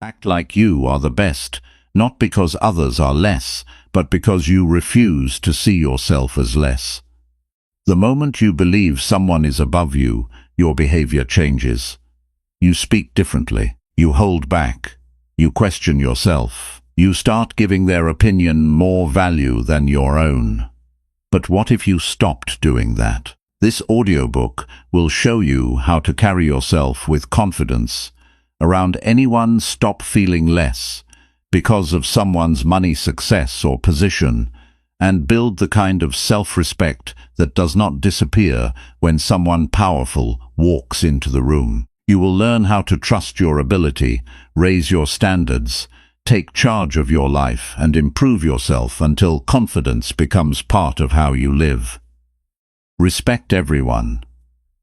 Act like you are the best, not because others are less, but because you refuse to see yourself as less. The moment you believe someone is above you, your behavior changes. You speak differently. You hold back. You question yourself. You start giving their opinion more value than your own. But what if you stopped doing that? This audiobook will show you how to carry yourself with confidence around anyone. Stop feeling less because of someone's money, success, or position, and build the kind of self-respect that does not disappear when someone powerful walks into the room. You will learn how to trust your ability, raise your standards, take charge of your life, and improve yourself until confidence becomes part of how you live. Respect everyone.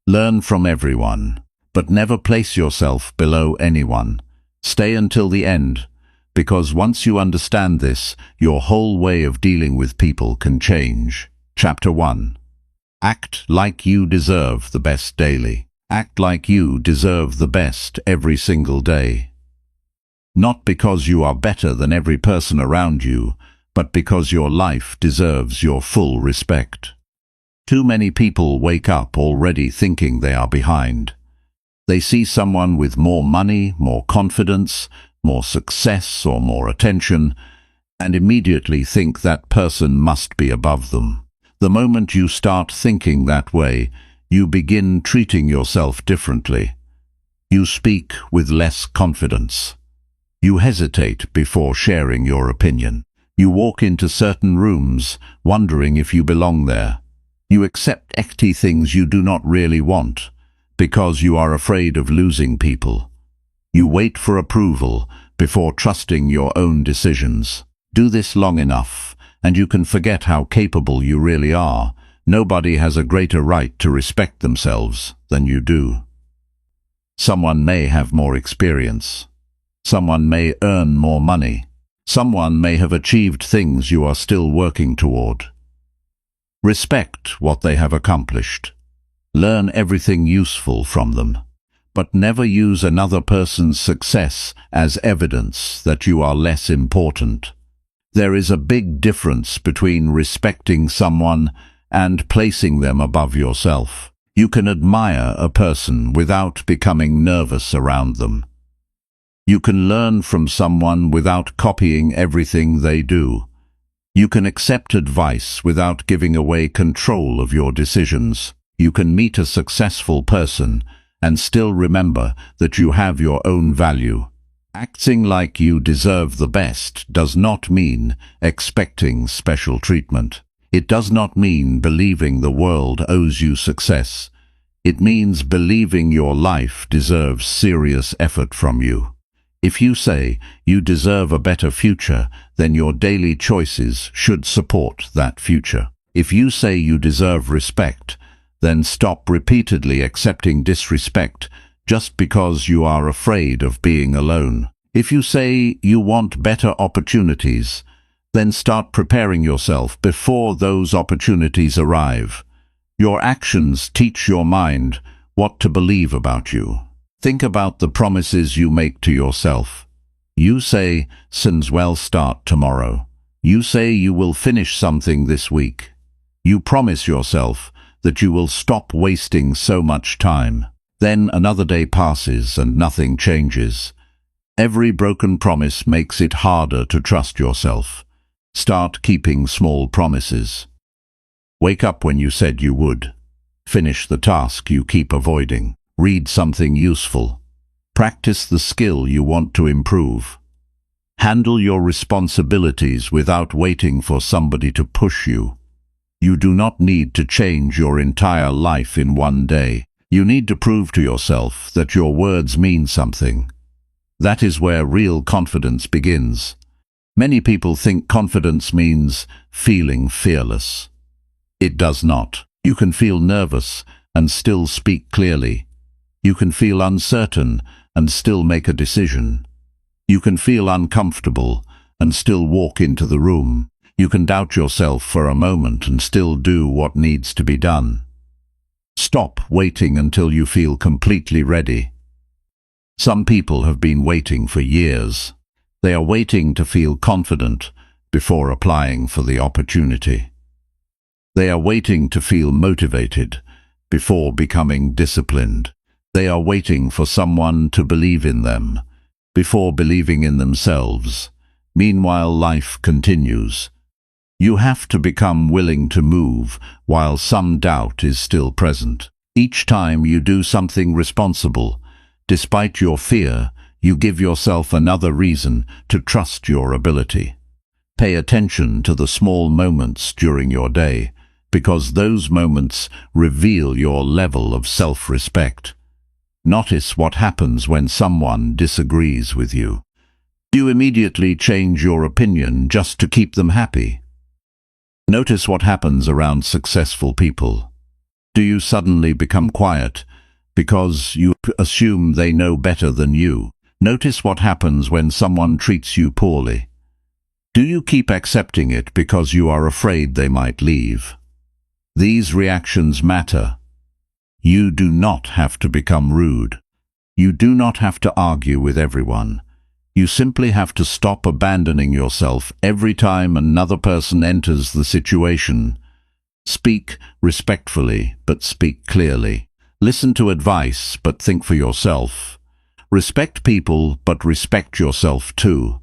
Learn from everyone, but never place yourself below anyone. Stay until the end, because once you understand this, your whole way of dealing with people can change. Chapter 1. Act like you deserve the best daily. Act like you deserve the best every single day. Not because you are better than every person around you, but because your life deserves your full respect. Too many people wake up already thinking they are behind. They see someone with more money, more confidence, more success, or more attention, and immediately think that person must be above them. The moment you start thinking that way, you begin treating yourself differently. You speak with less confidence. You hesitate before sharing your opinion. You walk into certain rooms, wondering if you belong there. You accept things you do not really want, because you are afraid of losing people. You wait for approval before trusting your own decisions. Do this long enough, and you can forget how capable you really are. Nobody has a greater right to respect themselves than you do. Someone may have more experience. Someone may earn more money. Someone may have achieved things you are still working toward. Respect what they have accomplished. Learn everything useful from them. But never use another person's success as evidence that you are less important. There is a big difference between respecting someone and placing them above yourself. You can admire a person without becoming nervous around them. You can learn from someone without copying everything they do. You can accept advice without giving away control of your decisions. You can meet a successful person and still remember that you have your own value. Acting like you deserve the best does not mean expecting special treatment. It does not mean believing the world owes you success. It means believing your life deserves serious effort from you. If you say you deserve a better future, then your daily choices should support that future. If you say you deserve respect, then stop repeatedly accepting disrespect just because you are afraid of being alone. If you say you want better opportunities, then start preparing yourself before those opportunities arrive. Your actions teach your mind what to believe about you. Think about the promises you make to yourself. You say, "Sins will start tomorrow." You say you will finish something this week. You promise yourself that you will stop wasting so much time. Then another day passes and nothing changes. Every broken promise makes it harder to trust yourself. Start keeping small promises. Wake up when you said you would. Finish the task you keep avoiding. Read something useful. Practice the skill you want to improve. Handle your responsibilities without waiting for somebody to push you. You do not need to change your entire life in one day. You need to prove to yourself that your words mean something. That is where real confidence begins. Many people think confidence means feeling fearless. It does not. You can feel nervous and still speak clearly. You can feel uncertain and still make a decision. You can feel uncomfortable and still walk into the room. You can doubt yourself for a moment and still do what needs to be done. Stop waiting until you feel completely ready. Some people have been waiting for years. They are waiting to feel confident before applying for the opportunity. They are waiting to feel motivated before becoming disciplined. They are waiting for someone to believe in them before believing in themselves. Meanwhile, life continues. You have to become willing to move while some doubt is still present. Each time you do something responsible, despite your fear, you give yourself another reason to trust your ability. Pay attention to the small moments during your day, because those moments reveal your level of self-respect. Notice what happens when someone disagrees with you. Do you immediately change your opinion just to keep them happy? Notice what happens around successful people. Do you suddenly become quiet because you assume they know better than you? Notice what happens when someone treats you poorly. Do you keep accepting it because you are afraid they might leave? These reactions matter. You do not have to become rude. You do not have to argue with everyone. You simply have to stop abandoning yourself every time another person enters the situation. Speak respectfully, but speak clearly. Listen to advice, but think for yourself. Respect people, but respect yourself too.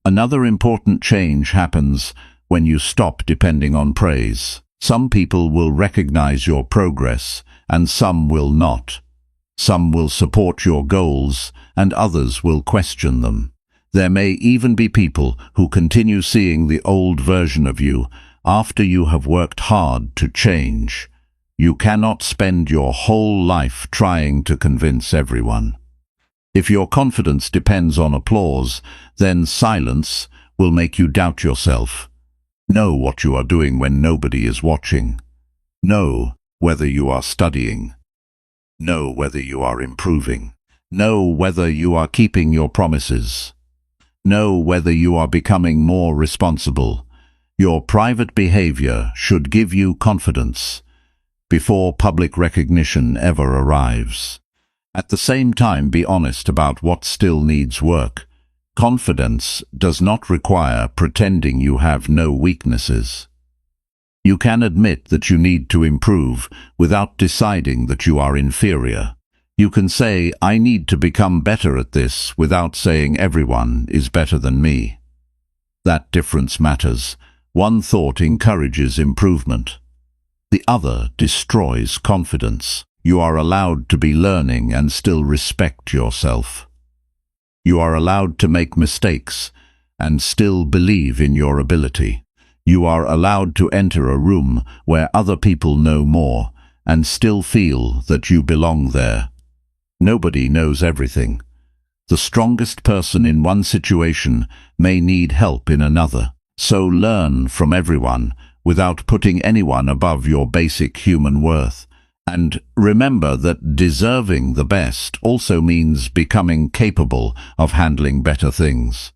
Another important change happens when you stop depending on praise. Some people will recognize your progress, and some will not. Some will support your goals, and others will question them. There may even be people who continue seeing the old version of you after you have worked hard to change. You cannot spend your whole life trying to convince everyone. If your confidence depends on applause, then silence will make you doubt yourself. Know what you are doing when nobody is watching. Know whether you are studying. Know whether you are improving. Know whether you are keeping your promises. Know whether you are becoming more responsible. Your private behavior should give you confidence before public recognition ever arrives. At the same time, be honest about what still needs work. Confidence does not require pretending you have no weaknesses. You can admit that you need to improve without deciding that you are inferior. You can say, I need to become better at this, without saying everyone is better than me. That difference matters. One thought encourages improvement. The other destroys confidence. You are allowed to be learning and still respect yourself. You are allowed to make mistakes and still believe in your ability. You are allowed to enter a room where other people know more and still feel that you belong there. Nobody knows everything. The strongest person in one situation may need help in another. So learn from everyone without putting anyone above your basic human worth. And remember that deserving the best also means becoming capable of handling better things.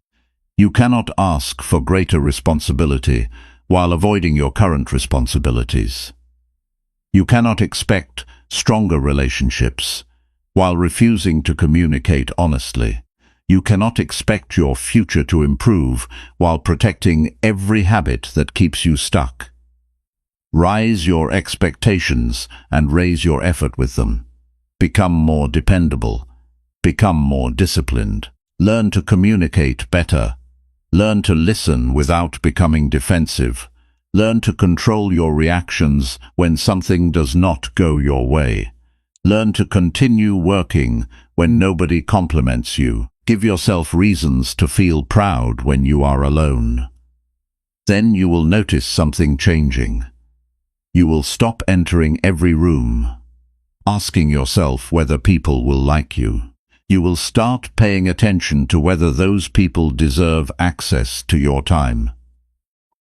You cannot ask for greater responsibility while avoiding your current responsibilities. You cannot expect stronger relationships while refusing to communicate honestly. You cannot expect your future to improve while protecting every habit that keeps you stuck. Rise your expectations and raise your effort with them. Become more dependable. Become more disciplined. Learn to communicate better. Learn to listen without becoming defensive. Learn to control your reactions when something does not go your way. Learn to continue working when nobody compliments you. Give yourself reasons to feel proud when you are alone. Then you will notice something changing. You will stop entering every room, asking yourself whether people will like you. You will start paying attention to whether those people deserve access to your time.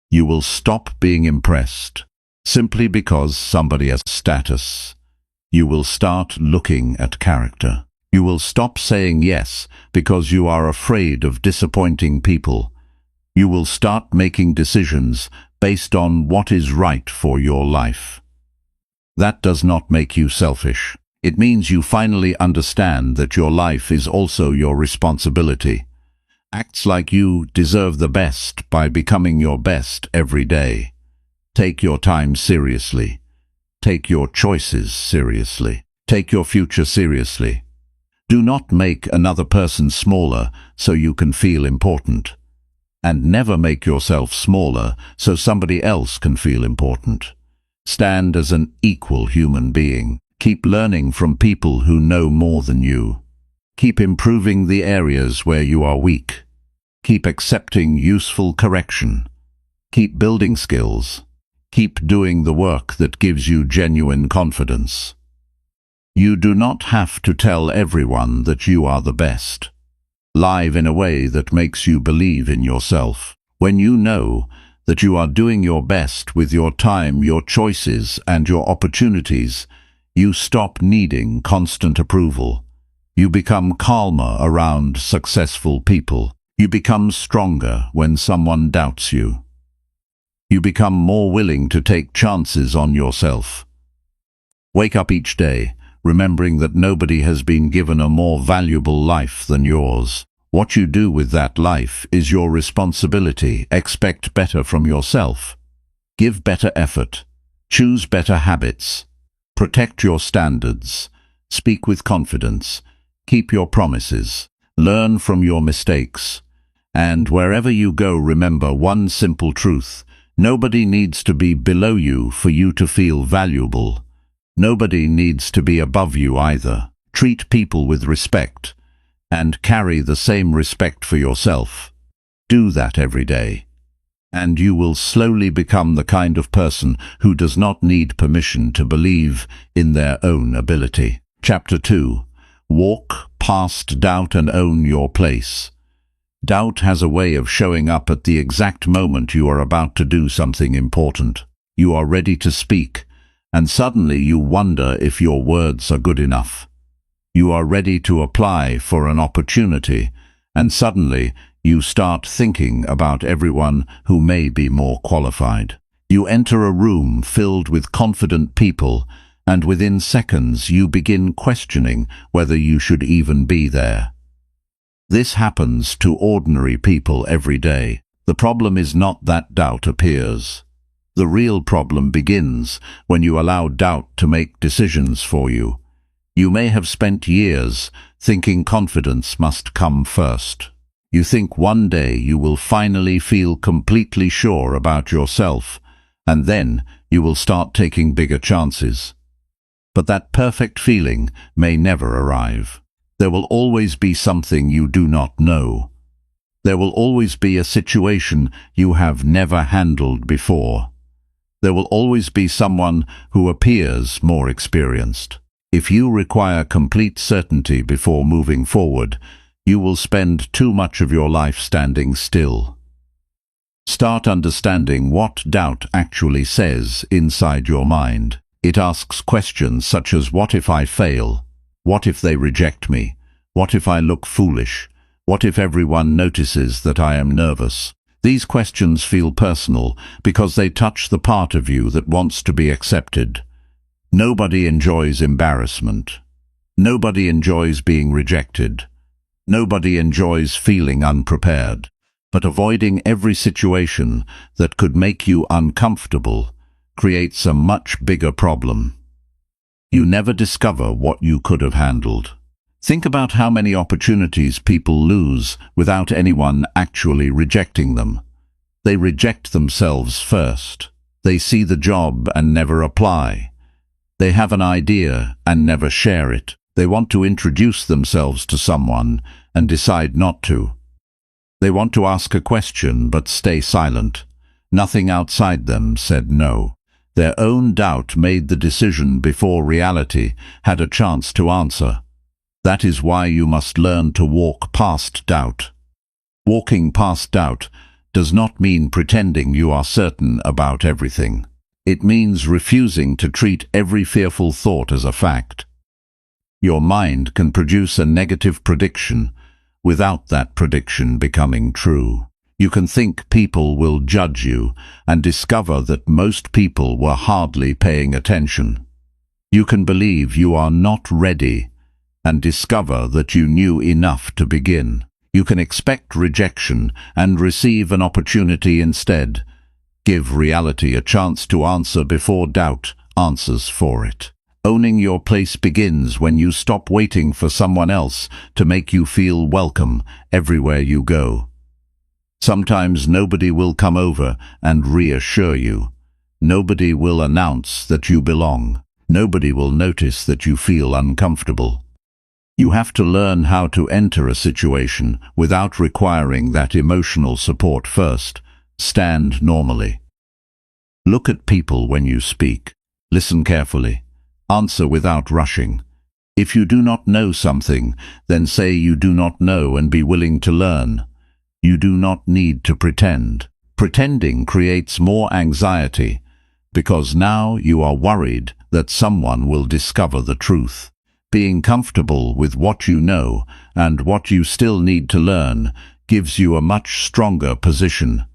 You will stop being impressed simply because somebody has status. You will start looking at character. You will stop saying yes because you are afraid of disappointing people. You will start making decisions based on what is right for your life. That does not make you selfish. It means you finally understand that your life is also your responsibility. Act like you deserve the best by becoming your best every day. Take your time seriously. Take your choices seriously. Take your future seriously. Do not make another person smaller so you can feel important. And never make yourself smaller so somebody else can feel important. Stand as an equal human being. Keep learning from people who know more than you. Keep improving the areas where you are weak. Keep accepting useful correction. Keep building skills. Keep doing the work that gives you genuine confidence. You do not have to tell everyone that you are the best. Live in a way that makes you believe in yourself. When you know that you are doing your best with your time, your choices, and your opportunities, you stop needing constant approval. You become calmer around successful people. You become stronger when someone doubts you. You become more willing to take chances on yourself. Wake up each day, remembering that nobody has been given a more valuable life than yours. What you do with that life is your responsibility. Expect better from yourself. Give better effort. Choose better habits. Protect your standards. Speak with confidence. Keep your promises. Learn from your mistakes. And wherever you go, remember one simple truth. Nobody needs to be below you for you to feel valuable. Nobody needs to be above you either. Treat people with respect, and carry the same respect for yourself. Do that every day, and you will slowly become the kind of person who does not need permission to believe in their own ability. Chapter 2. Walk past doubt and own your place. Doubt has a way of showing up at the exact moment you are about to do something important. You are ready to speak, and suddenly you wonder if your words are good enough. You are ready to apply for an opportunity, and suddenly you start thinking about everyone who may be more qualified. You enter a room filled with confident people, and within seconds you begin questioning whether you should even be there. This happens to ordinary people every day. The problem is not that doubt appears. The real problem begins when you allow doubt to make decisions for you. You may have spent years thinking confidence must come first. You think one day you will finally feel completely sure about yourself, and then you will start taking bigger chances. But that perfect feeling may never arrive. There will always be something you do not know. There will always be a situation you have never handled before. There will always be someone who appears more experienced. If you require complete certainty before moving forward, you will spend too much of your life standing still. Start understanding what doubt actually says inside your mind. It asks questions such as, what if I fail? What if they reject me? What if I look foolish? What if everyone notices that I am nervous? These questions feel personal because they touch the part of you that wants to be accepted. Nobody enjoys embarrassment. Nobody enjoys being rejected. Nobody enjoys feeling unprepared. But avoiding every situation that could make you uncomfortable creates a much bigger problem. You never discover what you could have handled. Think about how many opportunities people lose without anyone actually rejecting them. They reject themselves first. They see the job and never apply. They have an idea and never share it. They want to introduce themselves to someone and decide not to. They want to ask a question but stay silent. Nothing outside them said no. Their own doubt made the decision before reality had a chance to answer. That is why you must learn to walk past doubt. Walking past doubt does not mean pretending you are certain about everything. It means refusing to treat every fearful thought as a fact. Your mind can produce a negative prediction without that prediction becoming true. You can think people will judge you and discover that most people were hardly paying attention. You can believe you are not ready and discover that you knew enough to begin. You can expect rejection and receive an opportunity instead. Give reality a chance to answer before doubt answers for it. Owning your place begins when you stop waiting for someone else to make you feel welcome everywhere you go. Sometimes nobody will come over and reassure you. Nobody will announce that you belong. Nobody will notice that you feel uncomfortable. You have to learn how to enter a situation without requiring that emotional support first. Stand normally. Look at people when you speak. Listen carefully. Answer without rushing. If you do not know something, then say you do not know and be willing to learn. You do not need to pretend. Pretending creates more anxiety because now you are worried that someone will discover the truth. Being comfortable with what you know and what you still need to learn gives you a much stronger position.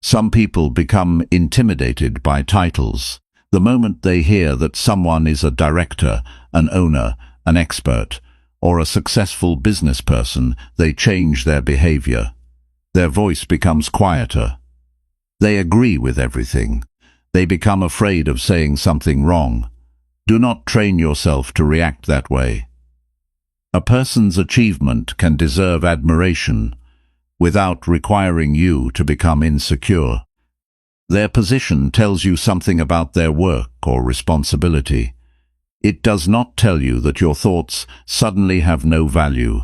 Some people become intimidated by titles. The moment they hear that someone is a director, an owner, an expert, or a successful business person, they change their behavior. Their voice becomes quieter. They agree with everything. They become afraid of saying something wrong. Do not train yourself to react that way. A person's achievement can deserve admiration without requiring you to become insecure. Their position tells you something about their work or responsibility. It does not tell you that your thoughts suddenly have no value.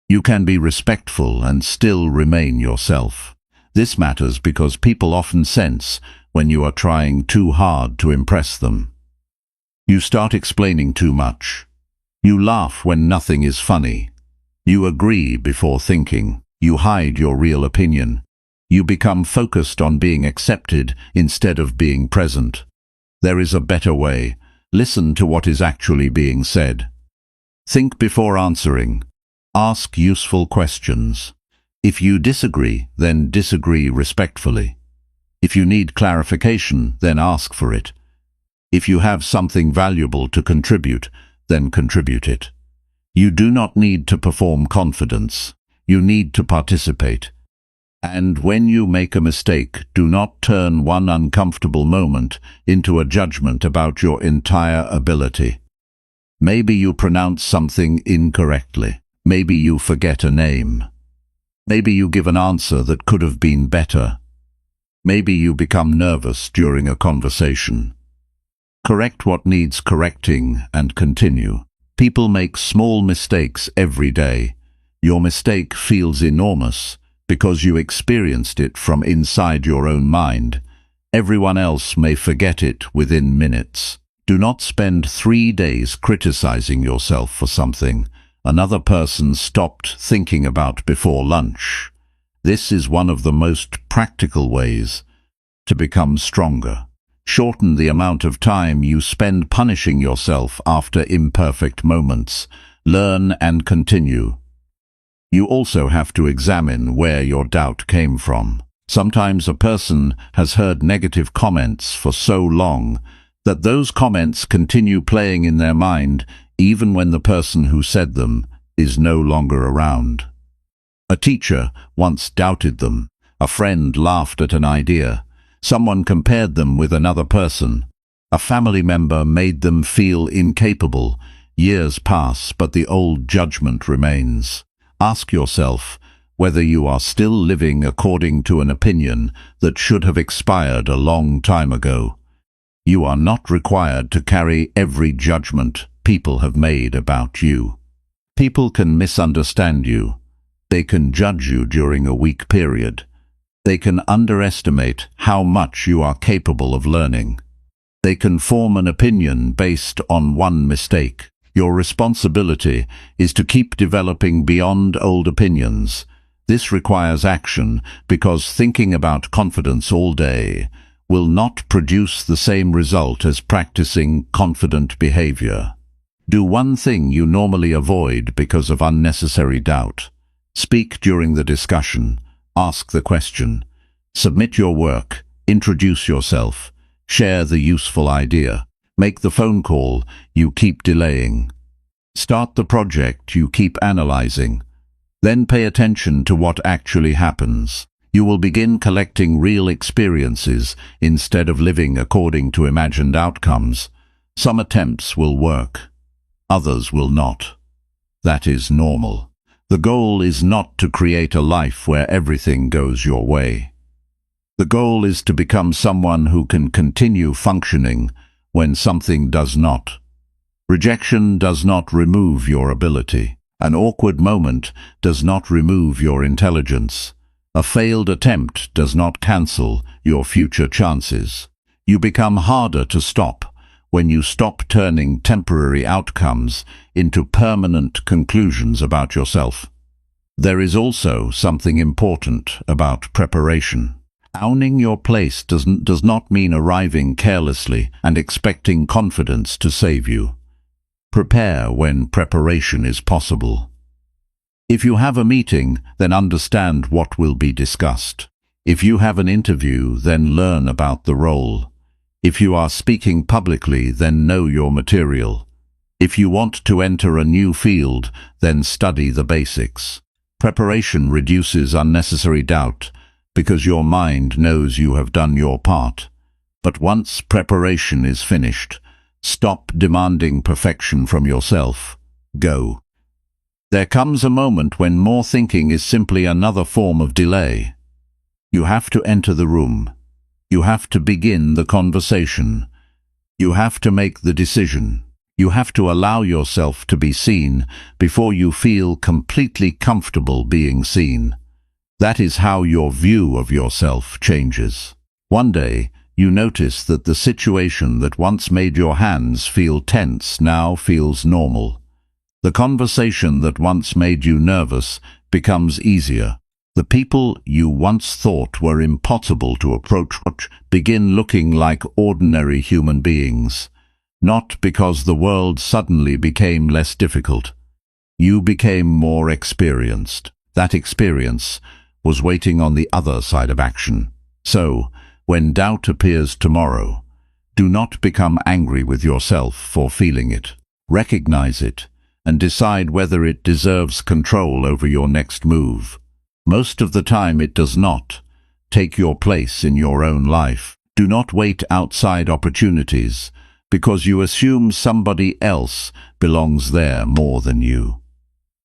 You can be respectful and still remain yourself. This matters because people often sense when you are trying too hard to impress them. You start explaining too much. You laugh when nothing is funny. You agree before thinking. You hide your real opinion. You become focused on being accepted instead of being present. There is a better way. Listen to what is actually being said. Think before answering. Ask useful questions. If you disagree, then disagree respectfully. If you need clarification, then ask for it. If you have something valuable to contribute, then contribute it. You do not need to perform confidence. You need to participate. And when you make a mistake, do not turn one uncomfortable moment into a judgment about your entire ability. Maybe you pronounce something incorrectly. Maybe you forget a name. Maybe you give an answer that could have been better. Maybe you become nervous during a conversation. Correct what needs correcting and continue. People make small mistakes every day. Your mistake feels enormous because you experienced it from inside your own mind. Everyone else may forget it within minutes. Do not spend 3 days criticizing yourself for something another person stopped thinking about before lunch. This is one of the most practical ways to become stronger. Shorten the amount of time you spend punishing yourself after imperfect moments. Learn and continue. You also have to examine where your doubt came from. Sometimes a person has heard negative comments for so long that those comments continue playing in their mind even when the person who said them is no longer around. A teacher once doubted them. A friend laughed at an idea. Someone compared them with another person. A family member made them feel incapable. Years pass, but the old judgment remains. Ask yourself whether you are still living according to an opinion that should have expired a long time ago. You are not required to carry every judgment people have made about you. People can misunderstand you. They can judge you during a weak period. They can underestimate how much you are capable of learning. They can form an opinion based on one mistake. Your responsibility is to keep developing beyond old opinions. This requires action because thinking about confidence all day will not produce the same result as practicing confident behavior. Do one thing you normally avoid because of unnecessary doubt. Speak during the discussion. Ask the question. Submit your work. Introduce yourself. Share the useful idea. Make the phone call you keep delaying. Start the project you keep analyzing. Then pay attention to what actually happens. You will begin collecting real experiences instead of living according to imagined outcomes. Some attempts will work, others will not. That is normal. The goal is not to create a life where everything goes your way. The goal is to become someone who can continue functioning when something does not. Rejection does not remove your ability. An awkward moment does not remove your intelligence. A failed attempt does not cancel your future chances. You become harder to stop when you stop turning temporary outcomes into permanent conclusions about yourself. There is also something important about preparation. Owning your place does not mean arriving carelessly and expecting confidence to save you. Prepare when preparation is possible. If you have a meeting, then understand what will be discussed. If you have an interview, then learn about the role. If you are speaking publicly, then know your material. If you want to enter a new field, then study the basics. Preparation reduces unnecessary doubt, because your mind knows you have done your part. But once preparation is finished, stop demanding perfection from yourself. Go. There comes a moment when more thinking is simply another form of delay. You have to enter the room. You have to begin the conversation. You have to make the decision. You have to allow yourself to be seen before you feel completely comfortable being seen. That is how your view of yourself changes. One day, you notice that the situation that once made your hands feel tense now feels normal. The conversation that once made you nervous becomes easier. The people you once thought were impossible to approach begin looking like ordinary human beings. Not because the world suddenly became less difficult. You became more experienced. That experience was waiting on the other side of action. So, when doubt appears tomorrow, do not become angry with yourself for feeling it. Recognize it and decide whether it deserves control over your next move. Most of the time it does not. Take your place in your own life. Do not wait outside opportunities because you assume somebody else belongs there more than you.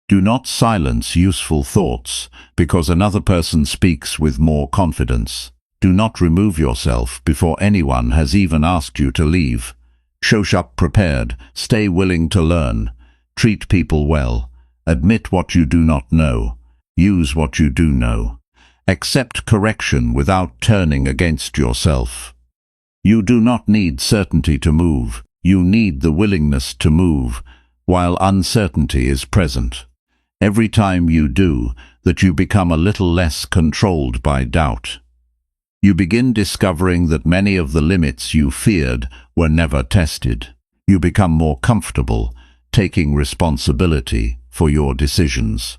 Do not silence useful thoughts because another person speaks with more confidence. Do not remove yourself before anyone has even asked you to leave. Show up prepared, stay willing to learn, treat people well, admit what you do not know, use what you do know. Accept correction without turning against yourself. You do not need certainty to move. You need the willingness to move while uncertainty is present. Every time you do that, you become a little less controlled by doubt. You begin discovering that many of the limits you feared were never tested. You become more comfortable taking responsibility for your decisions.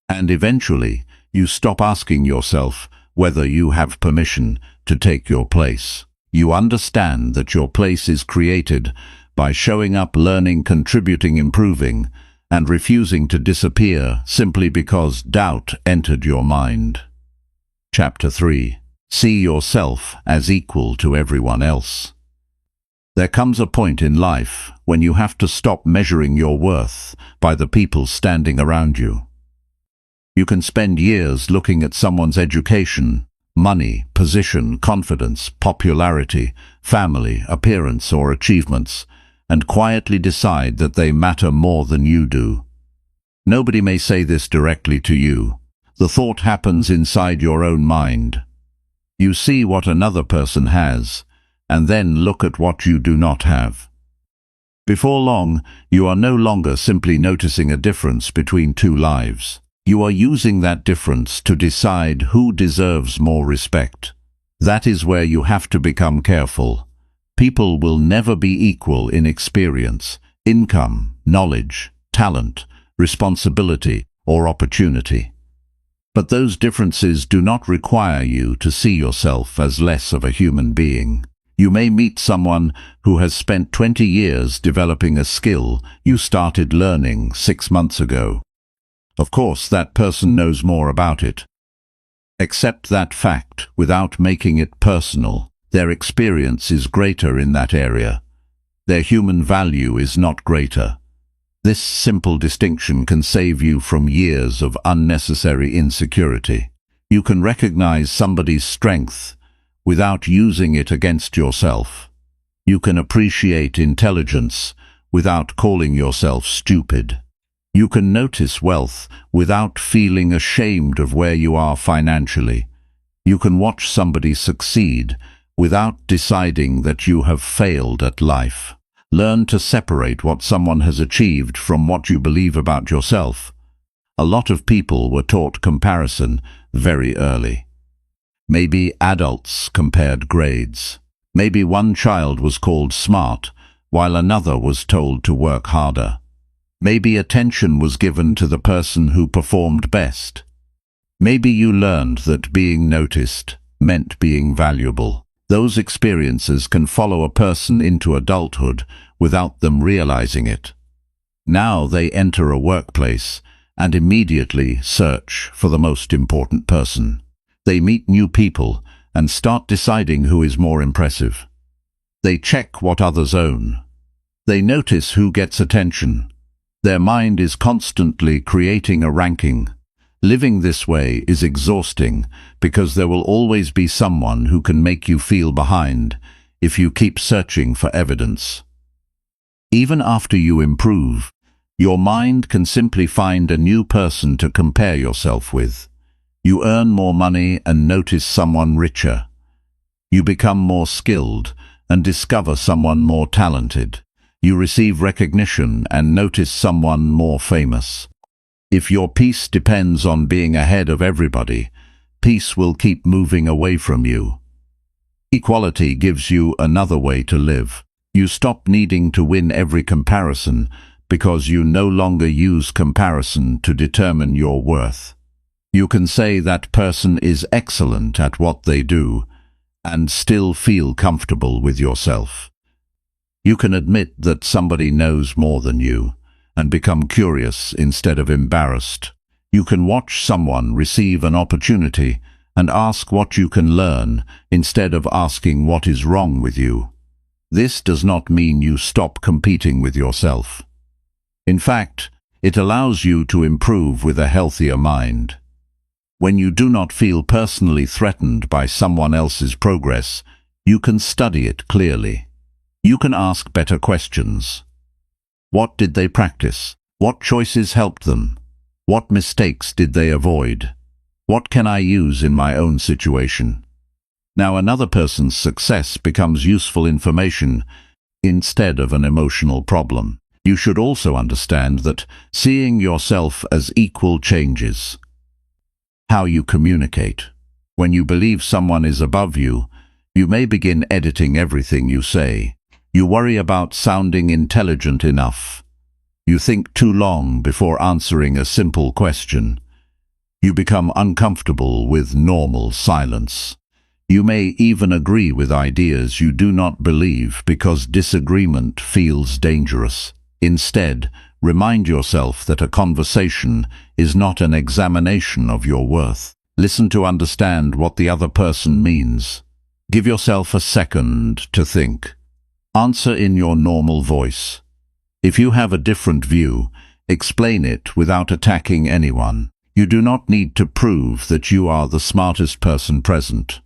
And eventually, you stop asking yourself whether you have permission to take your place. You understand that your place is created by showing up, learning, contributing, improving, and refusing to disappear simply because doubt entered your mind. Chapter 3. See yourself as equal to everyone else. There comes a point in life when you have to stop measuring your worth by the people standing around you. You can spend years looking at someone's education, money, position, confidence, popularity, family, appearance, or achievements, and quietly decide that they matter more than you do. Nobody may say this directly to you. The thought happens inside your own mind. You see what another person has, and then look at what you do not have. Before long, you are no longer simply noticing a difference between two lives. You are using that difference to decide who deserves more respect. That is where you have to become careful. People will never be equal in experience, income, knowledge, talent, responsibility, or opportunity. But those differences do not require you to see yourself as less of a human being. You may meet someone who has spent 20 years developing a skill you started learning 6 months ago. Of course, that person knows more about it. Accept that fact without making it personal. Their experience is greater in that area. Their human value is not greater. This simple distinction can save you from years of unnecessary insecurity. You can recognize somebody's strength without using it against yourself. You can appreciate intelligence without calling yourself stupid. You can notice wealth without feeling ashamed of where you are financially. You can watch somebody succeed without deciding that you have failed at life. Learn to separate what someone has achieved from what you believe about yourself. A lot of people were taught comparison very early. Maybe adults compared grades. Maybe one child was called smart, while another was told to work harder. Maybe attention was given to the person who performed best. Maybe you learned that being noticed meant being valuable. Those experiences can follow a person into adulthood without them realizing it. Now they enter a workplace and immediately search for the most important person. They meet new people and start deciding who is more impressive. They check what others own. They notice who gets attention. Their mind is constantly creating a ranking. Living this way is exhausting because there will always be someone who can make you feel behind if you keep searching for evidence. Even after you improve, your mind can simply find a new person to compare yourself with. You earn more money and notice someone richer. You become more skilled and discover someone more talented. You receive recognition and notice someone more famous. If your peace depends on being ahead of everybody, peace will keep moving away from you. Equality gives you another way to live. You stop needing to win every comparison because you no longer use comparison to determine your worth. You can say that person is excellent at what they do and still feel comfortable with yourself. You can admit that somebody knows more than you and become curious instead of embarrassed. You can watch someone receive an opportunity and ask what you can learn instead of asking what is wrong with you. This does not mean you stop competing with yourself. In fact, it allows you to improve with a healthier mind. When you do not feel personally threatened by someone else's progress, you can study it clearly. You can ask better questions. What did they practice? What choices helped them? What mistakes did they avoid? What can I use in my own situation? Now another person's success becomes useful information instead of an emotional problem. You should also understand that seeing yourself as equal changes how you communicate. When you believe someone is above you, you may begin editing everything you say. You worry about sounding intelligent enough. You think too long before answering a simple question. You become uncomfortable with normal silence. You may even agree with ideas you do not believe because disagreement feels dangerous. Instead, remind yourself that a conversation is not an examination of your worth. Listen to understand what the other person means. Give yourself a second to think. Answer in your normal voice. If you have a different view, explain it without attacking anyone. You do not need to prove that you are the smartest person present.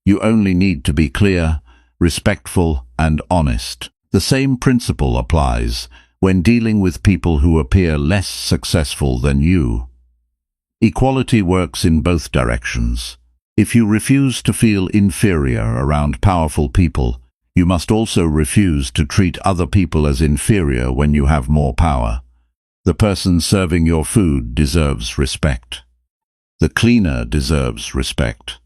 You only need to be clear, respectful, and honest. The same principle applies when dealing with people who appear less successful than you. Equality works in both directions. If you refuse to feel inferior around powerful people, you must also refuse to treat other people as inferior when you have more power. The person serving your food deserves respect. The cleaner deserves respect.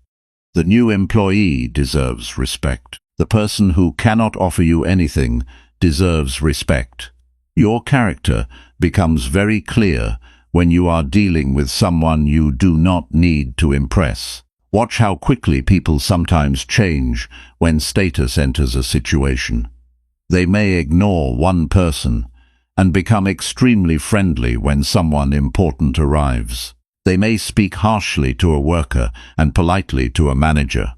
The new employee deserves respect. The person who cannot offer you anything deserves respect. Your character becomes very clear when you are dealing with someone you do not need to impress. Watch how quickly people sometimes change when status enters a situation. They may ignore one person and become extremely friendly when someone important arrives. They may speak harshly to a worker and politely to a manager.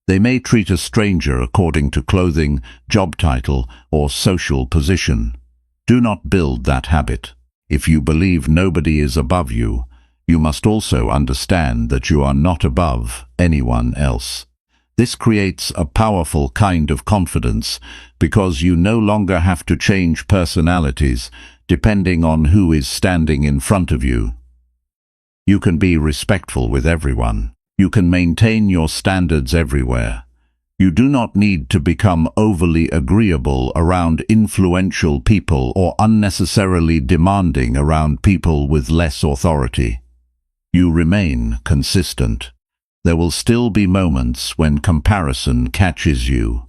They may treat a stranger according to clothing, job title, or social position. Do not build that habit. If you believe nobody is above you, you must also understand that you are not above anyone else. This creates a powerful kind of confidence because you no longer have to change personalities depending on who is standing in front of you. You can be respectful with everyone. You can maintain your standards everywhere. You do not need to become overly agreeable around influential people or unnecessarily demanding around people with less authority. You remain consistent. There will still be moments when comparison catches you.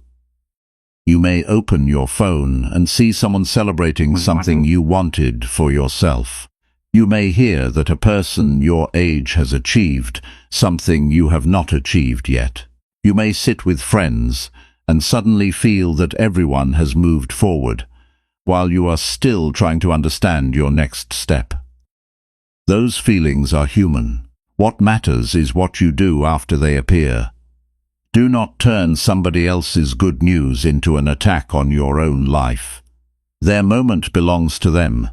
You may open your phone and see someone celebrating something you wanted for yourself. You may hear that a person your age has achieved something you have not achieved yet. You may sit with friends and suddenly feel that everyone has moved forward, while you are still trying to understand your next step. Those feelings are human. What matters is what you do after they appear. Do not turn somebody else's good news into an attack on your own life. Their moment belongs to them.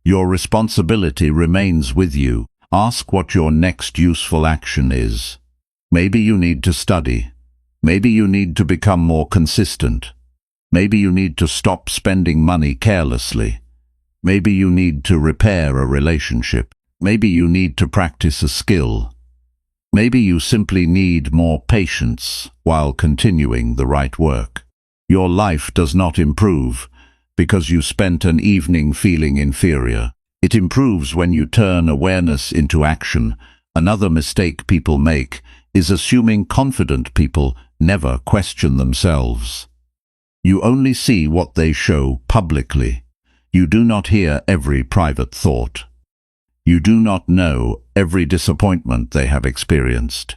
Your responsibility remains with you. Ask what your next useful action is. Maybe you need to study. Maybe you need to become more consistent. Maybe you need to stop spending money carelessly. Maybe you need to repair a relationship. Maybe you need to practice a skill. Maybe you simply need more patience while continuing the right work. Your life does not improve because you spent an evening feeling inferior. It improves when you turn awareness into action. Another mistake people make is assuming confident people never question themselves. You only see what they show publicly. You do not hear every private thought. You do not know every disappointment they have experienced.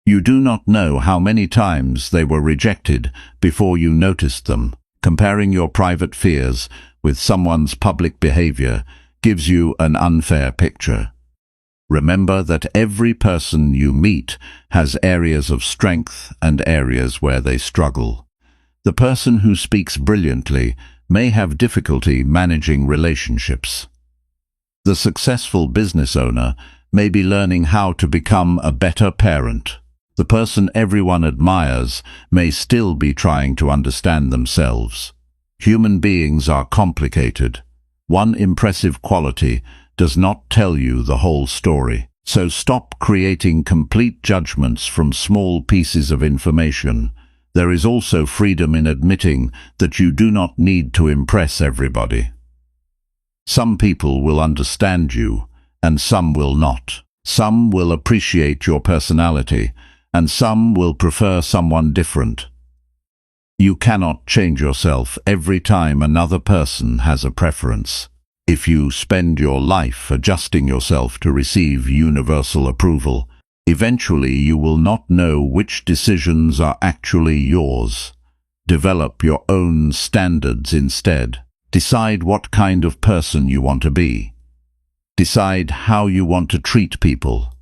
You do not know how many times they were rejected before you noticed them. Comparing your private fears with someone's public behavior gives you an unfair picture. Remember that every person you meet has areas of strength and areas where they struggle. The person who speaks brilliantly may have difficulty managing relationships. The successful business owner may be learning how to become a better parent. The person everyone admires may still be trying to understand themselves. Human beings are complicated. One impressive quality does not tell you the whole story. So stop creating complete judgments from small pieces of information. There is also freedom in admitting that you do not need to impress everybody. Some people will understand you, and some will not. Some will appreciate your personality, and some will prefer someone different. You cannot change yourself every time another person has a preference. If you spend your life adjusting yourself to receive universal approval, eventually you will not know which decisions are actually yours. Develop your own standards instead. Decide what kind of person you want to be. Decide how you want to treat people.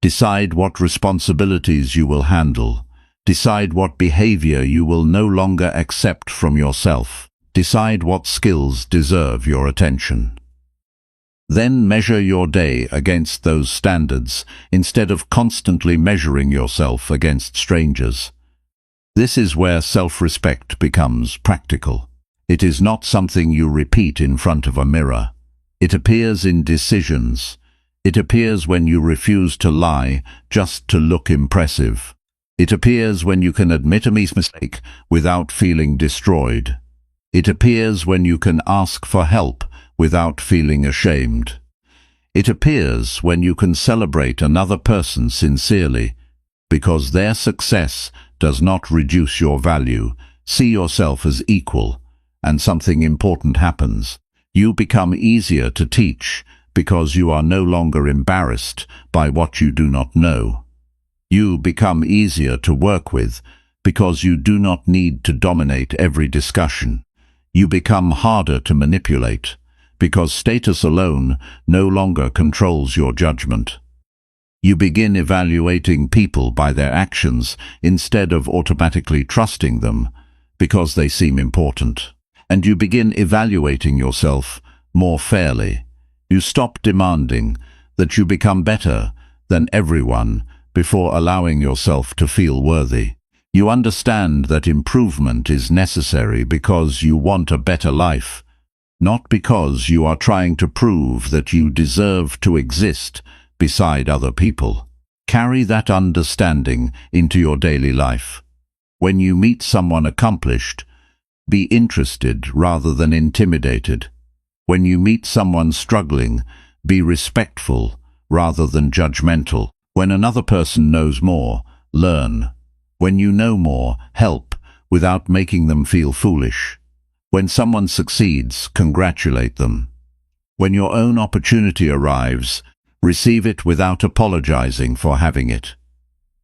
Decide what responsibilities you will handle. Decide what behavior you will no longer accept from yourself. Decide what skills deserve your attention. Then measure your day against those standards instead of constantly measuring yourself against strangers. This is where self-respect becomes practical. It is not something you repeat in front of a mirror. It appears in decisions. It appears when you refuse to lie just to look impressive. It appears when you can admit a mistake without feeling destroyed. It appears when you can ask for help without feeling ashamed. It appears when you can celebrate another person sincerely, because their success does not reduce your value. See yourself as equal, and something important happens. You become easier to teach because you are no longer embarrassed by what you do not know. You become easier to work with because you do not need to dominate every discussion. You become harder to manipulate because status alone no longer controls your judgment. You begin evaluating people by their actions instead of automatically trusting them because they seem important. And you begin evaluating yourself more fairly. You stop demanding that you become better than everyone before allowing yourself to feel worthy. You understand that improvement is necessary because you want a better life, not because you are trying to prove that you deserve to exist beside other people. Carry that understanding into your daily life. When you meet someone accomplished, be interested rather than intimidated. When you meet someone struggling, be respectful rather than judgmental. When another person knows more, learn. When you know more, help without making them feel foolish. When someone succeeds, congratulate them. When your own opportunity arrives, receive it without apologizing for having it.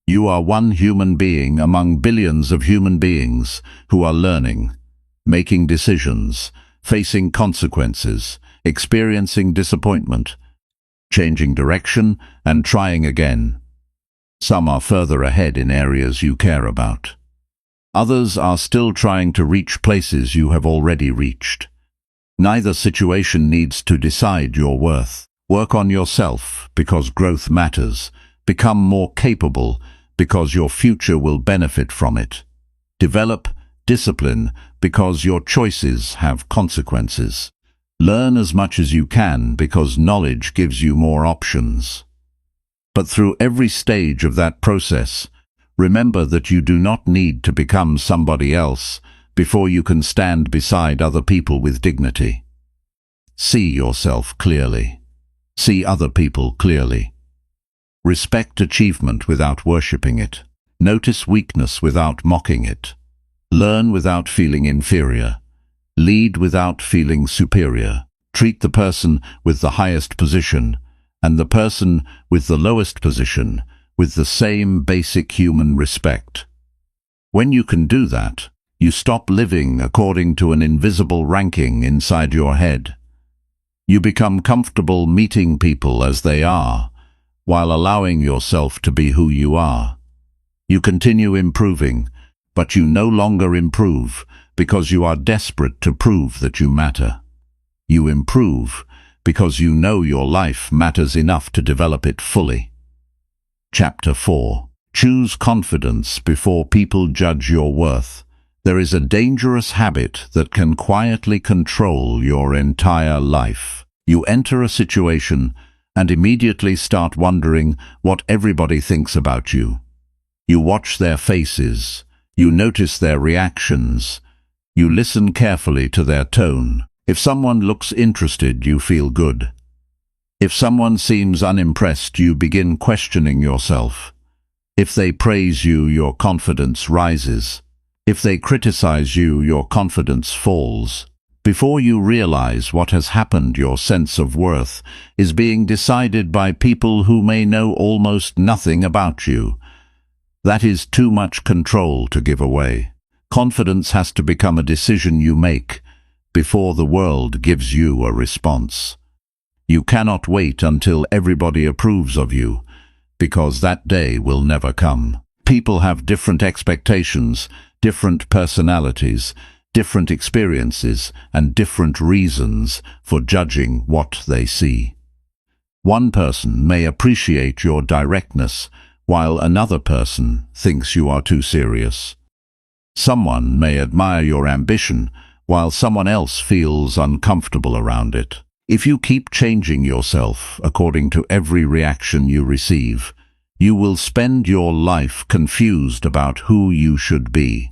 You are one human being among billions of human beings who are learning, making decisions, facing consequences, experiencing disappointment, changing direction, and trying again. Some are further ahead in areas you care about. Others are still trying to reach places you have already reached. Neither situation needs to decide your worth. Work on yourself because growth matters. Become more capable because your future will benefit from it. Develop discipline because your choices have consequences. Learn as much as you can because knowledge gives you more options. But through every stage of that process, remember that you do not need to become somebody else before you can stand beside other people with dignity. See yourself clearly. See other people clearly. Respect achievement without worshipping it. Notice weakness without mocking it. Learn without feeling inferior. Lead without feeling superior. Treat the person with the highest position and the person with the lowest position with the same basic human respect. When you can do that, you stop living according to an invisible ranking inside your head. You become comfortable meeting people as they are, while allowing yourself to be who you are. You continue improving, but you no longer improve because you are desperate to prove that you matter. You improve because you know your life matters enough to develop it fully. Chapter 4. Choose confidence before people judge your worth. There is a dangerous habit that can quietly control your entire life. You enter a situation and immediately start wondering what everybody thinks about you. You watch their faces. You notice their reactions. You listen carefully to their tone. If someone looks interested, you feel good. If someone seems unimpressed, you begin questioning yourself. If they praise you, your confidence rises. If they criticize you, your confidence falls. Before you realize what has happened, your sense of worth is being decided by people who may know almost nothing about you. That is too much control to give away. Confidence has to become a decision you make before the world gives you a response. You cannot wait until everybody approves of you, because that day will never come. People have different expectations, different personalities, different experiences, and different reasons for judging what they see. One person may appreciate your directness, while another person thinks you are too serious. Someone may admire your ambition, while someone else feels uncomfortable around it. If you keep changing yourself according to every reaction you receive, you will spend your life confused about who you should be.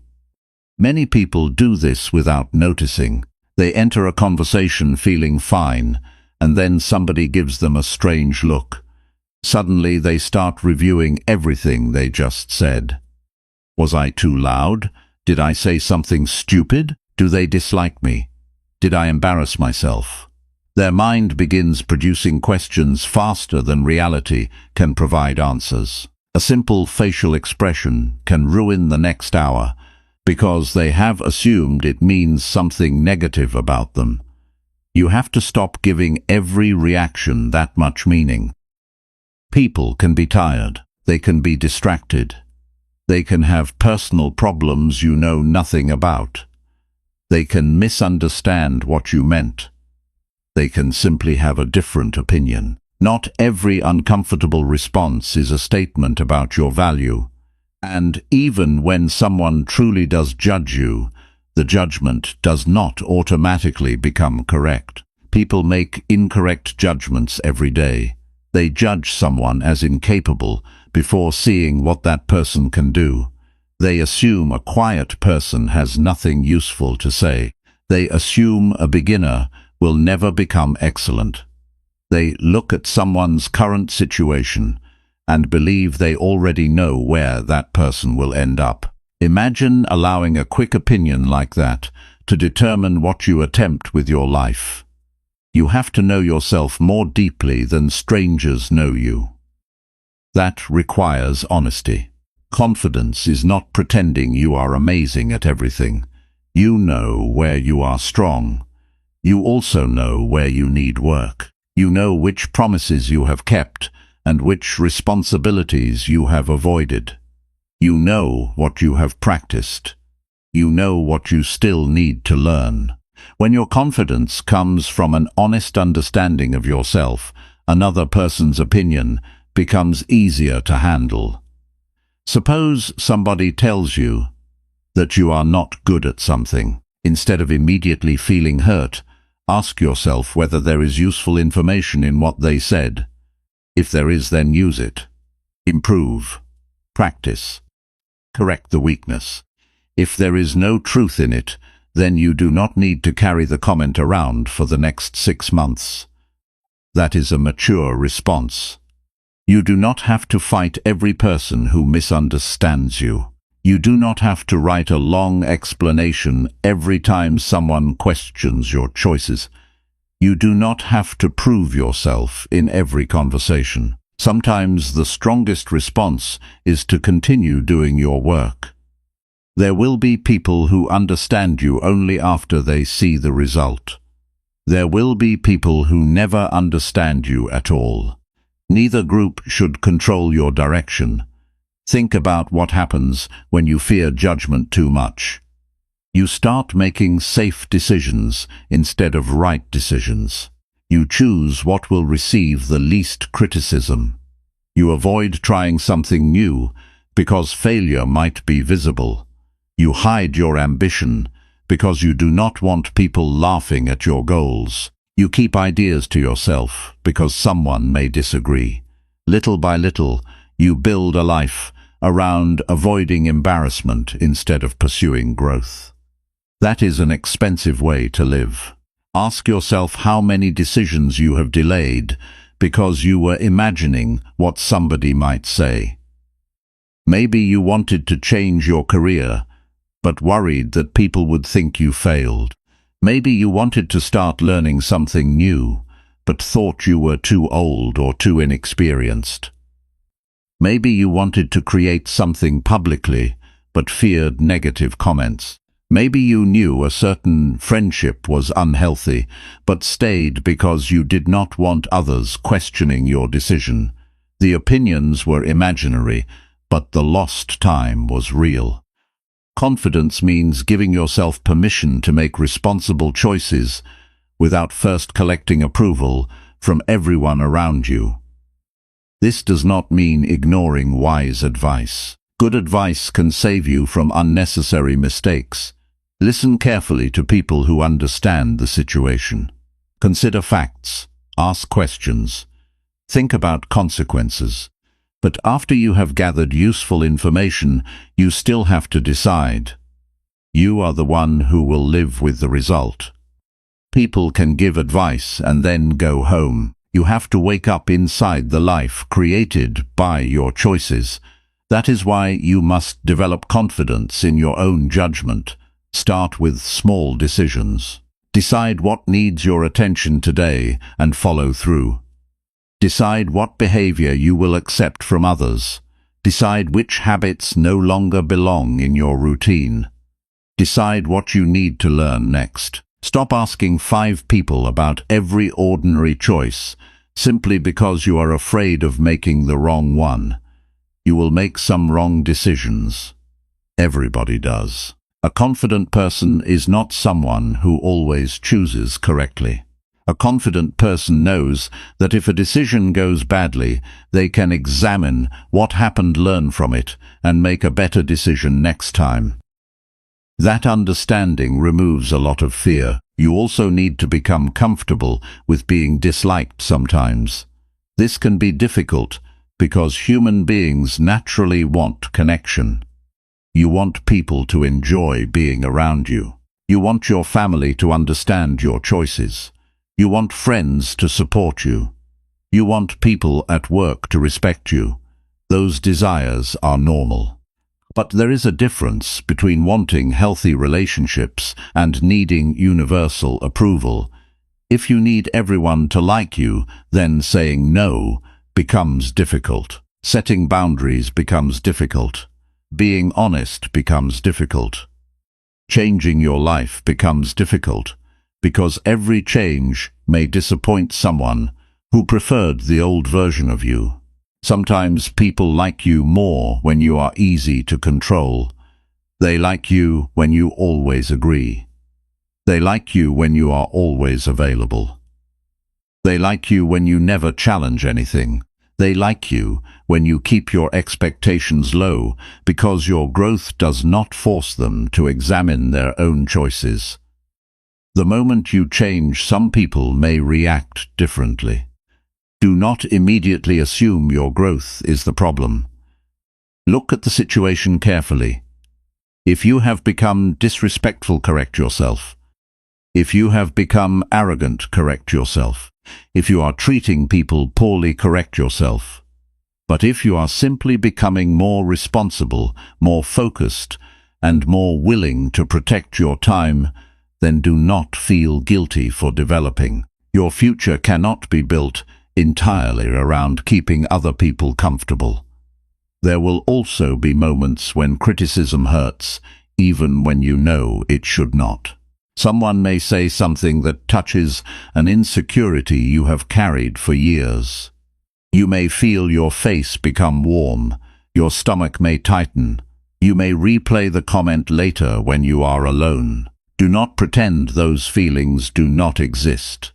Many people do this without noticing. They enter a conversation feeling fine, and then somebody gives them a strange look. Suddenly they start reviewing everything they just said. Was I too loud? Did I say something stupid? Do they dislike me? Did I embarrass myself? Their mind begins producing questions faster than reality can provide answers. A simple facial expression can ruin the next hour because they have assumed it means something negative about them. You have to stop giving every reaction that much meaning. People can be tired. They can be distracted. They can have personal problems you know nothing about. They can misunderstand what you meant. They can simply have a different opinion. Not every uncomfortable response is a statement about your value. And even when someone truly does judge you, the judgment does not automatically become correct. People make incorrect judgments every day. They judge someone as incapable before seeing what that person can do. They assume a quiet person has nothing useful to say. They assume a beginner will never become excellent. They look at someone's current situation and believe they already know where that person will end up. Imagine allowing a quick opinion like that to determine what you attempt with your life. You have to know yourself more deeply than strangers know you. That requires honesty. Confidence is not pretending you are amazing at everything. You know where you are strong. You also know where you need work. You know which promises you have kept and which responsibilities you have avoided. You know what you have practiced. You know what you still need to learn. When your confidence comes from an honest understanding of yourself, another person's opinion becomes easier to handle. Suppose somebody tells you that you are not good at something. Instead of immediately feeling hurt, ask yourself whether there is useful information in what they said. If there is, then use it. Improve. Practice. Correct the weakness. If there is no truth in it, then you do not need to carry the comment around for the next 6 months. That is a mature response. You do not have to fight every person who misunderstands you. You do not have to write a long explanation every time someone questions your choices. You do not have to prove yourself in every conversation. Sometimes the strongest response is to continue doing your work. There will be people who understand you only after they see the result. There will be people who never understand you at all. Neither group should control your direction. Think about what happens when you fear judgment too much. You start making safe decisions instead of right decisions. You choose what will receive the least criticism. You avoid trying something new because failure might be visible. You hide your ambition because you do not want people laughing at your goals. You keep ideas to yourself because someone may disagree. Little by little, you build a life around avoiding embarrassment instead of pursuing growth. That is an expensive way to live. Ask yourself how many decisions you have delayed because you were imagining what somebody might say. Maybe you wanted to change your career, but worried that people would think you failed. Maybe you wanted to start learning something new, but thought you were too old or too inexperienced. Maybe you wanted to create something publicly, but feared negative comments. Maybe you knew a certain friendship was unhealthy, but stayed because you did not want others questioning your decision. The opinions were imaginary, but the lost time was real. Confidence means giving yourself permission to make responsible choices without first collecting approval from everyone around you. This does not mean ignoring wise advice. Good advice can save you from unnecessary mistakes. Listen carefully to people who understand the situation. Consider facts. Ask questions. Think about consequences. But after you have gathered useful information, you still have to decide. You are the one who will live with the result. People can give advice and then go home. You have to wake up inside the life created by your choices. That is why you must develop confidence in your own judgment. Start with small decisions. Decide what needs your attention today and follow through. Decide what behavior you will accept from others. Decide which habits no longer belong in your routine. Decide what you need to learn next. Stop asking 5 people about every ordinary choice simply because you are afraid of making the wrong one. You will make some wrong decisions. Everybody does. A confident person is not someone who always chooses correctly. A confident person knows that if a decision goes badly, they can examine what happened, learn from it, and make a better decision next time. That understanding removes a lot of fear. You also need to become comfortable with being disliked sometimes. This can be difficult because human beings naturally want connection. You want people to enjoy being around you. You want your family to understand your choices. You want friends to support you. You want people at work to respect you. Those desires are normal. But there is a difference between wanting healthy relationships and needing universal approval. If you need everyone to like you, then saying no becomes difficult. Setting boundaries becomes difficult. Being honest becomes difficult. Changing your life becomes difficult, because every change may disappoint someone who preferred the old version of you. Sometimes people like you more when you are easy to control. They like you when you always agree. They like you when you are always available. They like you when you never challenge anything. They like you when you keep your expectations low because your growth does not force them to examine their own choices. The moment you change, some people may react differently. Do not immediately assume your growth is the problem. Look at the situation carefully. If you have become disrespectful, correct yourself. If you have become arrogant, correct yourself. If you are treating people poorly, correct yourself. But if you are simply becoming more responsible, more focused, and more willing to protect your time, then do not feel guilty for developing. Your future cannot be built entirely around keeping other people comfortable. There will also be moments when criticism hurts, even when you know it should not. Someone may say something that touches an insecurity you have carried for years. You may feel your face become warm, your stomach may tighten. You may replay the comment later when you are alone. Do not pretend those feelings do not exist.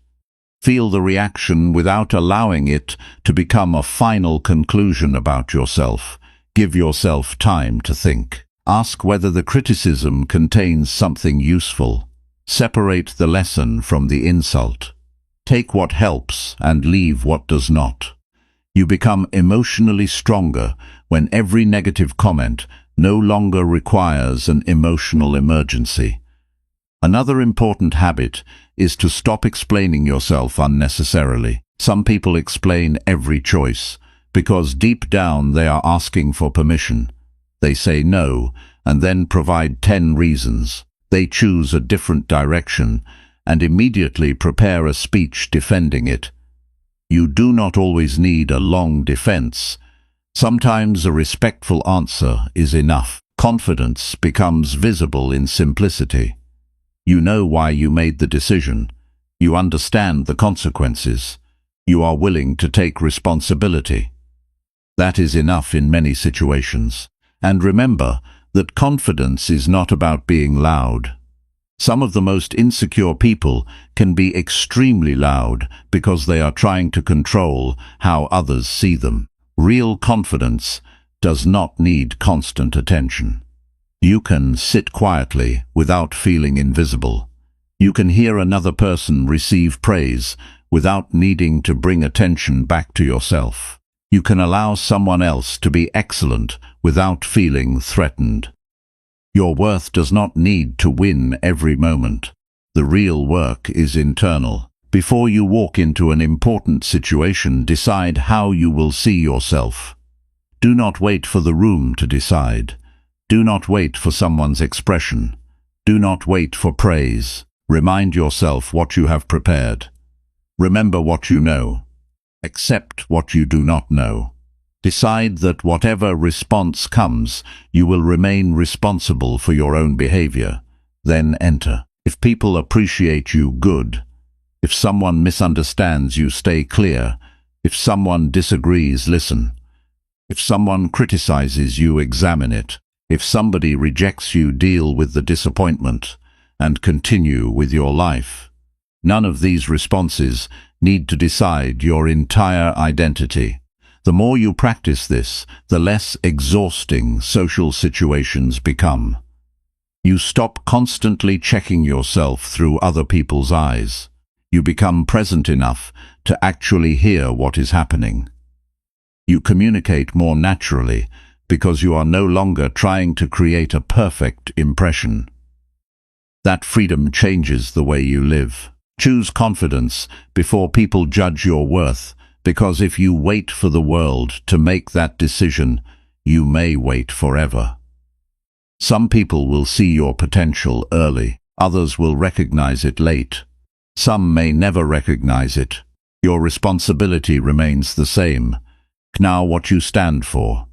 Feel the reaction without allowing it to become a final conclusion about yourself. Give yourself time to think. Ask whether the criticism contains something useful. Separate the lesson from the insult. Take what helps and leave what does not. You become emotionally stronger when every negative comment no longer requires an emotional emergency. Another important habit is to stop explaining yourself unnecessarily. Some people explain every choice because deep down they are asking for permission. They say no and then provide 10 reasons. They choose a different direction and immediately prepare a speech defending it. You do not always need a long defense. Sometimes a respectful answer is enough. Confidence becomes visible in simplicity. You know why you made the decision. You understand the consequences. You are willing to take responsibility. That is enough in many situations. And remember that confidence is not about being loud. Some of the most insecure people can be extremely loud because they are trying to control how others see them. Real confidence does not need constant attention. You can sit quietly without feeling invisible. You can hear another person receive praise without needing to bring attention back to yourself. You can allow someone else to be excellent without feeling threatened. Your worth does not need to win every moment. The real work is internal. Before you walk into an important situation, decide how you will see yourself. Do not wait for the room to decide. Do not wait for someone's expression. Do not wait for praise. Remind yourself what you have prepared. Remember what you know. Accept what you do not know. Decide that whatever response comes, you will remain responsible for your own behavior. Then enter. If people appreciate you, good. If someone misunderstands you, stay clear. If someone disagrees, listen. If someone criticizes you, examine it. If somebody rejects you, deal with the disappointment and continue with your life. None of these responses need to decide your entire identity. The more you practice this, the less exhausting social situations become. You stop constantly checking yourself through other people's eyes. You become present enough to actually hear what is happening. You communicate more naturally because you are no longer trying to create a perfect impression. That freedom changes the way you live. Choose confidence before people judge your worth, because if you wait for the world to make that decision, you may wait forever. Some people will see your potential early, others will recognize it late. Some may never recognize it. Your responsibility remains the same. Know what you stand for.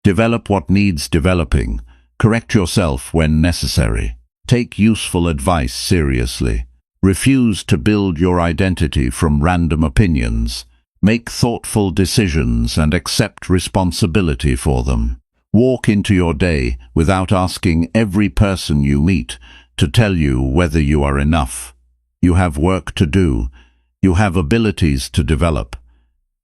Develop what needs developing. Correct yourself when necessary. Take useful advice seriously. Refuse to build your identity from random opinions. Make thoughtful decisions and accept responsibility for them. Walk into your day without asking every person you meet to tell you whether you are enough. You have work to do. You have abilities to develop.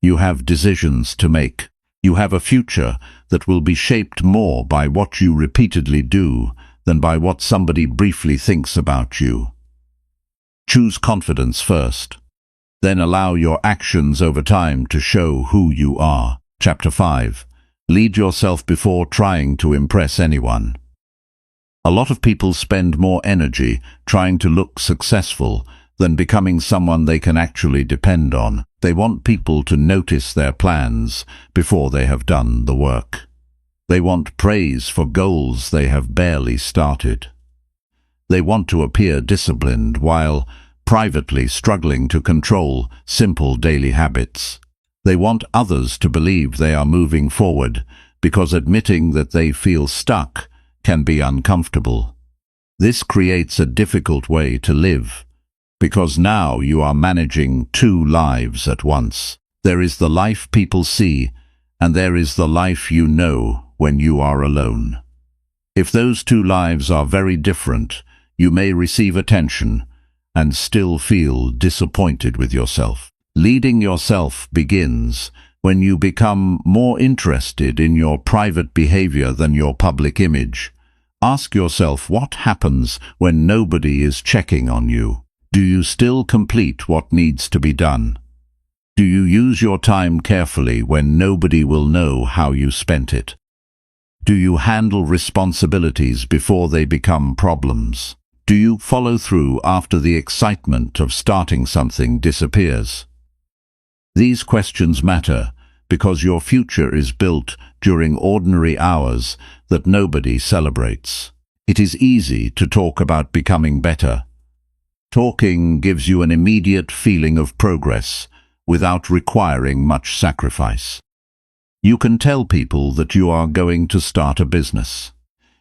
You have decisions to make. You have a future that will be shaped more by what you repeatedly do than by what somebody briefly thinks about you. Choose confidence first. Then allow your actions over time to show who you are. Chapter 5. Lead yourself before trying to impress anyone. A lot of people spend more energy trying to look successful than becoming someone they can actually depend on. They want people to notice their plans before they have done the work. They want praise for goals they have barely started. They want to appear disciplined while privately struggling to control simple daily habits. They want others to believe they are moving forward because admitting that they feel stuck can be uncomfortable. This creates a difficult way to live, because now you are managing two lives at once. There is the life people see, and there is the life you know when you are alone. If those two lives are very different, you may receive attention and still feel disappointed with yourself. Leading yourself begins when you become more interested in your private behavior than your public image. Ask yourself what happens when nobody is checking on you. Do you still complete what needs to be done? Do you use your time carefully when nobody will know how you spent it? Do you handle responsibilities before they become problems? Do you follow through after the excitement of starting something disappears? These questions matter because your future is built during ordinary hours that nobody celebrates. It is easy to talk about becoming better. Talking gives you an immediate feeling of progress without requiring much sacrifice. You can tell people that you are going to start a business.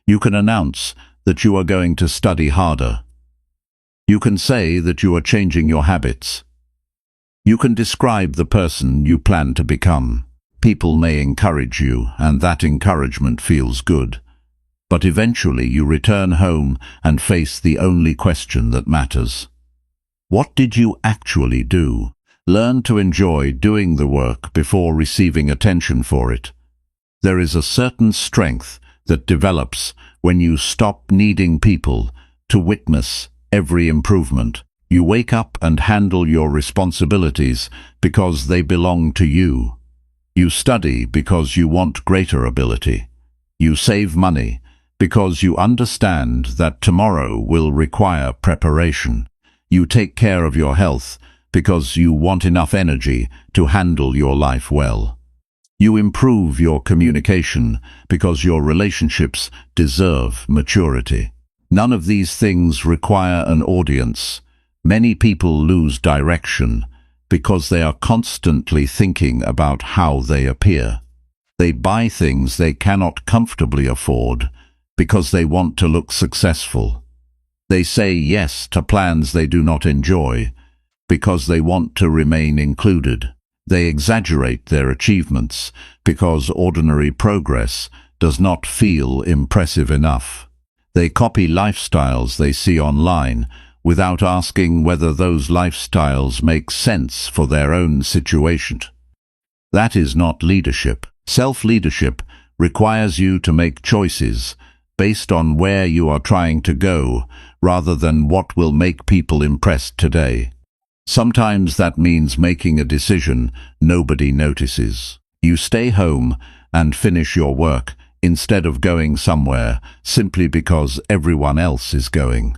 You can announce that you are going to study harder. You can say that you are changing your habits. You can describe the person you plan to become. People may encourage you, and that encouragement feels good. But eventually you return home and face the only question that matters. What did you actually do? Learn to enjoy doing the work before receiving attention for it. There is a certain strength that develops when you stop needing people to witness every improvement. You wake up and handle your responsibilities because they belong to you. You study because you want greater ability. You save money because you understand that tomorrow will require preparation. You take care of your health because you want enough energy to handle your life well. You improve your communication because your relationships deserve maturity. None of these things require an audience. Many people lose direction because they are constantly thinking about how they appear. They buy things they cannot comfortably afford because they want to look successful. They say yes to plans they do not enjoy because they want to remain included. They exaggerate their achievements because ordinary progress does not feel impressive enough. They copy lifestyles they see online without asking whether those lifestyles make sense for their own situation. That is not leadership. Self-leadership requires you to make choices based on where you are trying to go rather than what will make people impressed today. Sometimes that means making a decision nobody notices. You stay home and finish your work instead of going somewhere simply because everyone else is going.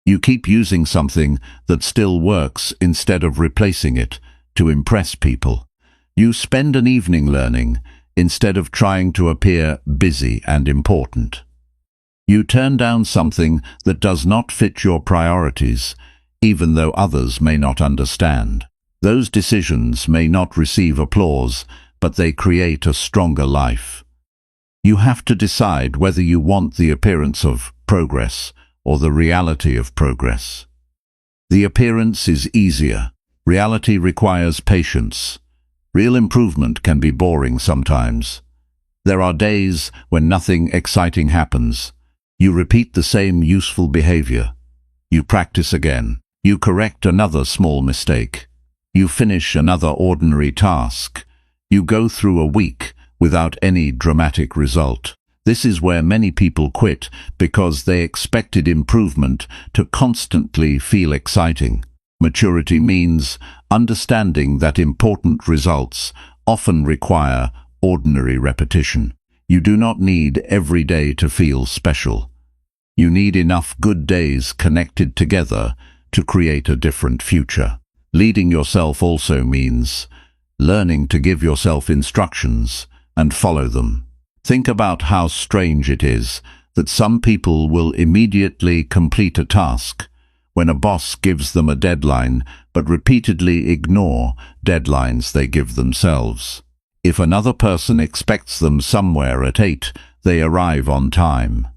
You keep using something that still works instead of replacing it to impress people. You spend an evening learning instead of trying to appear busy and important. You turn down something that does not fit your priorities, even though others may not understand. Those decisions may not receive applause, but they create a stronger life. You have to decide whether you want the appearance of progress or the reality of progress. The appearance is easier. Reality requires patience. Real improvement can be boring sometimes. There are days when nothing exciting happens. You repeat the same useful behavior. You practice again. You correct another small mistake. You finish another ordinary task. You go through a week without any dramatic result. This is where many people quit because they expected improvement to constantly feel exciting. Maturity means understanding that important results often require ordinary repetition. You do not need every day to feel special. You need enough good days connected together to create a different future. Leading yourself also means learning to give yourself instructions and follow them. Think about how strange it is that some people will immediately complete a task when a boss gives them a deadline, but repeatedly ignore deadlines they give themselves. If another person expects them somewhere at 8, they arrive on time.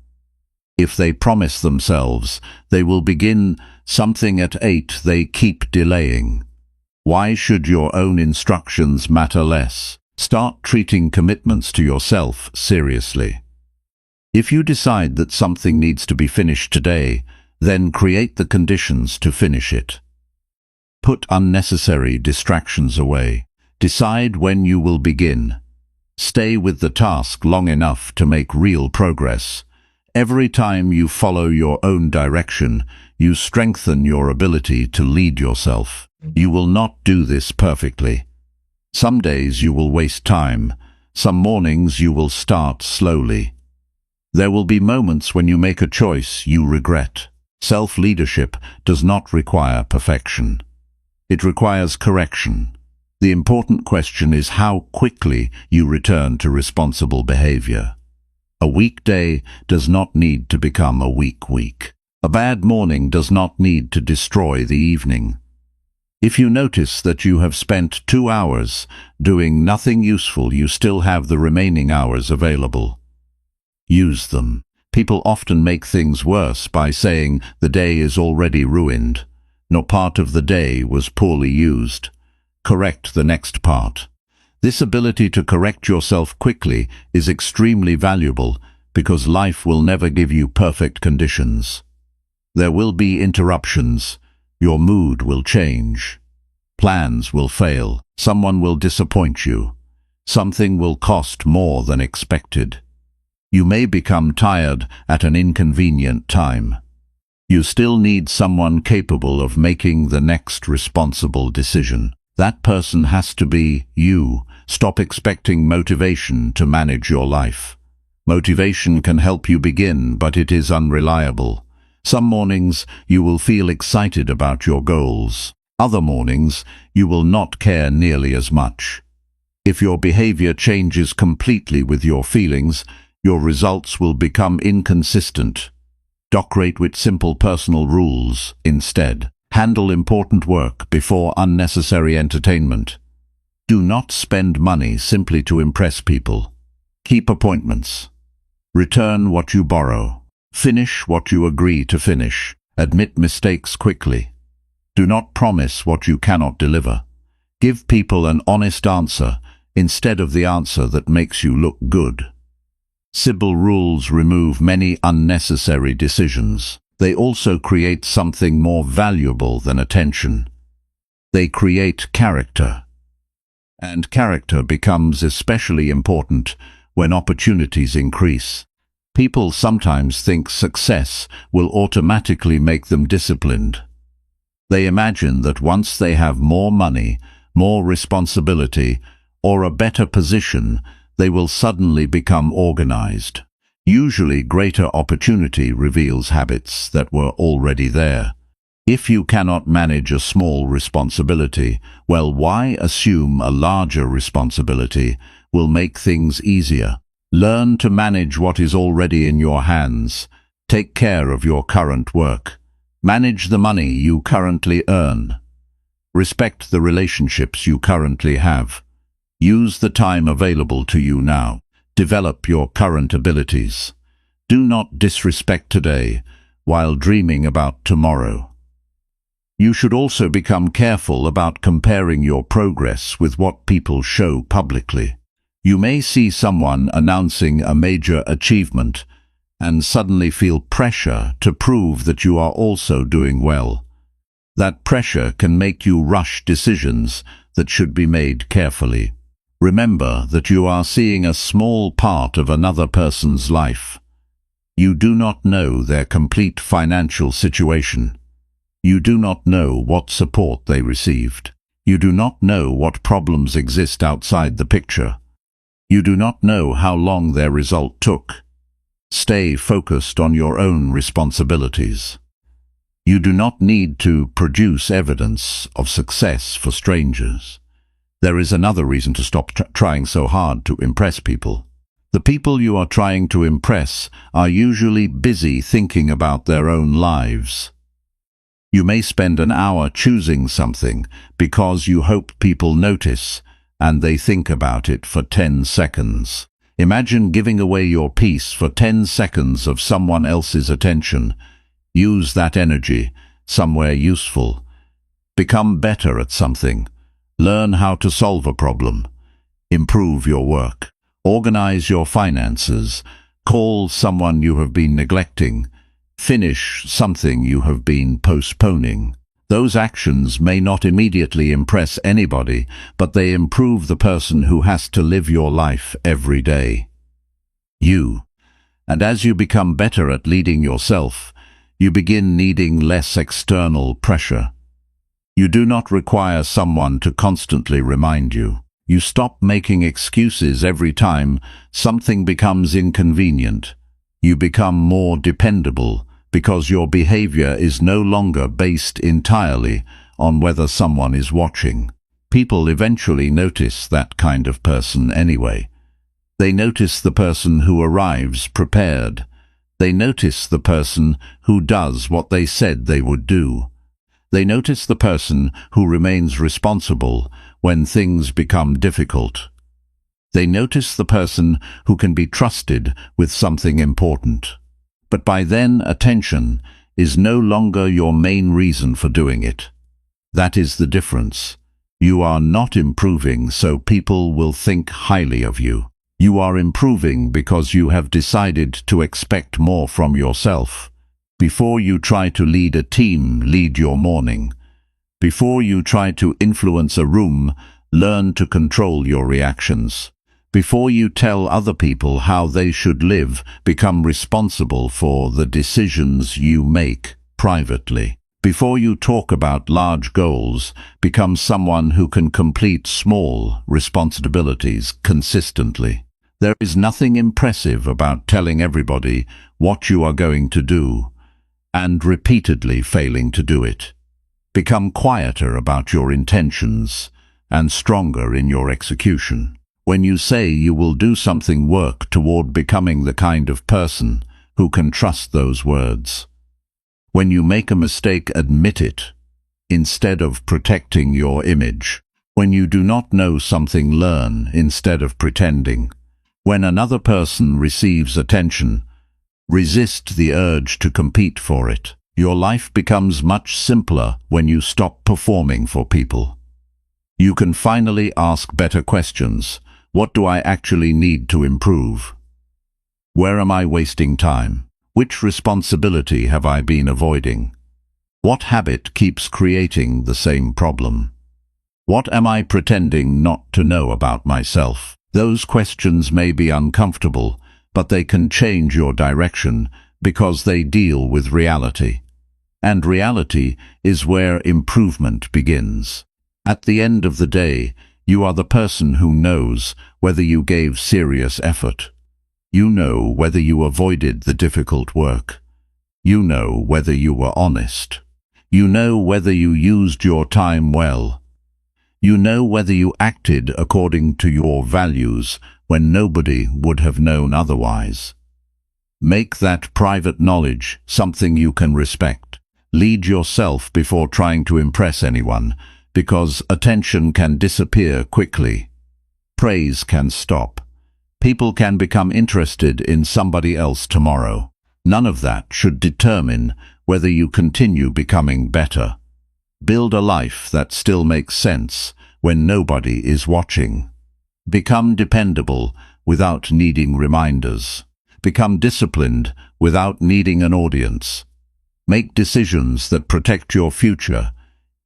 If they promise themselves they will begin something at 8, they keep delaying. Why should your own instructions matter less? Start treating commitments to yourself seriously. If you decide that something needs to be finished today, then create the conditions to finish it. Put unnecessary distractions away. Decide when you will begin. Stay with the task long enough to make real progress. Every time you follow your own direction, you strengthen your ability to lead yourself. You will not do this perfectly. Some days you will waste time. Some mornings you will start slowly. There will be moments when you make a choice you regret. Self-leadership does not require perfection. It requires correction. The important question is how quickly you return to responsible behavior. A weekday does not need to become a weak week. A bad morning does not need to destroy the evening. If you notice that you have spent 2 hours doing nothing useful, you still have the remaining hours available. Use them. People often make things worse by saying the day is already ruined. No part of the day was poorly used. Correct the next part. This ability to correct yourself quickly is extremely valuable because life will never give you perfect conditions. There will be interruptions. Your mood will change. Plans will fail. Someone will disappoint you. Something will cost more than expected. You may become tired at an inconvenient time. You still need someone capable of making the next responsible decision. That person has to be you. Stop expecting motivation to manage your life. Motivation can help you begin, but it is unreliable. Some mornings you will feel excited about your goals. Other mornings you will not care nearly as much. If your behavior changes completely with your feelings, your results will become inconsistent. Operate with simple personal rules instead. Handle important work before unnecessary entertainment. Do not spend money simply to impress people. Keep appointments. Return what you borrow. Finish what you agree to finish. Admit mistakes quickly. Do not promise what you cannot deliver. Give people an honest answer instead of the answer that makes you look good. Simple rules remove many unnecessary decisions. They also create something more valuable than attention. They create character. And character becomes especially important when opportunities increase. People sometimes think success will automatically make them disciplined. They imagine that once they have more money, more responsibility, or a better position, they will suddenly become organized. Usually, greater opportunity reveals habits that were already there. If you cannot manage a small responsibility, well, why assume a larger responsibility will make things easier? Learn to manage what is already in your hands. Take care of your current work. Manage the money you currently earn. Respect the relationships you currently have. Use the time available to you now. Develop your current abilities. Do not disrespect today while dreaming about tomorrow. You should also become careful about comparing your progress with what people show publicly. You may see someone announcing a major achievement and suddenly feel pressure to prove that you are also doing well. That pressure can make you rush decisions that should be made carefully. Remember that you are seeing a small part of another person's life. You do not know their complete financial situation. You do not know what support they received. You do not know what problems exist outside the picture. You do not know how long their result took. Stay focused on your own responsibilities. You do not need to produce evidence of success for strangers. There is another reason to stop trying so hard to impress people. The people you are trying to impress are usually busy thinking about their own lives. You may spend an hour choosing something because you hope people notice, and they think about it for 10 seconds. Imagine giving away your piece for 10 seconds of someone else's attention. Use that energy somewhere useful. Become better at something. Learn how to solve a problem. Improve your work. Organize your finances. Call someone you have been neglecting. Finish something you have been postponing. Those actions may not immediately impress anybody, but they improve the person who has to live your life every day. You. And as you become better at leading yourself, you begin needing less external pressure. You do not require someone to constantly remind you. You stop making excuses every time something becomes inconvenient. You become more dependable because your behavior is no longer based entirely on whether someone is watching. People eventually notice that kind of person anyway. They notice the person who arrives prepared. They notice the person who does what they said they would do. They notice the person who remains responsible when things become difficult. They notice the person who can be trusted with something important. But by then, attention is no longer your main reason for doing it. That is the difference. You are not improving so people will think highly of you. You are improving because you have decided to expect more from yourself. Before you try to lead a team, lead your morning. Before you try to influence a room, learn to control your reactions. Before you tell other people how they should live, become responsible for the decisions you make privately. Before you talk about large goals, become someone who can complete small responsibilities consistently. There is nothing impressive about telling everybody what you are going to do and repeatedly failing to do it. Become quieter about your intentions and stronger in your execution. When you say you will do something, work toward becoming the kind of person who can trust those words. When you make a mistake, admit it, instead of protecting your image. When you do not know something, learn instead of pretending. When another person receives attention, resist the urge to compete for it. Your life becomes much simpler when you stop performing for people. You can finally ask better questions. What do I actually need to improve? Where am I wasting time? Which responsibility have I been avoiding? What habit keeps creating the same problem? What am I pretending not to know about myself? Those questions may be uncomfortable, but they can change your direction because they deal with reality. And reality is where improvement begins. At the end of the day, you are the person who knows whether you gave serious effort. You know whether you avoided the difficult work. You know whether you were honest. You know whether you used your time well. You know whether you acted according to your values when nobody would have known otherwise. Make that private knowledge something you can respect. Lead yourself before trying to impress anyone, because attention can disappear quickly. Praise can stop. People can become interested in somebody else tomorrow. None of that should determine whether you continue becoming better. Build a life that still makes sense when nobody is watching. Become dependable without needing reminders. Become disciplined without needing an audience. Make decisions that protect your future,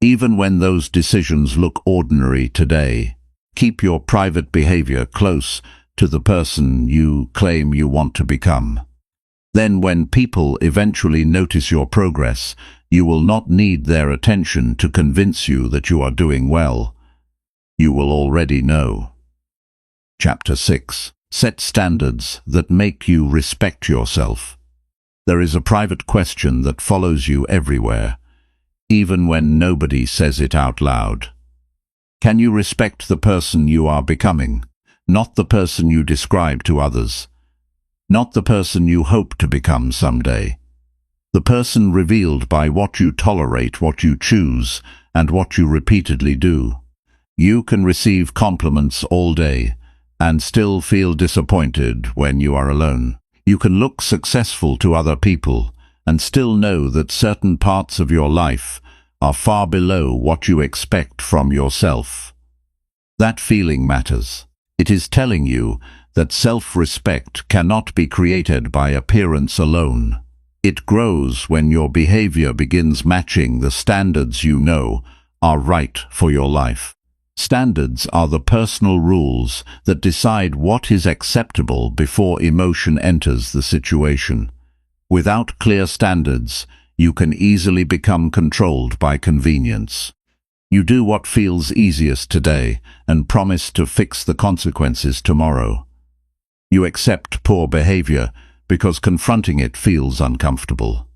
even when those decisions look ordinary today. Keep your private behavior close to the person you claim you want to become. Then when people eventually notice your progress, you will not need their attention to convince you that you are doing well. You will already know. Chapter 6. Set standards that make you respect yourself. There is a private question that follows you everywhere, even when nobody says it out loud. Can you respect the person you are becoming, not the person you describe to others, not the person you hope to become someday? The person revealed by what you tolerate, what you choose, and what you repeatedly do. You can receive compliments all day and still feel disappointed when you are alone. You can look successful to other people and still know that certain parts of your life are far below what you expect from yourself. That feeling matters. It is telling you that self-respect cannot be created by appearance alone. It grows when your behavior begins matching the standards you know are right for your life. Standards are the personal rules that decide what is acceptable before emotion enters the situation. Without clear standards, you can easily become controlled by convenience. You do what feels easiest today and promise to fix the consequences tomorrow. You accept poor behavior because confronting it feels uncomfortable.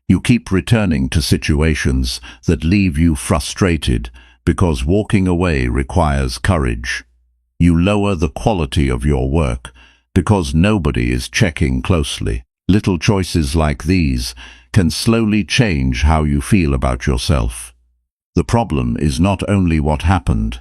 You keep returning to situations that leave you frustrated because walking away requires courage. You lower the quality of your work because nobody is checking closely. Little choices like these can slowly change how you feel about yourself. The problem is not only what happened.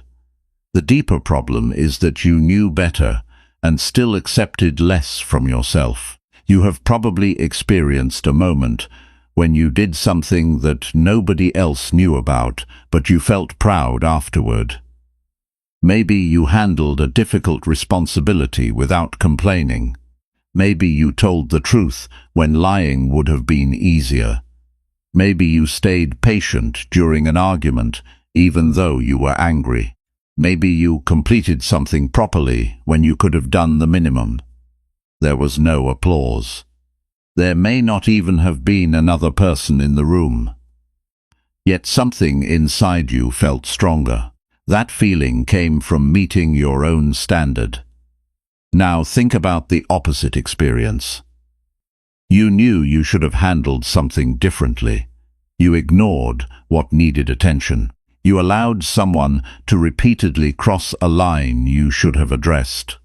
The deeper problem is that you knew better and still accepted less from yourself. You have probably experienced a moment when you did something that nobody else knew about, but you felt proud afterward. Maybe you handled a difficult responsibility without complaining. Maybe you told the truth when lying would have been easier. Maybe you stayed patient during an argument, even though you were angry. Maybe you completed something properly when you could have done the minimum. There was no applause. There may not even have been another person in the room. Yet something inside you felt stronger. That feeling came from meeting your own standard. Now think about the opposite experience. You knew you should have handled something differently. You ignored what needed attention. You allowed someone to repeatedly cross a line you should have addressed.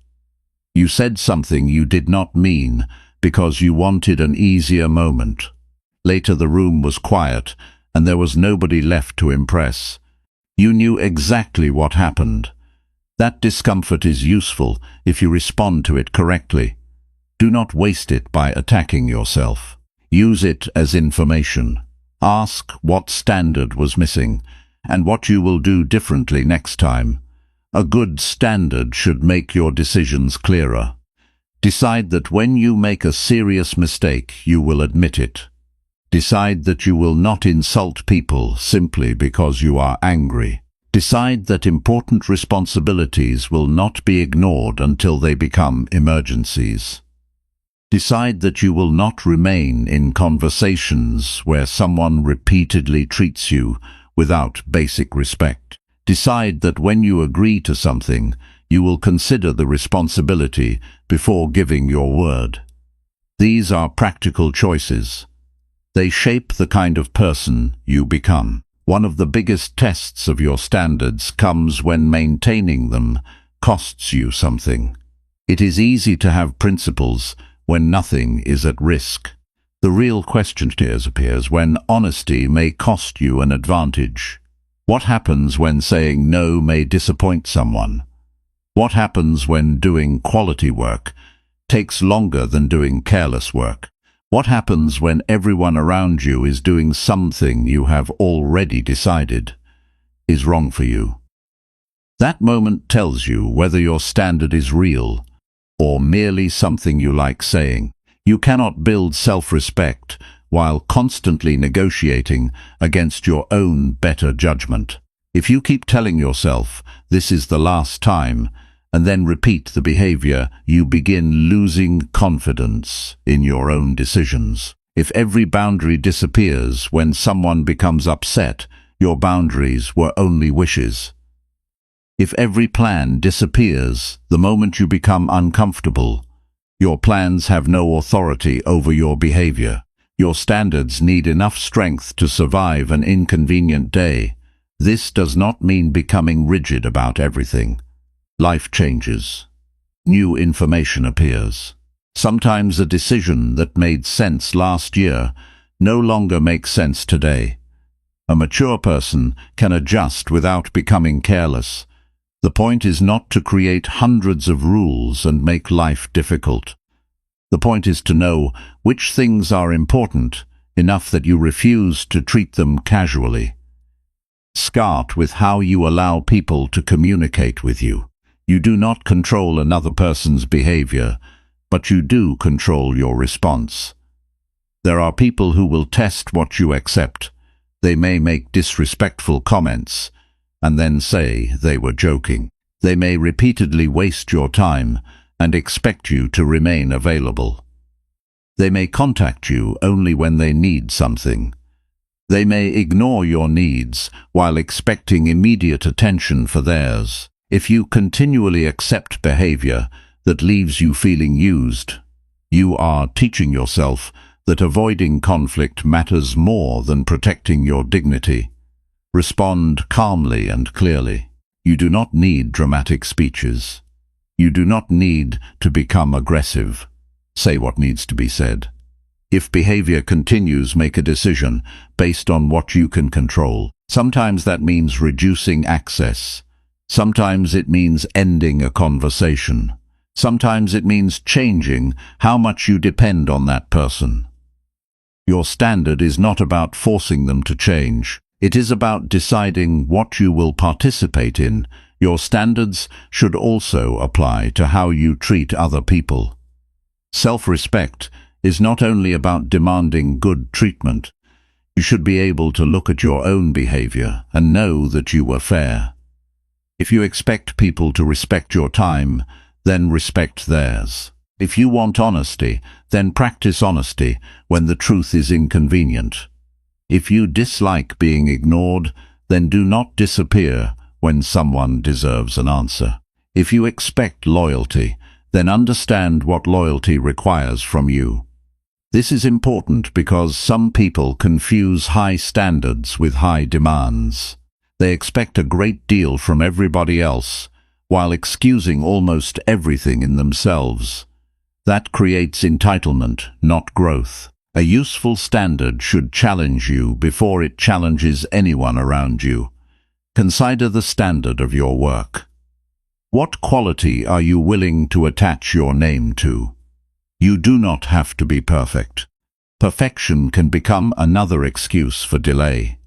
You said something you did not mean because you wanted an easier moment. Later the room was quiet and there was nobody left to impress. You knew exactly what happened. That discomfort is useful if you respond to it correctly. Do not waste it by attacking yourself. Use it as information. Ask what standard was missing and what you will do differently next time. A good standard should make your decisions clearer. Decide that when you make a serious mistake, you will admit it. Decide that you will not insult people simply because you are angry. Decide that important responsibilities will not be ignored until they become emergencies. Decide that you will not remain in conversations where someone repeatedly treats you without basic respect. Decide that when you agree to something, you will consider the responsibility before giving your word. These are practical choices. They shape the kind of person you become. One of the biggest tests of your standards comes when maintaining them costs you something. It is easy to have principles when nothing is at risk. The real question appears when honesty may cost you an advantage. What happens when saying no may disappoint someone? What happens when doing quality work takes longer than doing careless work? What happens when everyone around you is doing something you have already decided is wrong for you? That moment tells you whether your standard is real or merely something you like saying. You cannot build self-respect while constantly negotiating against your own better judgment. If you keep telling yourself, "This is the last time," and then repeat the behavior, you begin losing confidence in your own decisions. If every boundary disappears when someone becomes upset, your boundaries were only wishes. If every plan disappears the moment you become uncomfortable, your plans have no authority over your behavior. Your standards need enough strength to survive an inconvenient day. This does not mean becoming rigid about everything. Life changes. New information appears. Sometimes a decision that made sense last year no longer makes sense today. A mature person can adjust without becoming careless. The point is not to create hundreds of rules and make life difficult. The point is to know which things are important enough that you refuse to treat them casually. Start with how you allow people to communicate with you. You do not control another person's behavior, but you do control your response. There are people who will test what you accept. They may make disrespectful comments and then say they were joking. They may repeatedly waste your time and expect you to remain available. They may contact you only when they need something. They may ignore your needs while expecting immediate attention for theirs. If you continually accept behavior that leaves you feeling used, you are teaching yourself that avoiding conflict matters more than protecting your dignity. Respond calmly and clearly. You do not need dramatic speeches. You do not need to become aggressive. Say what needs to be said. If behavior continues, make a decision based on what you can control. Sometimes that means reducing access. Sometimes it means ending a conversation. Sometimes it means changing how much you depend on that person. Your standard is not about forcing them to change. It is about deciding what you will participate in. Your standards should also apply to how you treat other people. Self-respect is not only about demanding good treatment. You should be able to look at your own behavior and know that you were fair. If you expect people to respect your time, then respect theirs. If you want honesty, then practice honesty when the truth is inconvenient. If you dislike being ignored, then do not disappear when someone deserves an answer. If you expect loyalty, then understand what loyalty requires from you. This is important because some people confuse high standards with high demands. They expect a great deal from everybody else, while excusing almost everything in themselves. That creates entitlement, not growth. A useful standard should challenge you before it challenges anyone around you. Consider the standard of your work. What quality are you willing to attach your name to? You do not have to be perfect. Perfection can become another excuse for delay.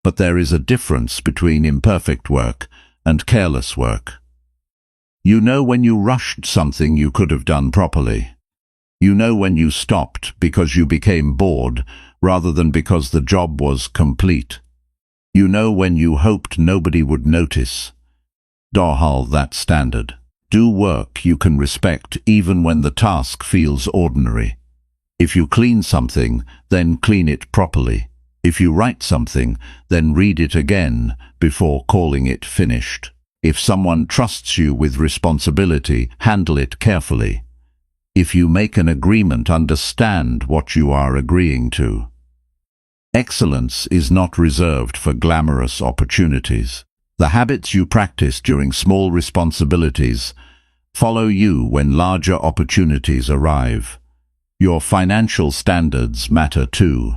But there is a difference between imperfect work and careless work. You know when you rushed something you could have done properly. You know when you stopped because you became bored rather than because the job was complete. You know when you hoped nobody would notice. Dohal that standard. Do work you can respect even when the task feels ordinary. If you clean something, then clean it properly. If you write something, then read it again before calling it finished. If someone trusts you with responsibility, handle it carefully. If you make an agreement, understand what you are agreeing to. Excellence is not reserved for glamorous opportunities. The habits you practice during small responsibilities follow you when larger opportunities arrive. Your financial standards matter too.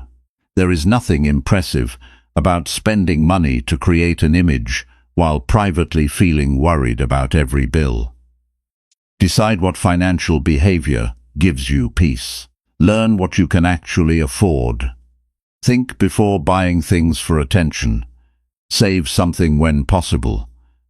There is nothing impressive about spending money to create an image while privately feeling worried about every bill. Decide what financial behavior gives you peace. Learn what you can actually afford. Think before buying things for attention. Save something when possible.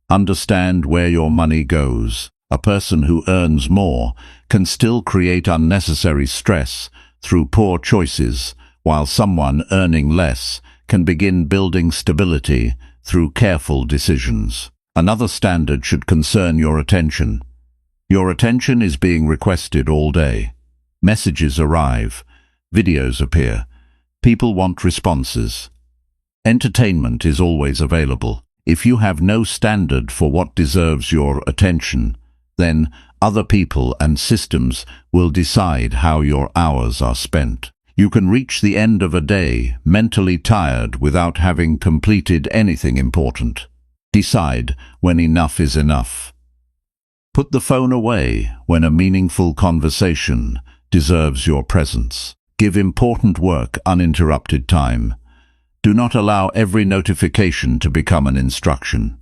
Understand where your money goes. A person who earns more can still create unnecessary stress through poor choices, while someone earning less can begin building stability through careful decisions. Another standard should concern your attention. Your attention is being requested all day. Messages arrive, videos appear, people want responses. Entertainment is always available. If you have no standard for what deserves your attention, then other people and systems will decide how your hours are spent. You can reach the end of a day mentally tired without having completed anything important. Decide when enough is enough. Put the phone away when a meaningful conversation deserves your presence. Give important work uninterrupted time. Do not allow every notification to become an instruction.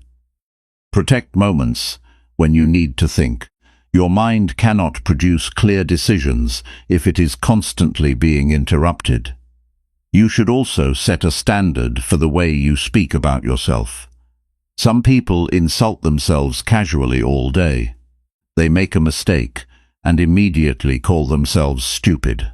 Protect moments when you need to think. Your mind cannot produce clear decisions if it is constantly being interrupted. You should also set a standard for the way you speak about yourself. Some people insult themselves casually all day. They make a mistake and immediately call themselves stupid.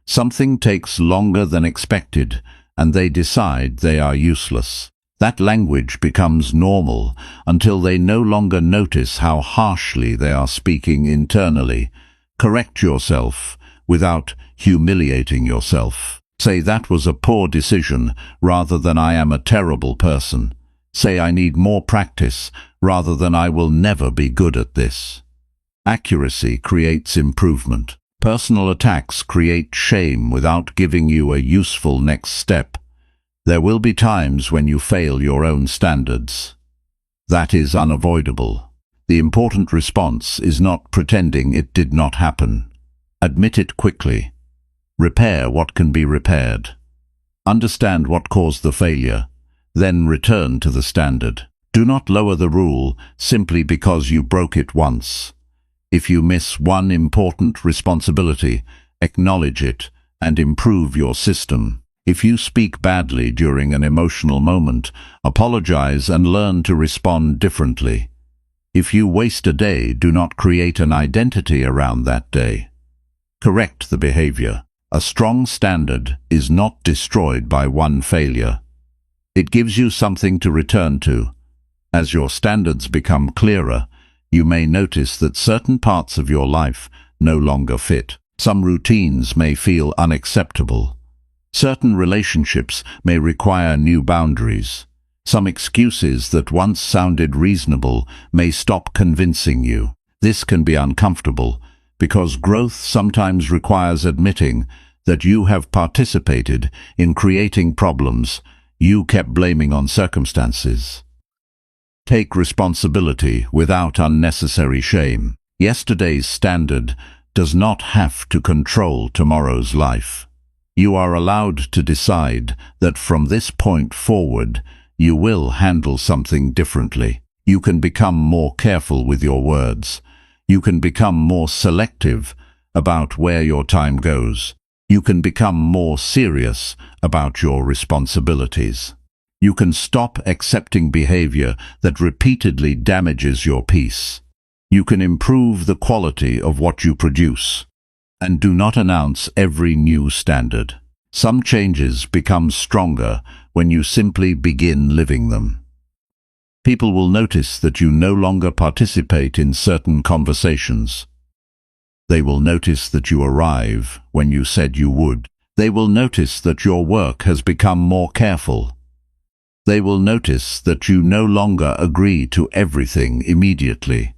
Something takes longer than expected and they decide they are useless. That language becomes normal until they no longer notice how harshly they are speaking internally. Correct yourself without humiliating yourself. Say that was a poor decision rather than I am a terrible person. Say I need more practice rather than I will never be good at this. Accuracy creates improvement. Personal attacks create shame without giving you a useful next step. There will be times when you fail your own standards. That is unavoidable. The important response is not pretending it did not happen. Admit it quickly. Repair what can be repaired. Understand what caused the failure. Then return to the standard. Do not lower the rule simply because you broke it once. If you miss one important responsibility, acknowledge it and improve your system. If you speak badly during an emotional moment, apologize and learn to respond differently. If you waste a day, do not create an identity around that day. Correct the behavior. A strong standard is not destroyed by one failure. It gives you something to return to. As your standards become clearer, you may notice that certain parts of your life no longer fit. Some routines may feel unacceptable. Certain relationships may require new boundaries. Some excuses that once sounded reasonable may stop convincing you. This can be uncomfortable because growth sometimes requires admitting that you have participated in creating problems you kept blaming on circumstances. Take responsibility without unnecessary shame. Yesterday's standard does not have to control tomorrow's life. You are allowed to decide that from this point forward, you will handle something differently. You can become more careful with your words. You can become more selective about where your time goes. You can become more serious about your responsibilities. You can stop accepting behavior that repeatedly damages your peace. You can improve the quality of what you produce. And do not announce every new standard. Some changes become stronger when you simply begin living them. People will notice that you no longer participate in certain conversations. They will notice that you arrive when you said you would. They will notice that your work has become more careful. They will notice that you no longer agree to everything immediately.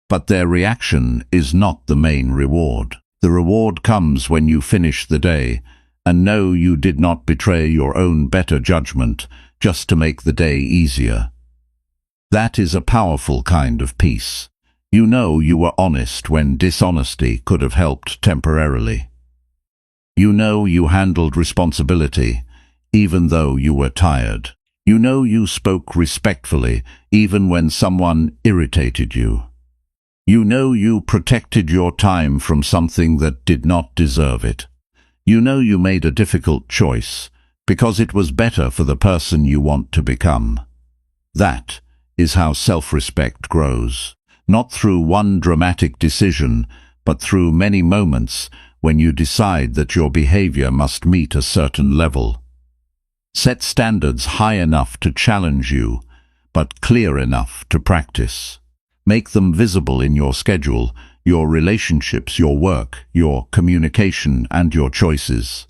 But their reaction is not the main reward. The reward comes when you finish the day and know you did not betray your own better judgment just to make the day easier. That is a powerful kind of peace. You know you were honest when dishonesty could have helped temporarily. You know you handled responsibility even though you were tired. You know you spoke respectfully even when someone irritated you. You know you protected your time from something that did not deserve it. You know you made a difficult choice because it was better for the person you want to become. That is how self-respect grows, not through one dramatic decision, but through many moments when you decide that your behavior must meet a certain level. Set standards high enough to challenge you, but clear enough to practice. Make them visible in your schedule, your relationships, your work, your communication, and your choices.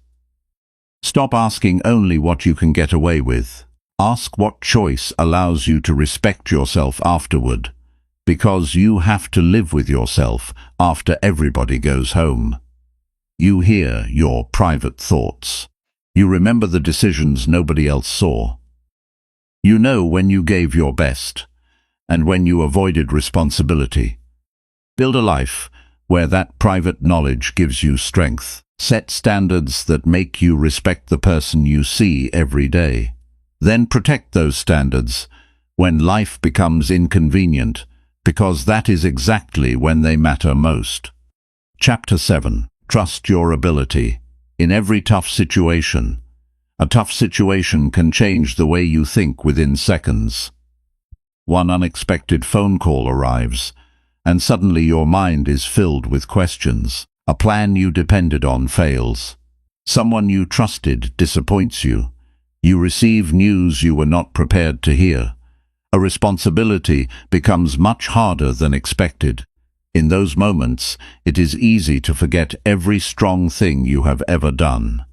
Stop asking only what you can get away with. Ask what choice allows you to respect yourself afterward, because you have to live with yourself after everybody goes home. You hear your private thoughts. You remember the decisions nobody else saw. You know when you gave your best and when you avoided responsibility. Build a life where that private knowledge gives you strength. Set standards that make you respect the person you see every day. Then protect those standards when life becomes inconvenient, because that is exactly when they matter most. Chapter 7. Trust your ability. In every tough situation, a tough situation can change the way you think within seconds. One unexpected phone call arrives, and suddenly your mind is filled with questions. A plan you depended on fails. Someone you trusted disappoints you. You receive news you were not prepared to hear. A responsibility becomes much harder than expected. In those moments, it is easy to forget every strong thing you have ever done.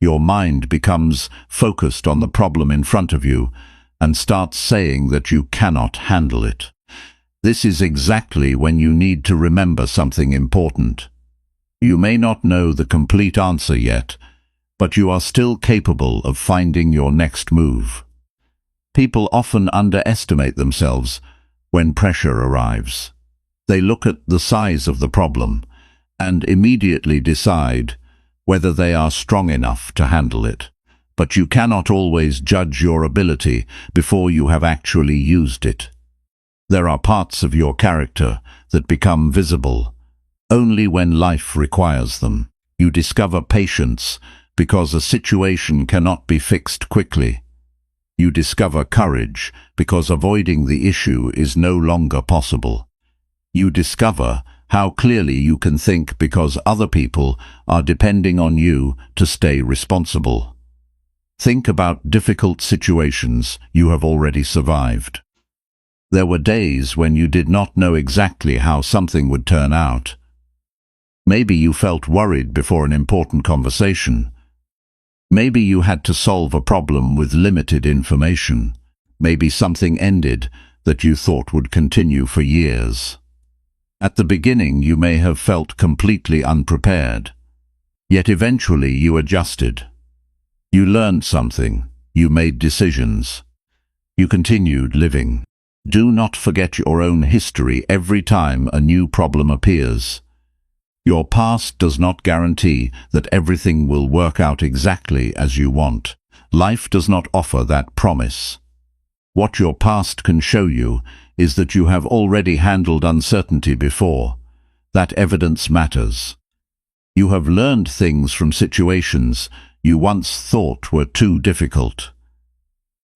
Your mind becomes focused on the problem in front of you and starts saying that you cannot handle it. This is exactly when you need to remember something important. You may not know the complete answer yet, but you are still capable of finding your next move. People often underestimate themselves when pressure arrives. They look at the size of the problem and immediately decide whether they are strong enough to handle it. But you cannot always judge your ability before you have actually used it. There are parts of your character that become visible only when life requires them. You discover patience because a situation cannot be fixed quickly. You discover courage because avoiding the issue is no longer possible. You discover how clearly you can think because other people are depending on you to stay responsible. Think about difficult situations you have already survived. There were days when you did not know exactly how something would turn out. Maybe you felt worried before an important conversation. Maybe you had to solve a problem with limited information. Maybe something ended that you thought would continue for years. At the beginning, you may have felt completely unprepared. Yet eventually you adjusted. You learned something. You made decisions. You continued living. Do not forget your own history every time a new problem appears. Your past does not guarantee that everything will work out exactly as you want. Life does not offer that promise. What your past can show you is that you have already handled uncertainty before. That evidence matters. You have learned things from situations you once thought were too difficult.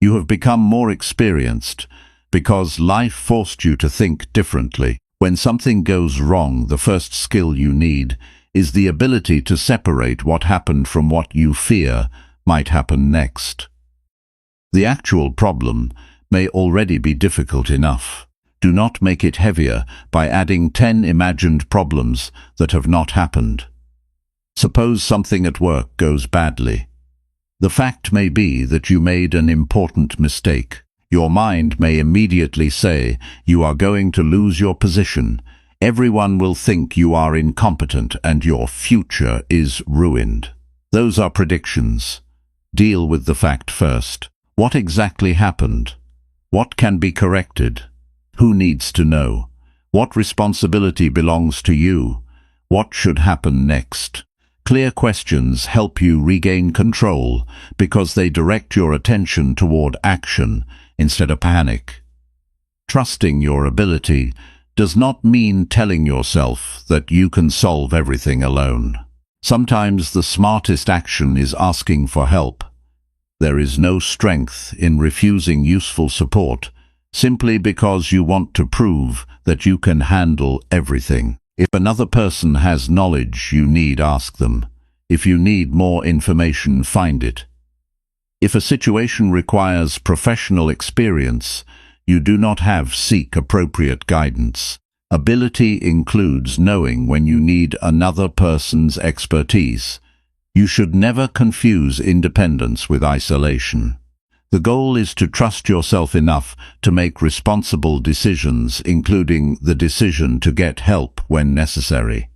You have become more experienced because life forced you to think differently. When something goes wrong, the first skill you need is the ability to separate what happened from what you fear might happen next. The actual problem may already be difficult enough. Do not make it heavier by adding 10 imagined problems that have not happened. Suppose something at work goes badly. The fact may be that you made an important mistake. Your mind may immediately say, you are going to lose your position. Everyone will think you are incompetent and your future is ruined. Those are predictions. Deal with the fact first. What exactly happened? What can be corrected? Who needs to know? What responsibility belongs to you? What should happen next? Clear questions help you regain control because they direct your attention toward action instead of panic. Trusting your ability does not mean telling yourself that you can solve everything alone. Sometimes the smartest action is asking for help. There is no strength in refusing useful support simply because you want to prove that you can handle everything. If another person has knowledge you need, ask them. If you need more information, find it. If a situation requires professional experience you do not have, seek appropriate guidance. Ability includes knowing when you need another person's expertise. You should never confuse independence with isolation. The goal is to trust yourself enough to make responsible decisions, including the decision to get help when necessary.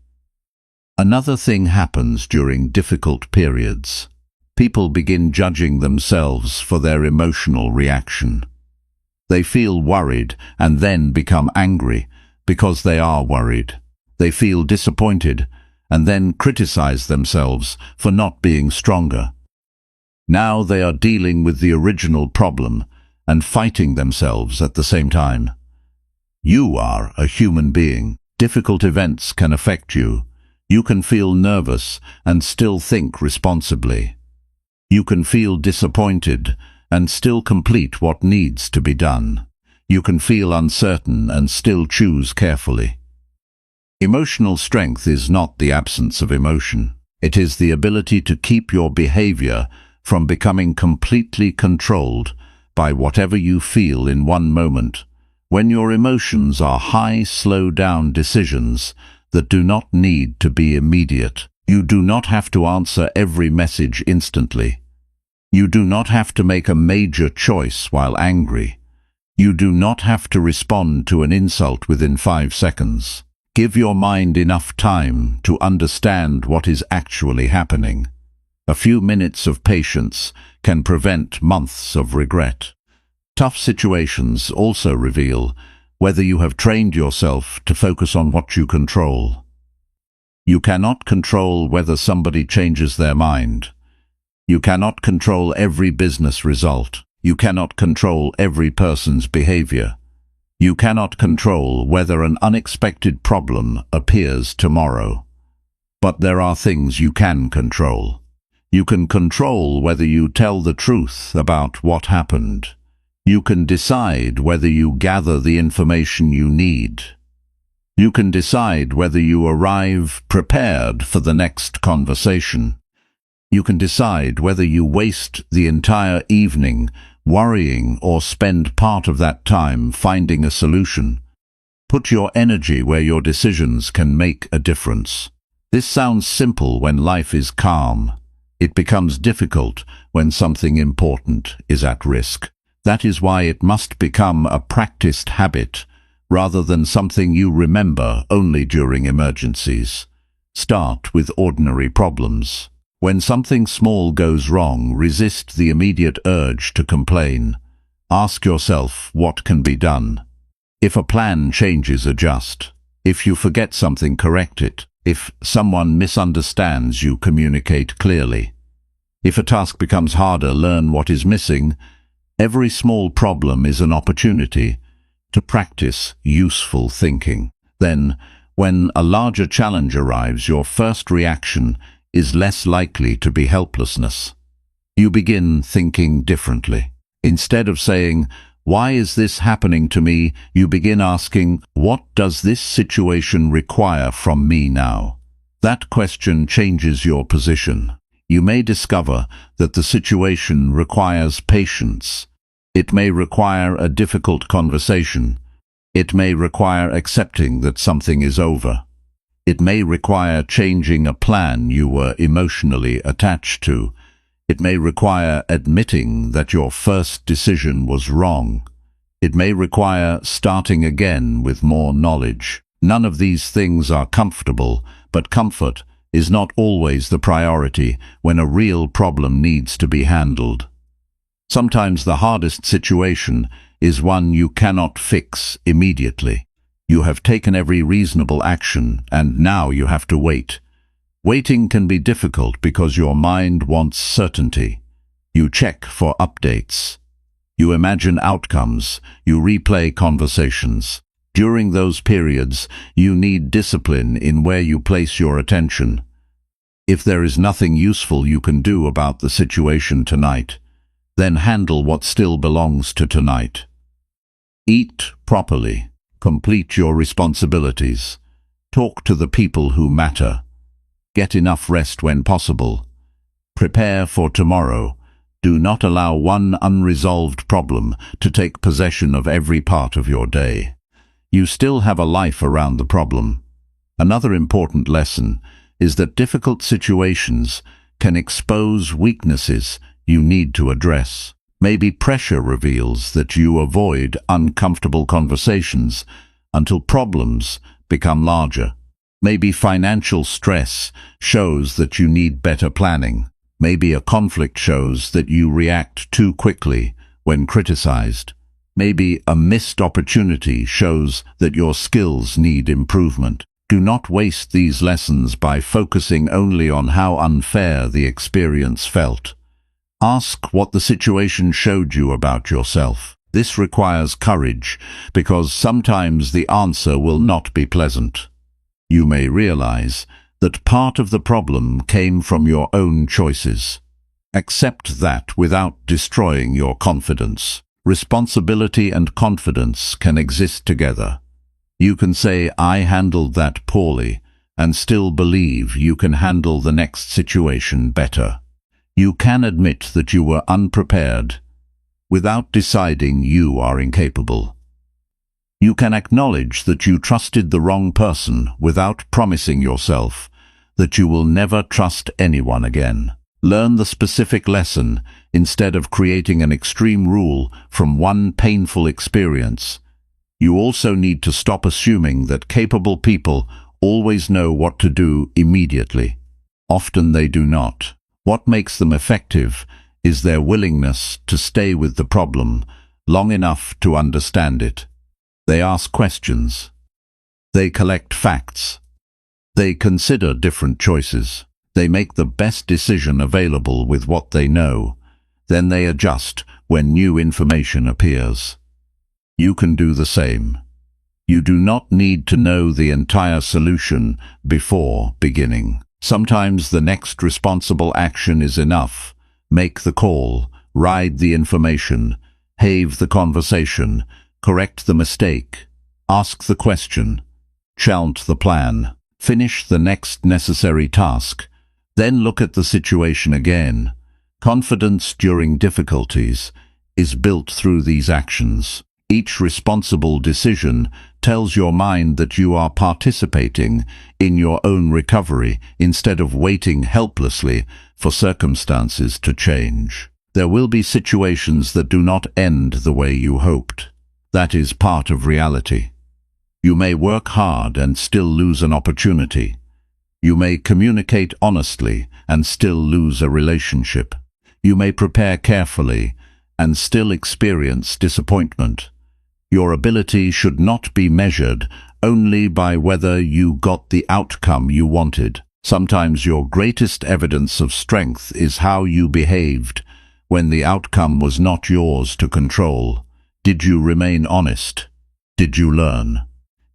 Another thing happens during difficult periods. People begin judging themselves for their emotional reaction. They feel worried and then become angry because they are worried. They feel disappointed and then criticize themselves for not being stronger. Now they are dealing with the original problem and fighting themselves at the same time. You are a human being. Difficult events can affect you. You can feel nervous and still think responsibly. You can feel disappointed and still complete what needs to be done. You can feel uncertain and still choose carefully. Emotional strength is not the absence of emotion. It is the ability to keep your behavior from becoming completely controlled by whatever you feel in one moment. When your emotions are high, slow down decisions that do not need to be immediate. You do not have to answer every message instantly. You do not have to make a major choice while angry. You do not have to respond to an insult within 5 seconds. Give your mind enough time to understand what is actually happening. A few minutes of patience can prevent months of regret. Tough situations also reveal whether you have trained yourself to focus on what you control. You cannot control whether somebody changes their mind. You cannot control every business result. You cannot control every person's behavior. You cannot control whether an unexpected problem appears tomorrow. But there are things you can control. You can control whether you tell the truth about what happened. You can decide whether you gather the information you need. You can decide whether you arrive prepared for the next conversation. You can decide whether you waste the entire evening worrying or spend part of that time finding a solution. Put your energy where your decisions can make a difference. This sounds simple when life is calm. It becomes difficult when something important is at risk. That is why it must become a practiced habit rather than something you remember only during emergencies. Start with ordinary problems. When something small goes wrong, resist the immediate urge to complain. Ask yourself what can be done. If a plan changes, adjust. If you forget something, correct it. If someone misunderstands you, communicate clearly. If a task becomes harder, learn what is missing. Every small problem is an opportunity to practice useful thinking. Then, when a larger challenge arrives, your first reaction is less likely to be helplessness. You begin thinking differently. Instead of saying, "Why is this happening to me?" you begin asking, "What does this situation require from me now?" That question changes your position. You may discover that the situation requires patience. It may require a difficult conversation. It may require accepting that something is over. It may require changing a plan you were emotionally attached to. It may require admitting that your first decision was wrong. It may require starting again with more knowledge. None of these things are comfortable, but comfort is not always the priority when a real problem needs to be handled. Sometimes the hardest situation is one you cannot fix immediately. You have taken every reasonable action, and now you have to wait. Waiting can be difficult because your mind wants certainty. You check for updates. You imagine outcomes. You replay conversations. During those periods, you need discipline in where you place your attention. If there is nothing useful you can do about the situation tonight, then handle what still belongs to tonight. Eat properly. Complete your responsibilities. Talk to the people who matter. Get enough rest when possible. Prepare for tomorrow. Do not allow one unresolved problem to take possession of every part of your day. You still have a life around the problem. Another important lesson is that difficult situations can expose weaknesses you need to address. Maybe pressure reveals that you avoid uncomfortable conversations until problems become larger. Maybe financial stress shows that you need better planning. Maybe a conflict shows that you react too quickly when criticized. Maybe a missed opportunity shows that your skills need improvement. Do not waste these lessons by focusing only on how unfair the experience felt. Ask what the situation showed you about yourself. This requires courage, because sometimes the answer will not be pleasant. You may realize that part of the problem came from your own choices. Accept that without destroying your confidence. Responsibility and confidence can exist together. You can say, "I handled that poorly," and still believe you can handle the next situation better. You can admit that you were unprepared without deciding you are incapable. You can acknowledge that you trusted the wrong person without promising yourself that you will never trust anyone again. Learn the specific lesson instead of creating an extreme rule from one painful experience. You also need to stop assuming that capable people always know what to do immediately. Often they do not. What makes them effective is their willingness to stay with the problem long enough to understand it. They ask questions. They collect facts. They consider different choices. They make the best decision available with what they know. Then they adjust when new information appears. You can do the same. You do not need to know the entire solution before beginning. Sometimes the next responsible action is enough. Make the call, ride the information, have the conversation, correct the mistake, ask the question, challenge the plan, finish the next necessary task, then look at the situation again. Confidence during difficulties is built through these actions. Each responsible decision tells your mind that you are participating in your own recovery instead of waiting helplessly for circumstances to change. There will be situations that do not end the way you hoped. That is part of reality. You may work hard and still lose an opportunity. You may communicate honestly and still lose a relationship. You may prepare carefully and still experience disappointment. Your ability should not be measured only by whether you got the outcome you wanted. Sometimes your greatest evidence of strength is how you behaved when the outcome was not yours to control. Did you remain honest? Did you learn?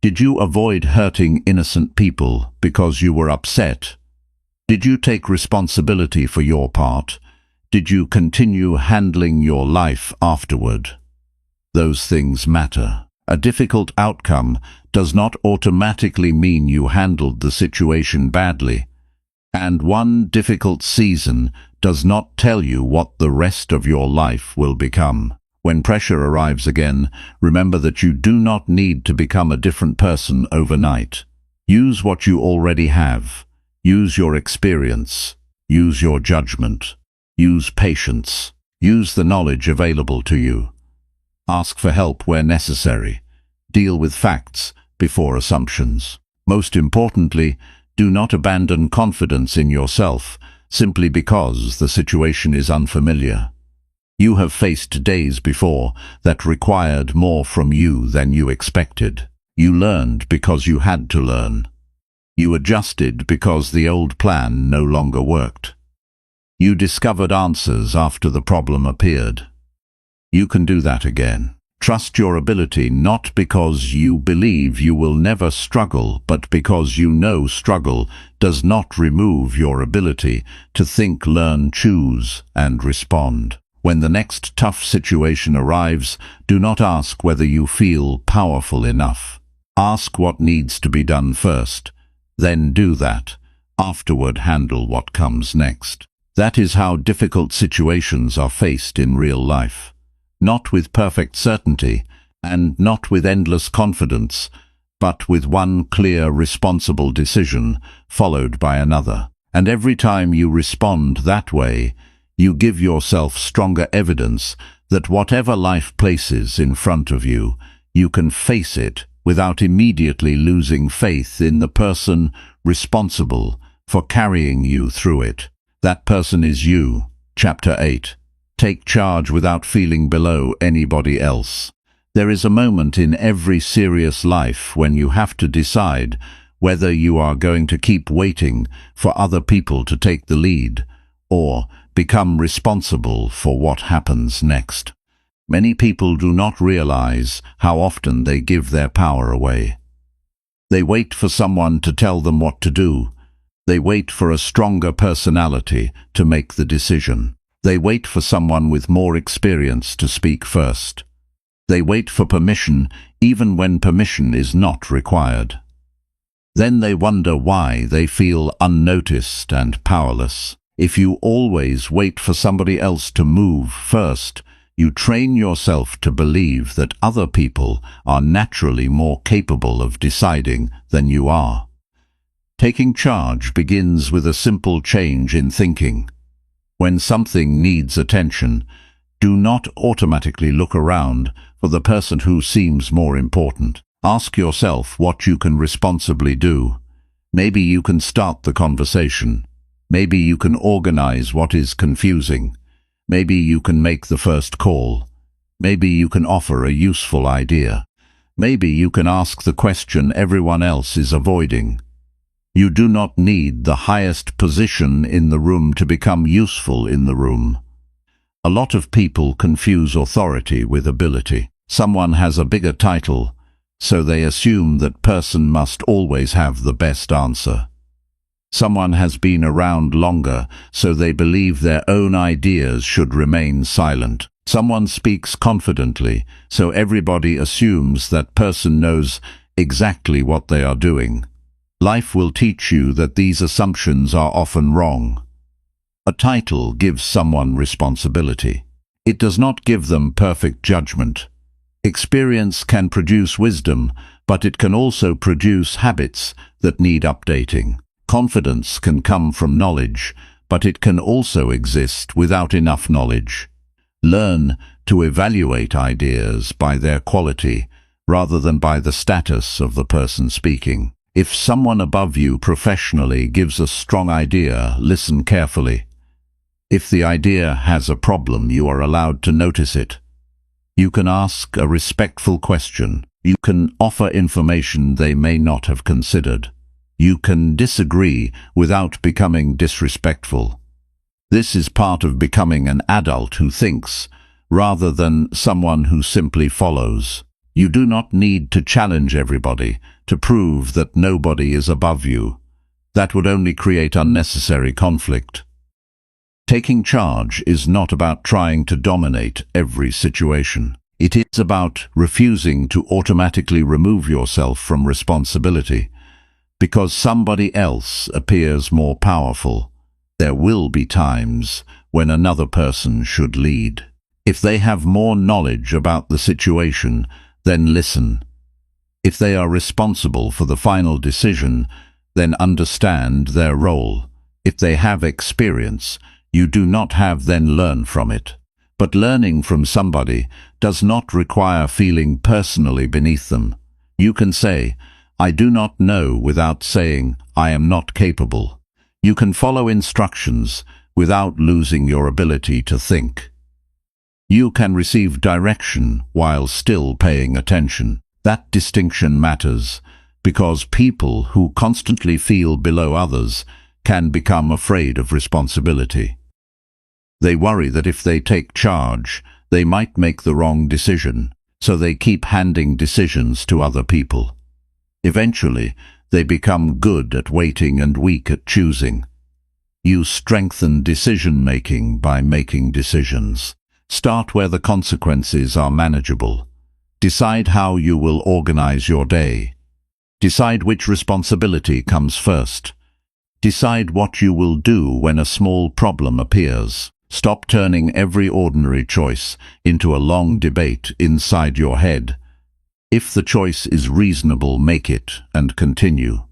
Did you avoid hurting innocent people because you were upset? Did you take responsibility for your part? Did you continue handling your life afterward? Those things matter. A difficult outcome does not automatically mean you handled the situation badly, and one difficult season does not tell you what the rest of your life will become. When pressure arrives again, remember that you do not need to become a different person overnight. Use what you already have. Use your experience. Use your judgment. Use patience. Use the knowledge available to you. Ask for help where necessary. Deal with facts before assumptions. Most importantly, do not abandon confidence in yourself simply because the situation is unfamiliar. You have faced days before that required more from you than you expected. You learned because you had to learn. You adjusted because the old plan no longer worked. You discovered answers after the problem appeared. You can do that again. Trust your ability not because you believe you will never struggle, but because you know struggle does not remove your ability to think, learn, choose, and respond. When the next tough situation arrives, do not ask whether you feel powerful enough. Ask what needs to be done first. Then do that. Afterward, handle what comes next. That is how difficult situations are faced in real life. Not with perfect certainty, and not with endless confidence, but with one clear, responsible decision, followed by another. And every time you respond that way, you give yourself stronger evidence that whatever life places in front of you, you can face it without immediately losing faith in the person responsible for carrying you through it. That person is you. Chapter 8. Take charge without feeling below anybody else. There is a moment in every serious life when you have to decide whether you are going to keep waiting for other people to take the lead, or become responsible for what happens next. Many people do not realize how often they give their power away. They wait for someone to tell them what to do. They wait for a stronger personality to make the decision. They wait for someone with more experience to speak first. They wait for permission even when permission is not required. Then they wonder why they feel unnoticed and powerless. If you always wait for somebody else to move first, you train yourself to believe that other people are naturally more capable of deciding than you are. Taking charge begins with a simple change in thinking. When something needs attention, do not automatically look around for the person who seems more important. Ask yourself what you can responsibly do. Maybe you can start the conversation. Maybe you can organize what is confusing. Maybe you can make the first call. Maybe you can offer a useful idea. Maybe you can ask the question everyone else is avoiding. You do not need the highest position in the room to become useful in the room. A lot of people confuse authority with ability. Someone has a bigger title, so they assume that person must always have the best answer. Someone has been around longer, so they believe their own ideas should remain silent. Someone speaks confidently, so everybody assumes that person knows exactly what they are doing. Life will teach you that these assumptions are often wrong. A title gives someone responsibility. It does not give them perfect judgment. Experience can produce wisdom, but it can also produce habits that need updating. Confidence can come from knowledge, but it can also exist without enough knowledge. Learn to evaluate ideas by their quality rather than by the status of the person speaking. If someone above you professionally gives a strong idea, listen carefully. If the idea has a problem, you are allowed to notice it. You can ask a respectful question. You can offer information they may not have considered. You can disagree without becoming disrespectful. This is part of becoming an adult who thinks, rather than someone who simply follows. You do not need to challenge everybody to prove that nobody is above you. That would only create unnecessary conflict. Taking charge is not about trying to dominate every situation. It is about refusing to automatically remove yourself from responsibility because somebody else appears more powerful. There will be times when another person should lead. If they have more knowledge about the situation, then listen. If they are responsible for the final decision, then understand their role. If they have experience, you do not have, then learn from it. But learning from somebody does not require feeling personally beneath them. You can say, "I do not know," without saying, "I am not capable." You can follow instructions without losing your ability to think. You can receive direction while still paying attention. That distinction matters because people who constantly feel below others can become afraid of responsibility. They worry that if they take charge, they might make the wrong decision, so they keep handing decisions to other people. Eventually, they become good at waiting and weak at choosing. You strengthen decision-making by making decisions. Start where the consequences are manageable. Decide how you will organize your day. Decide which responsibility comes first. Decide what you will do when a small problem appears. Stop turning every ordinary choice into a long debate inside your head. If the choice is reasonable, make it and continue.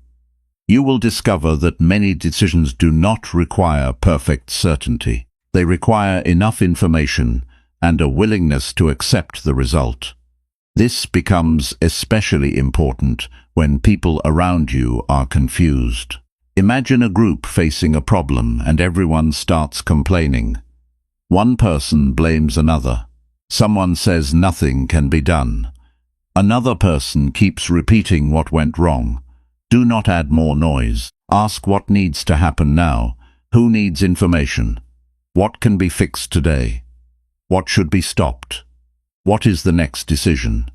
You will discover that many decisions do not require perfect certainty. They require enough information and a willingness to accept the result. This becomes especially important when people around you are confused. Imagine a group facing a problem and everyone starts complaining. One person blames another. Someone says nothing can be done. Another person keeps repeating what went wrong. Do not add more noise. Ask what needs to happen now. Who needs information? What can be fixed today? What should be stopped? What is the next decision?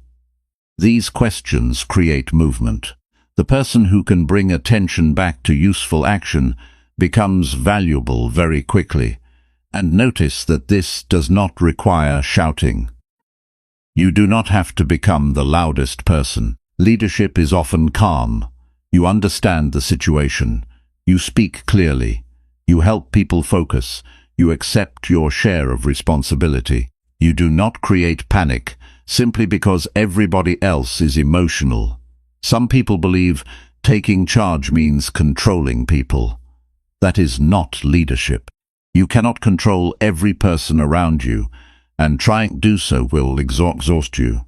These questions create movement. The person who can bring attention back to useful action becomes valuable very quickly. And notice that this does not require shouting. You do not have to become the loudest person. Leadership is often calm. You understand the situation. You speak clearly. You help people focus. You accept your share of responsibility. You do not create panic simply because everybody else is emotional. Some people believe taking charge means controlling people. That is not leadership. You cannot control every person around you, and trying to do so will exhaust you.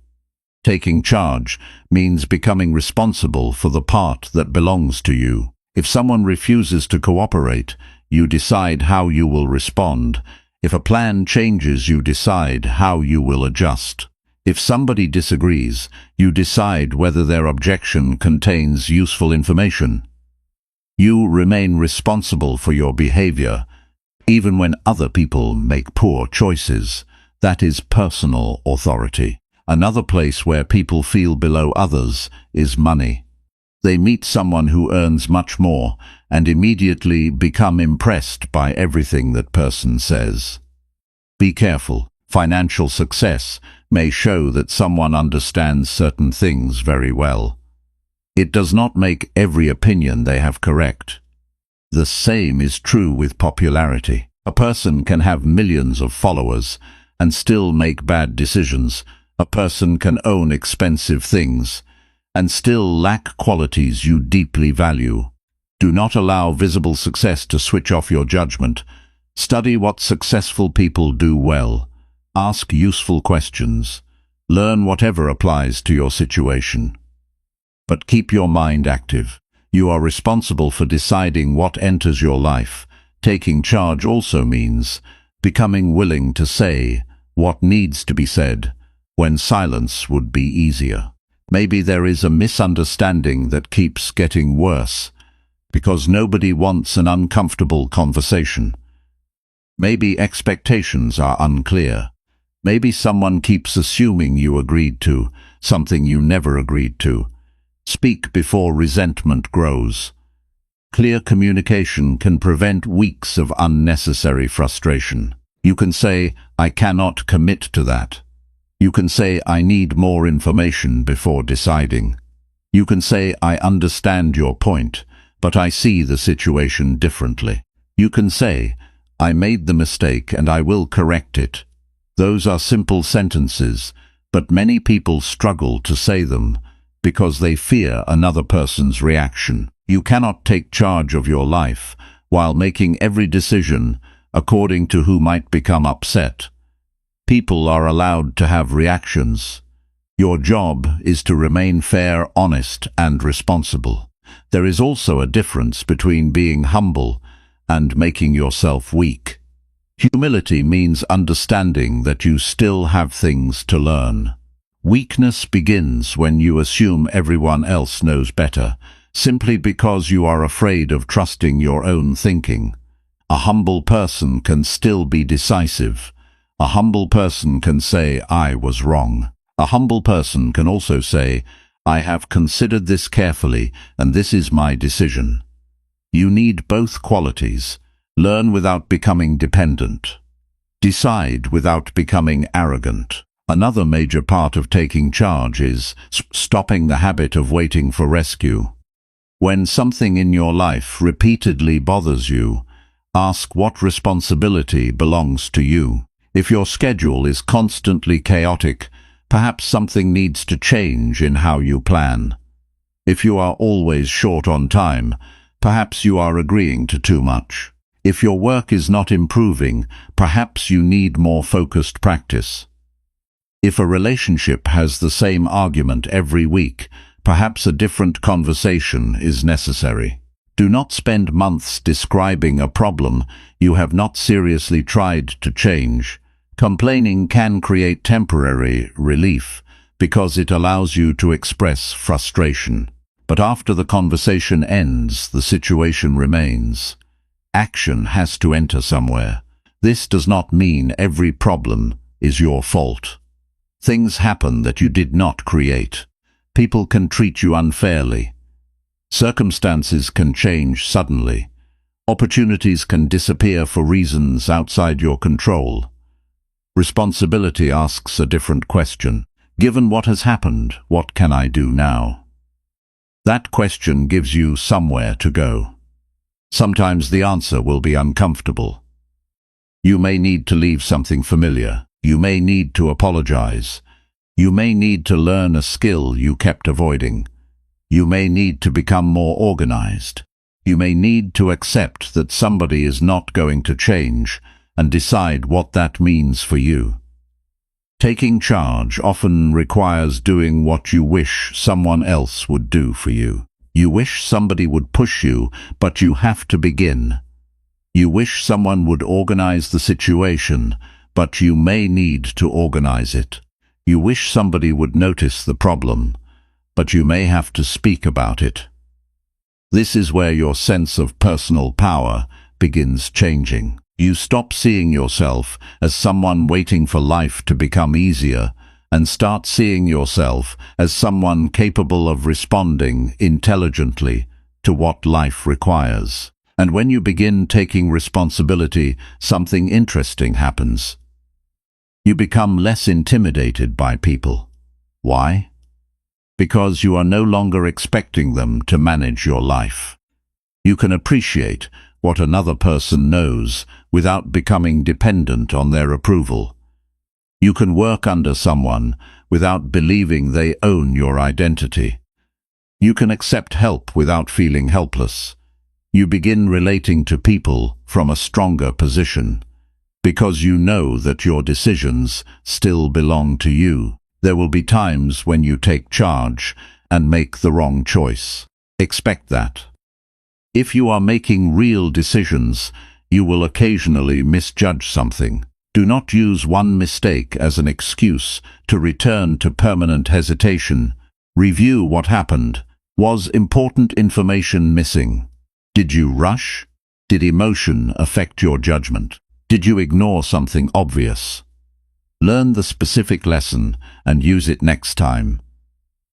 Taking charge means becoming responsible for the part that belongs to you. If someone refuses to cooperate, you decide how you will respond. If a plan changes, you decide how you will adjust. If somebody disagrees, you decide whether their objection contains useful information. You remain responsible for your behavior, even when other people make poor choices. That is personal authority. Another place where people feel below others is money. They meet someone who earns much more and immediately become impressed by everything that person says. Be careful. Financial success may show that someone understands certain things very well. It does not make every opinion they have correct. The same is true with popularity. A person can have millions of followers and still make bad decisions. A person can own expensive things and still lack qualities you deeply value. Do not allow visible success to switch off your judgment. Study what successful people do well. Ask useful questions. Learn whatever applies to your situation. But keep your mind active. You are responsible for deciding what enters your life. Taking charge also means becoming willing to say what needs to be said when silence would be easier. Maybe there is a misunderstanding that keeps getting worse. because nobody wants an uncomfortable conversation. Maybe expectations are unclear. Maybe someone keeps assuming you agreed to something you never agreed to. Speak before resentment grows. Clear communication can prevent weeks of unnecessary frustration. You can say, "I cannot commit to that." You can say, "I need more information before deciding." You can say, "I understand your point, but I see the situation differently." You can say, "I made the mistake and I will correct it." Those are simple sentences, but many people struggle to say them because they fear another person's reaction. You cannot take charge of your life while making every decision according to who might become upset. People are allowed to have reactions. Your job is to remain fair, honest, and responsible. There is also a difference between being humble and making yourself weak. Humility means understanding that you still have things to learn. Weakness begins when you assume everyone else knows better, simply because you are afraid of trusting your own thinking. A humble person can still be decisive. A humble person can say, "I was wrong." A humble person can also say, "I have considered this carefully, and this is my decision." You need both qualities. Learn without becoming dependent. Decide without becoming arrogant. Another major part of taking charge is stopping the habit of waiting for rescue. When something in your life repeatedly bothers you, ask what responsibility belongs to you. If your schedule is constantly chaotic, perhaps something needs to change in how you plan. If you are always short on time, perhaps you are agreeing to too much. If your work is not improving, perhaps you need more focused practice. If a relationship has the same argument every week, perhaps a different conversation is necessary. Do not spend months describing a problem you have not seriously tried to change. Complaining can create temporary relief because it allows you to express frustration. But after the conversation ends, the situation remains. Action has to enter somewhere. This does not mean every problem is your fault. Things happen that you did not create. People can treat you unfairly. Circumstances can change suddenly. Opportunities can disappear for reasons outside your control. Responsibility asks a different question. Given what has happened, what can I do now? That question gives you somewhere to go. Sometimes the answer will be uncomfortable. You may need to leave something familiar. You may need to apologize. You may need to learn a skill you kept avoiding. You may need to become more organized. You may need to accept that somebody is not going to change and decide what that means for you. Taking charge often requires doing what you wish someone else would do for you. You wish somebody would push you, but you have to begin. You wish someone would organize the situation, but you may need to organize it. You wish somebody would notice the problem, but you may have to speak about it. This is where your sense of personal power begins changing. You stop seeing yourself as someone waiting for life to become easier and start seeing yourself as someone capable of responding intelligently to what life requires. And when you begin taking responsibility, something interesting happens. You become less intimidated by people. Why? Because you are no longer expecting them to manage your life. You can appreciate what another person knows without becoming dependent on their approval. You can work under someone without believing they own your identity. You can accept help without feeling helpless. You begin relating to people from a stronger position, because you know that your decisions still belong to you. There will be times when you take charge and make the wrong choice. Expect that. If you are making real decisions, you will occasionally misjudge something. Do not use one mistake as an excuse to return to permanent hesitation. Review what happened. Was important information missing? Did you rush? Did emotion affect your judgment? Did you ignore something obvious? Learn the specific lesson and use it next time.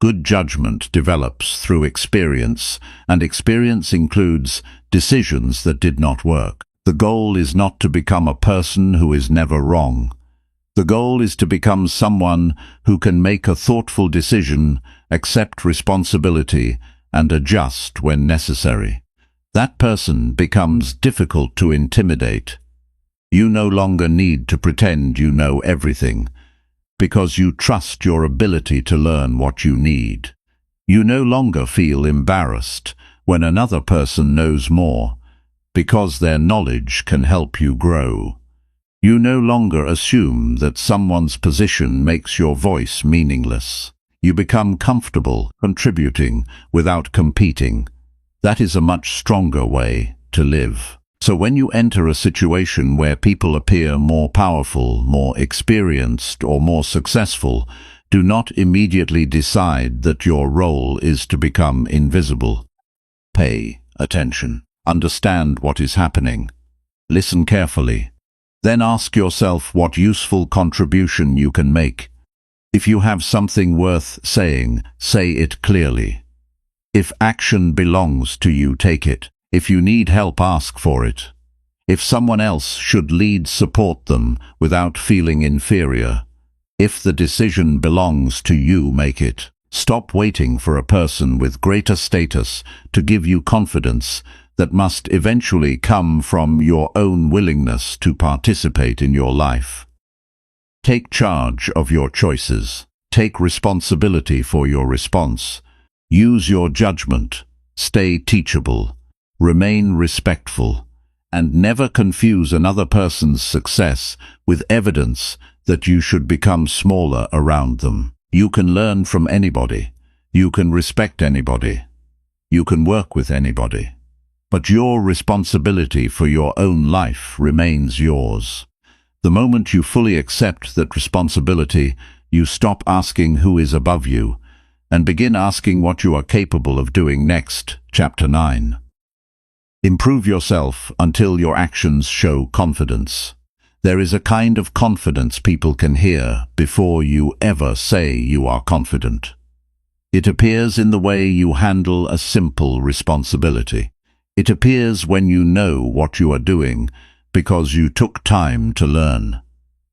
Good judgment develops through experience, and experience includes decisions that did not work. The goal is not to become a person who is never wrong. The goal is to become someone who can make a thoughtful decision, accept responsibility, and adjust when necessary. That person becomes difficult to intimidate. You no longer need to pretend you know everything, because you trust your ability to learn what you need. You no longer feel embarrassed when another person knows more, because their knowledge can help you grow. You no longer assume that someone's position makes your voice meaningless. You become comfortable contributing without competing. That is a much stronger way to live. So when you enter a situation where people appear more powerful, more experienced, or more successful, do not immediately decide that your role is to become invisible. Pay attention. Understand what is happening. Listen carefully. Then ask yourself what useful contribution you can make. If you have something worth saying, say it clearly. If action belongs to you, take it. If you need help, ask for it. If someone else should lead, support them without feeling inferior. If the decision belongs to you, make it. Stop waiting for a person with greater status to give you confidence that must eventually come from your own willingness to participate in your life. Take charge of your choices. Take responsibility for your response. Use your judgment. Stay teachable. Remain respectful. And never confuse another person's success with evidence that you should become smaller around them. You can learn from anybody. You can respect anybody. You can work with anybody. But your responsibility for your own life remains yours. The moment you fully accept that responsibility, you stop asking who is above you and begin asking what you are capable of doing next. Chapter 9. Improve yourself until your actions show confidence. There is a kind of confidence people can hear before you ever say you are confident. It appears in the way you handle a simple responsibility. It appears when you know what you are doing because you took time to learn.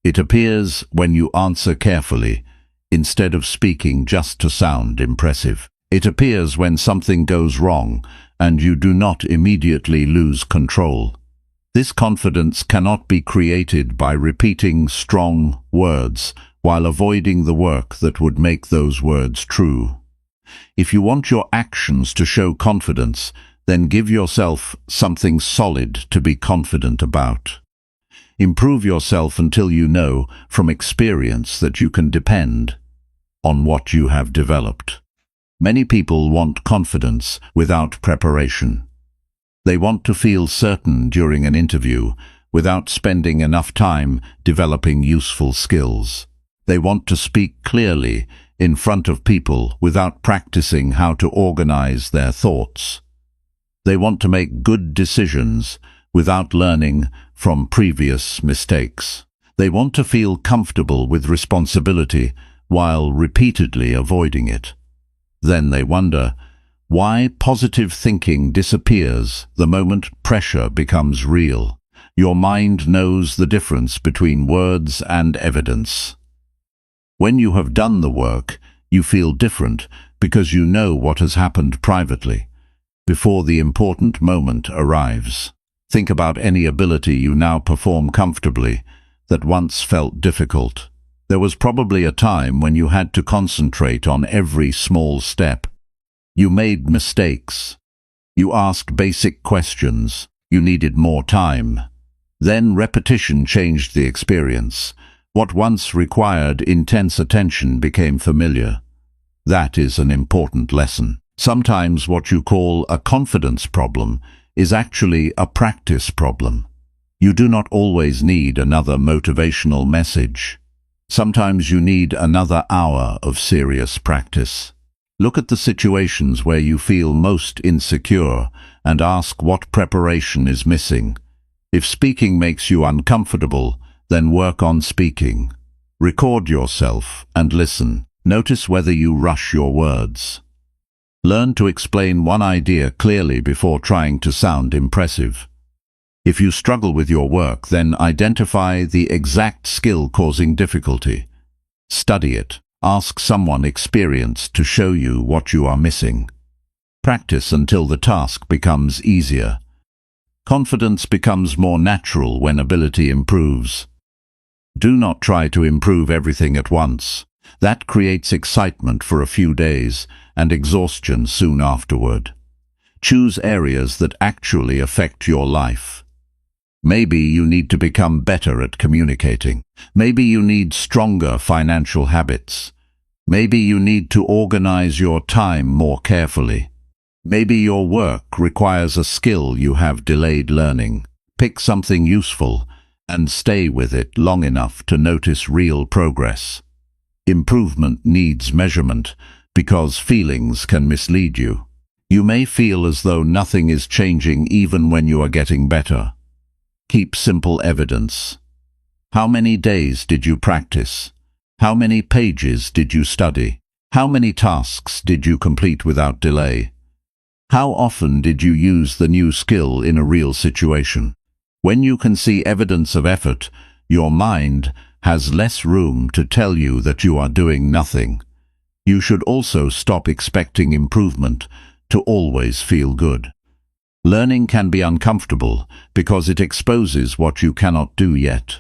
It appears when you answer carefully instead of speaking just to sound impressive. It appears when something goes wrong and you do not immediately lose control. This confidence cannot be created by repeating strong words while avoiding the work that would make those words true. If you want your actions to show confidence, then give yourself something solid to be confident about. Improve yourself until you know from experience that you can depend on what you have developed. Many people want confidence without preparation. They want to feel certain during an interview without spending enough time developing useful skills. They want to speak clearly in front of people without practicing how to organize their thoughts. They want to make good decisions without learning from previous mistakes. They want to feel comfortable with responsibility while repeatedly avoiding it. Then they wonder why positive thinking disappears the moment pressure becomes real. Your mind knows the difference between words and evidence. When you have done the work, you feel different because you know what has happened privately, before the important moment arrives. Think about any ability you now perform comfortably that once felt difficult. There was probably a time when you had to concentrate on every small step. You made mistakes. You asked basic questions. You needed more time. Then repetition changed the experience. What once required intense attention became familiar. That is an important lesson. Sometimes what you call a confidence problem is actually a practice problem. You do not always need another motivational message. Sometimes you need another hour of serious practice. Look at the situations where you feel most insecure and ask what preparation is missing. If speaking makes you uncomfortable, then work on speaking. Record yourself and listen. Notice whether you rush your words. Learn to explain one idea clearly before trying to sound impressive. If you struggle with your work, then identify the exact skill causing difficulty. Study it. Ask someone experienced to show you what you are missing. Practice until the task becomes easier. Confidence becomes more natural when ability improves. Do not try to improve everything at once. That creates excitement for a few days and exhaustion soon afterward. Choose areas that actually affect your life. Maybe you need to become better at communicating. Maybe you need stronger financial habits. Maybe you need to organize your time more carefully. Maybe your work requires a skill you have delayed learning. Pick something useful and stay with it long enough to notice real progress. Improvement needs measurement because feelings can mislead you. You may feel as though nothing is changing even when you are getting better. Keep simple evidence. How many days did you practice? How many pages did you study? How many tasks did you complete without delay? How often did you use the new skill in a real situation? When you can see evidence of effort, your mind has less room to tell you that you are doing nothing. You should also stop expecting improvement to always feel good. Learning can be uncomfortable because it exposes what you cannot do yet.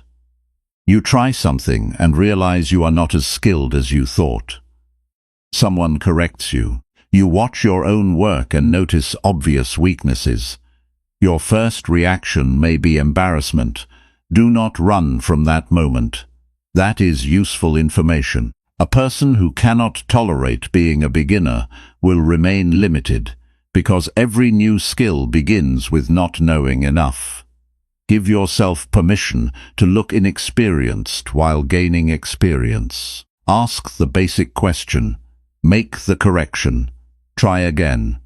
You try something and realize you are not as skilled as you thought. Someone corrects you. You watch your own work and notice obvious weaknesses. Your first reaction may be embarrassment. Do not run from that moment. That is useful information. A person who cannot tolerate being a beginner will remain limited, because every new skill begins with not knowing enough. Give yourself permission to look inexperienced while gaining experience. Ask the basic question. Make the correction. Try again.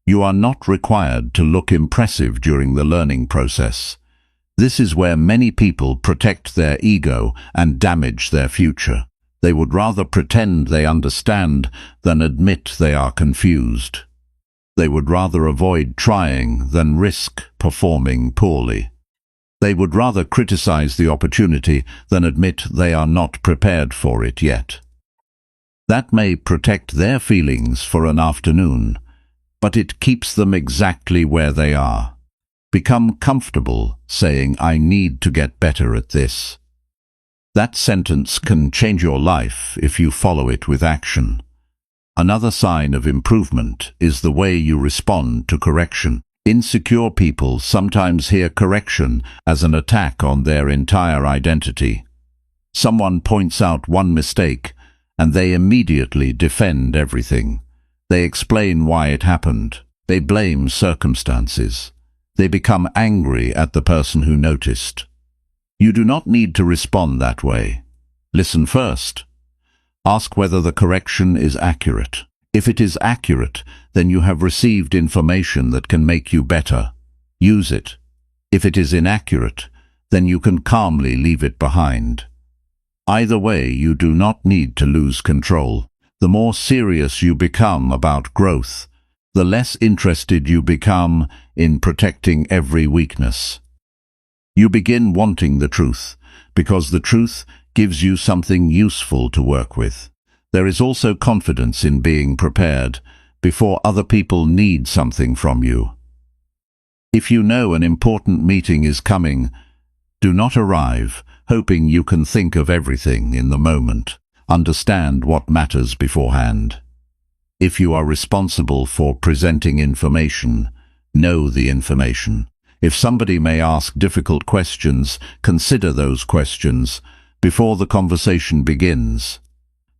You are not required to look impressive during the learning process. This is where many people protect their ego and damage their future. They would rather pretend they understand than admit they are confused. They would rather avoid trying than risk performing poorly. They would rather criticize the opportunity than admit they are not prepared for it yet. That may protect their feelings for an afternoon, but it keeps them exactly where they are. Become comfortable saying, "I need to get better at this." That sentence can change your life if you follow it with action. Another sign of improvement is the way you respond to correction. Insecure people sometimes hear correction as an attack on their entire identity. Someone points out one mistake, and they immediately defend everything. They explain why it happened. They blame circumstances. They become angry at the person who noticed. You do not need to respond that way. Listen first. Ask whether the correction is accurate. If it is accurate, then you have received information that can make you better. Use it. If it is inaccurate, then you can calmly leave it behind. Either way, you do not need to lose control. The more serious you become about growth, the less interested you become in protecting every weakness. You begin wanting the truth, because the truth gives you something useful to work with. There is also confidence in being prepared before other people need something from you. If you know an important meeting is coming, do not arrive hoping you can think of everything in the moment. Understand what matters beforehand. If you are responsible for presenting information, know the information. If somebody may ask difficult questions, consider those questions before the conversation begins.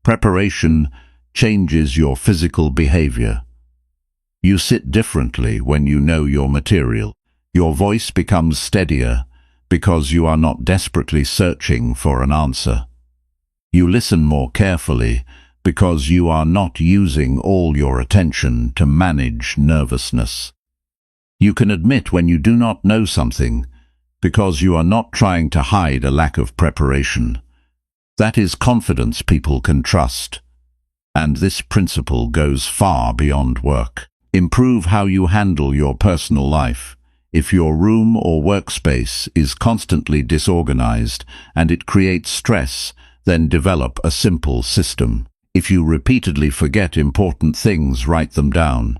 Preparation changes your physical behavior. You sit differently when you know your material. Your voice becomes steadier because you are not desperately searching for an answer. You listen more carefully because you are not using all your attention to manage nervousness. You can admit when you do not know something, because you are not trying to hide a lack of preparation. That is confidence people can trust. And this principle goes far beyond work. Improve how you handle your personal life. If your room or workspace is constantly disorganized and it creates stress, then develop a simple system. If you repeatedly forget important things, write them down.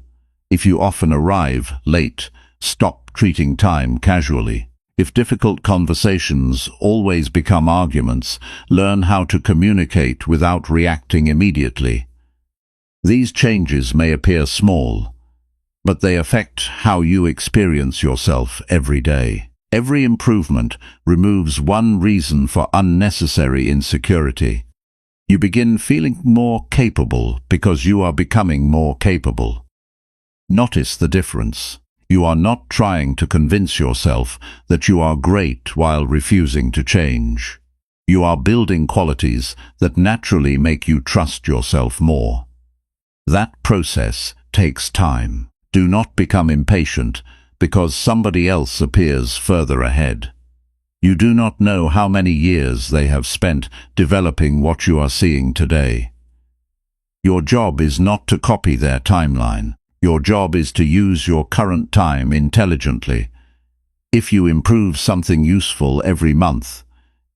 If you often arrive late, stop treating time casually. If difficult conversations always become arguments, learn how to communicate without reacting immediately. These changes may appear small, but they affect how you experience yourself every day. Every improvement removes one reason for unnecessary insecurity. You begin feeling more capable because you are becoming more capable. Notice the difference. You are not trying to convince yourself that you are great while refusing to change. You are building qualities that naturally make you trust yourself more. That process takes time. Do not become impatient because somebody else appears further ahead. You do not know how many years they have spent developing what you are seeing today. Your job is not to copy their timeline. Your job is to use your current time intelligently. If you improve something useful every month,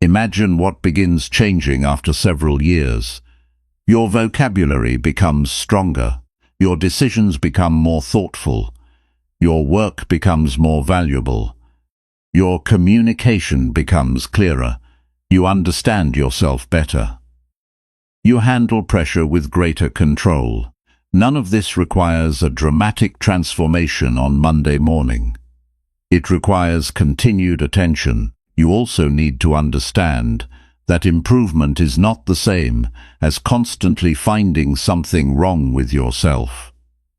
imagine what begins changing after several years. Your vocabulary becomes stronger. Your decisions become more thoughtful. Your work becomes more valuable. Your communication becomes clearer. You understand yourself better. You handle pressure with greater control. None of this requires a dramatic transformation on Monday morning. It requires continued attention. You also need to understand that improvement is not the same as constantly finding something wrong with yourself.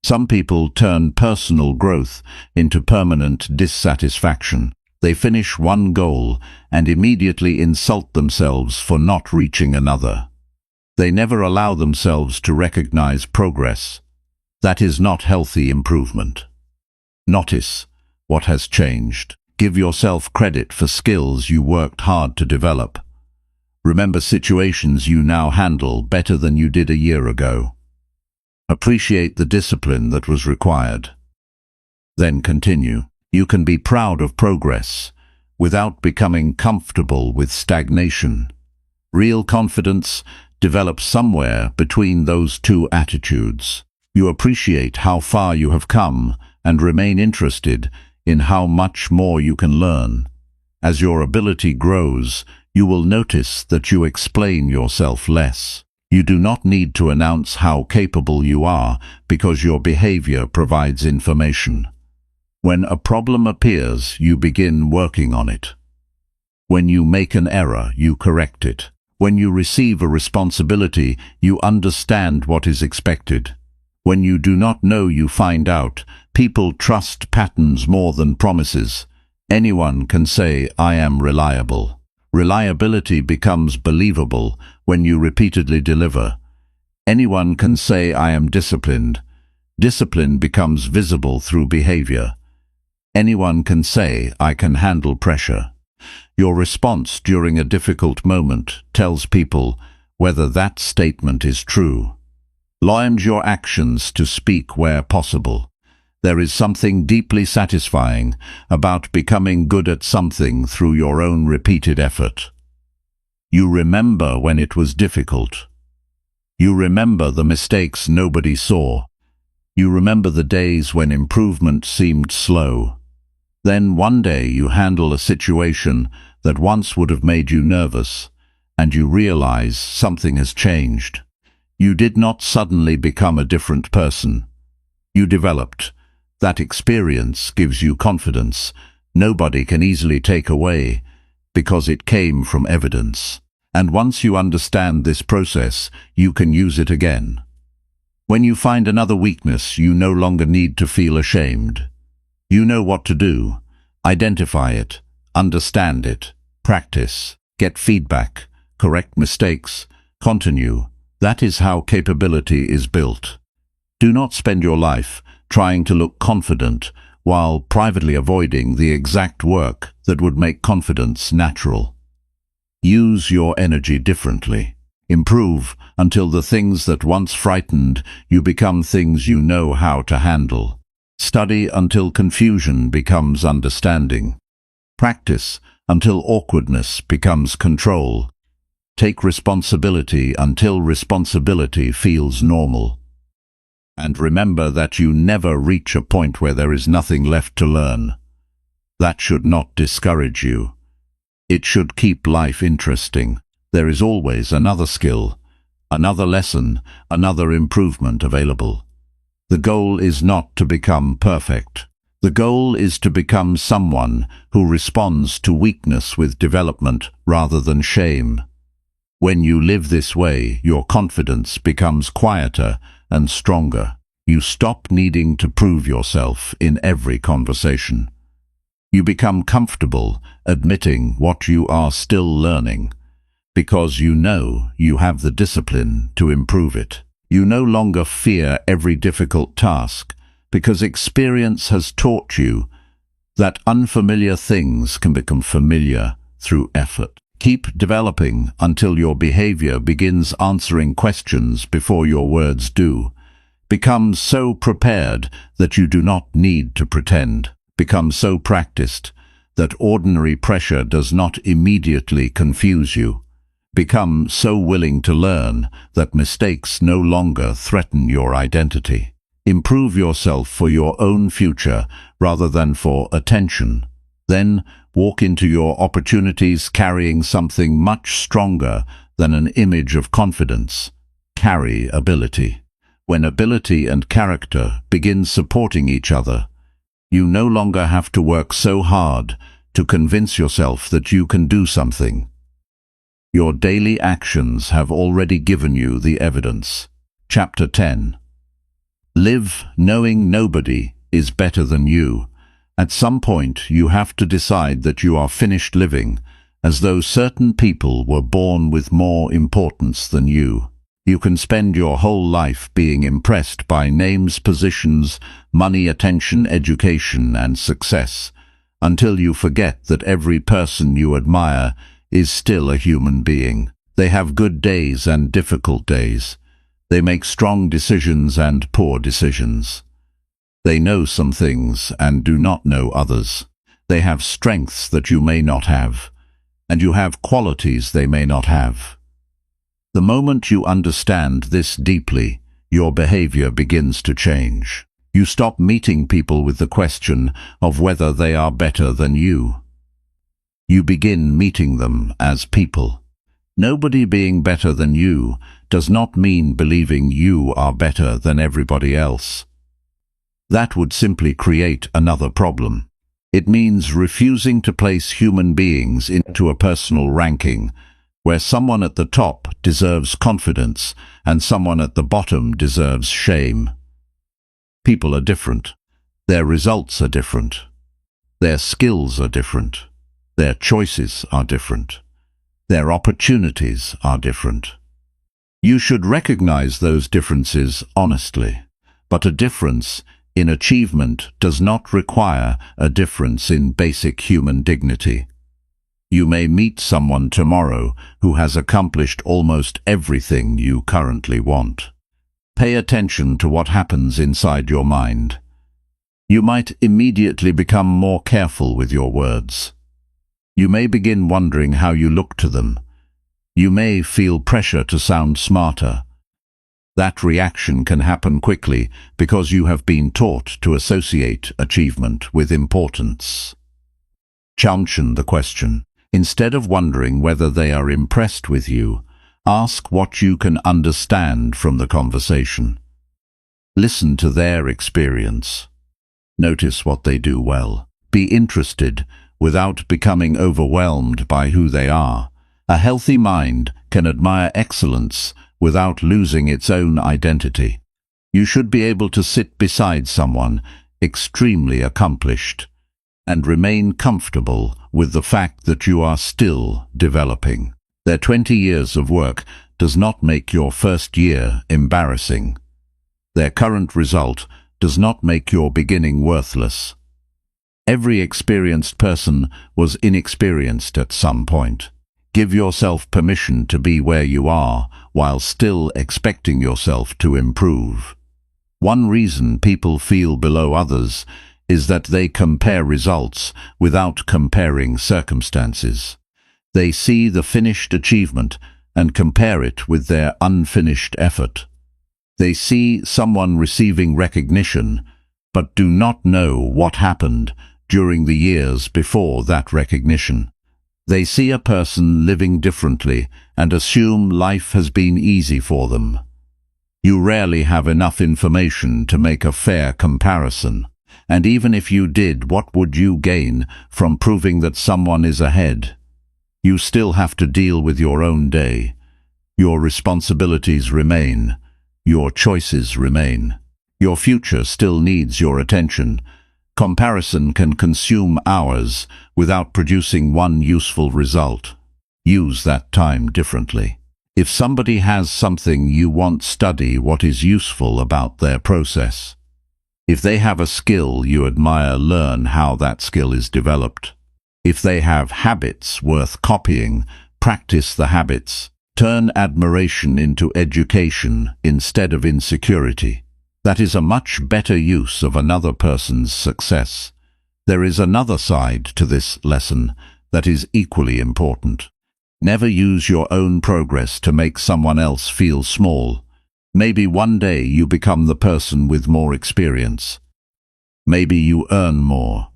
Some people turn personal growth into permanent dissatisfaction. They finish one goal and immediately insult themselves for not reaching another. They never allow themselves to recognize progress. That is not healthy improvement. Notice what has changed. Give yourself credit for skills you worked hard to develop. Remember situations you now handle better than you did a year ago. Appreciate the discipline that was required. Then continue. You can be proud of progress without becoming comfortable with stagnation. Real confidence develops somewhere between those two attitudes. You appreciate how far you have come and remain interested in how much more you can learn. As your ability grows, you will notice that you explain yourself less. You do not need to announce how capable you are because your behavior provides information. When a problem appears, you begin working on it. When you make an error, you correct it. When you receive a responsibility, you understand what is expected. When you do not know, you find out. People trust patterns more than promises. Anyone can say, "I am reliable." Reliability becomes believable when you repeatedly deliver. Anyone can say, "I am disciplined." Discipline becomes visible through behavior. Anyone can say, "I can handle pressure." Your response during a difficult moment tells people whether that statement is true. Launch your actions to speak where possible. There is something deeply satisfying about becoming good at something through your own repeated effort. You remember when it was difficult. You remember the mistakes nobody saw. You remember the days when improvement seemed slow. Then one day you handle a situation that once would have made you nervous, and you realize something has changed. You did not suddenly become a different person. You developed. That experience gives you confidence nobody can easily take away because it came from evidence. And once you understand this process, you can use it again. When you find another weakness, you no longer need to feel ashamed. You know what to do. Identify it, understand it, practice, get feedback, correct mistakes, continue. That is how capability is built. Do not spend your life trying to look confident while privately avoiding the exact work that would make confidence natural. Use your energy differently. Improve until the things that once frightened you become things you know how to handle. Study until confusion becomes understanding. Practice until awkwardness becomes control. Take responsibility until responsibility feels normal. And remember that you never reach a point where there is nothing left to learn. That should not discourage you. It should keep life interesting. There is always another skill, another lesson, another improvement available. The goal is not to become perfect. The goal is to become someone who responds to weakness with development rather than shame. When you live this way, your confidence becomes quieter and stronger. You stop needing to prove yourself in every conversation. You become comfortable admitting what you are still learning, because you know you have the discipline to improve it. You no longer fear every difficult task, because experience has taught you that unfamiliar things can become familiar through effort. Keep developing until your behavior begins answering questions before your words do. Become so prepared that you do not need to pretend. Become so practiced that ordinary pressure does not immediately confuse you. Become so willing to learn that mistakes no longer threaten your identity. Improve yourself for your own future rather than for attention. Then walk into your opportunities carrying something much stronger than an image of confidence. Carry ability. When ability and character begin supporting each other, you no longer have to work so hard to convince yourself that you can do something. Your daily actions have already given you the evidence. Chapter 10. Live knowing nobody is better than you. At some point, you have to decide that you are finished living, as though certain people were born with more importance than you. You can spend your whole life being impressed by names, positions, money, attention, education, and success, until you forget that every person you admire is still a human being. They have good days and difficult days. They make strong decisions and poor decisions. They know some things and do not know others. They have strengths that you may not have, and you have qualities they may not have. The moment you understand this deeply, your behavior begins to change. You stop meeting people with the question of whether they are better than you. You begin meeting them as people. Nobody being better than you does not mean believing you are better than everybody else. That would simply create another problem. It means refusing to place human beings into a personal ranking, where someone at the top deserves confidence and someone at the bottom deserves shame. People are different. Their results are different. Their skills are different. Their choices are different. Their opportunities are different. You should recognize those differences honestly, but a difference in achievement does not require a difference in basic human dignity. You may meet someone tomorrow who has accomplished almost everything you currently want. Pay attention to what happens inside your mind. You might immediately become more careful with your words. You may begin wondering how you look to them. You may feel pressure to sound smarter. That reaction can happen quickly because you have been taught to associate achievement with importance. Challenge the question. Instead of wondering whether they are impressed with you, ask what you can understand from the conversation. Listen to their experience. Notice what they do well. Be interested without becoming overwhelmed by who they are. A healthy mind can admire excellence without losing its own identity. You should be able to sit beside someone extremely accomplished and remain comfortable with the fact that you are still developing. Their 20 years of work does not make your first year embarrassing. Their current result does not make your beginning worthless. Every experienced person was inexperienced at some point. Give yourself permission to be where you are while still expecting yourself to improve. One reason people feel below others is that they compare results without comparing circumstances. They see the finished achievement and compare it with their unfinished effort. They see someone receiving recognition, but do not know what happened during the years before that recognition. They see a person living differently and assume life has been easy for them. You rarely have enough information to make a fair comparison. And even if you did, what would you gain from proving that someone is ahead? You still have to deal with your own day. Your responsibilities remain. Your choices remain. Your future still needs your attention. Comparison can consume hours without producing one useful result. Use that time differently. If somebody has something you want, study what is useful about their process. If they have a skill you admire, learn how that skill is developed. If they have habits worth copying, practice the habits. Turn admiration into education instead of insecurity. That is a much better use of another person's success. There is another side to this lesson that is equally important. Never use your own progress to make someone else feel small. Maybe one day you become the person with more experience. Maybe you earn more.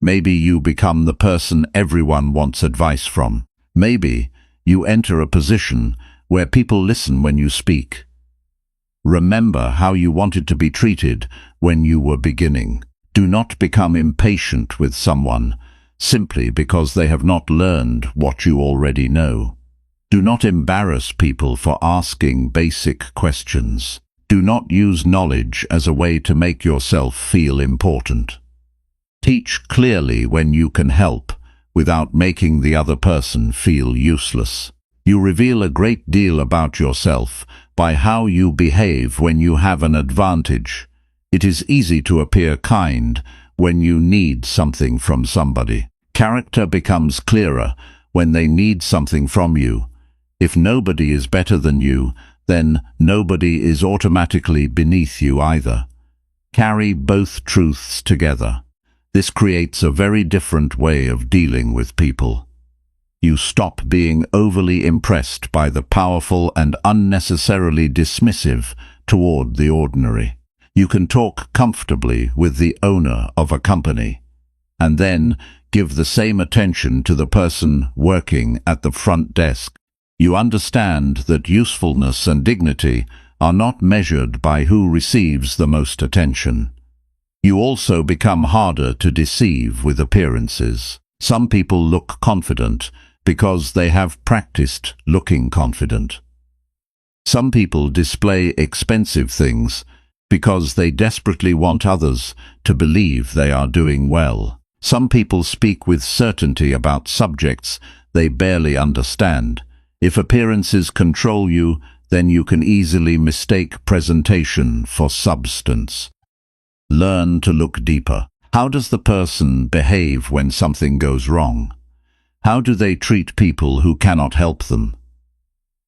Maybe you become the person everyone wants advice from. Maybe you enter a position where people listen when you speak. Remember how you wanted to be treated when you were beginning. Do not become impatient with someone simply because they have not learned what you already know. Do not embarrass people for asking basic questions. Do not use knowledge as a way to make yourself feel important. Teach clearly when you can help without making the other person feel useless. You reveal a great deal about yourself by how you behave when you have an advantage. It is easy to appear kind when you need something from somebody. Character becomes clearer when they need something from you. If nobody is better than you, then nobody is automatically beneath you either. Carry both truths together. This creates a very different way of dealing with people. You stop being overly impressed by the powerful and unnecessarily dismissive toward the ordinary. You can talk comfortably with the owner of a company, and then give the same attention to the person working at the front desk. You understand that usefulness and dignity are not measured by who receives the most attention. You also become harder to deceive with appearances. Some people look confident because they have practiced looking confident. Some people display expensive things because they desperately want others to believe they are doing well. Some people speak with certainty about subjects they barely understand. If appearances control you, then you can easily mistake presentation for substance. Learn to look deeper. How does the person behave when something goes wrong? How do they treat people who cannot help them?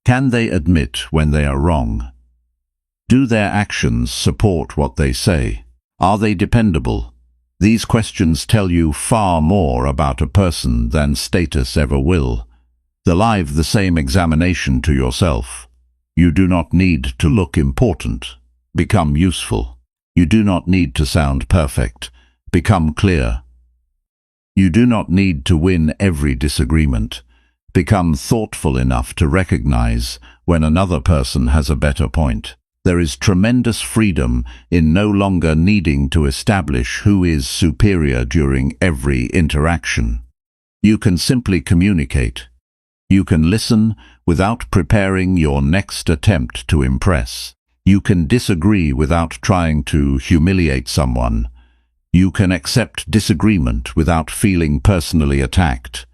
Can they admit when they are wrong? Do their actions support what they say? Are they dependable? These questions tell you far more about a person than status ever will. Leave the same examination to yourself. You do not need to look important. Become useful. You do not need to sound perfect. Become clear. You do not need to win every disagreement. Become thoughtful enough to recognize when another person has a better point. There is tremendous freedom in no longer needing to establish who is superior during every interaction. You can simply communicate. You can listen without preparing your next attempt to impress. You can disagree without trying to humiliate someone. You can accept disagreement without feeling personally attacked.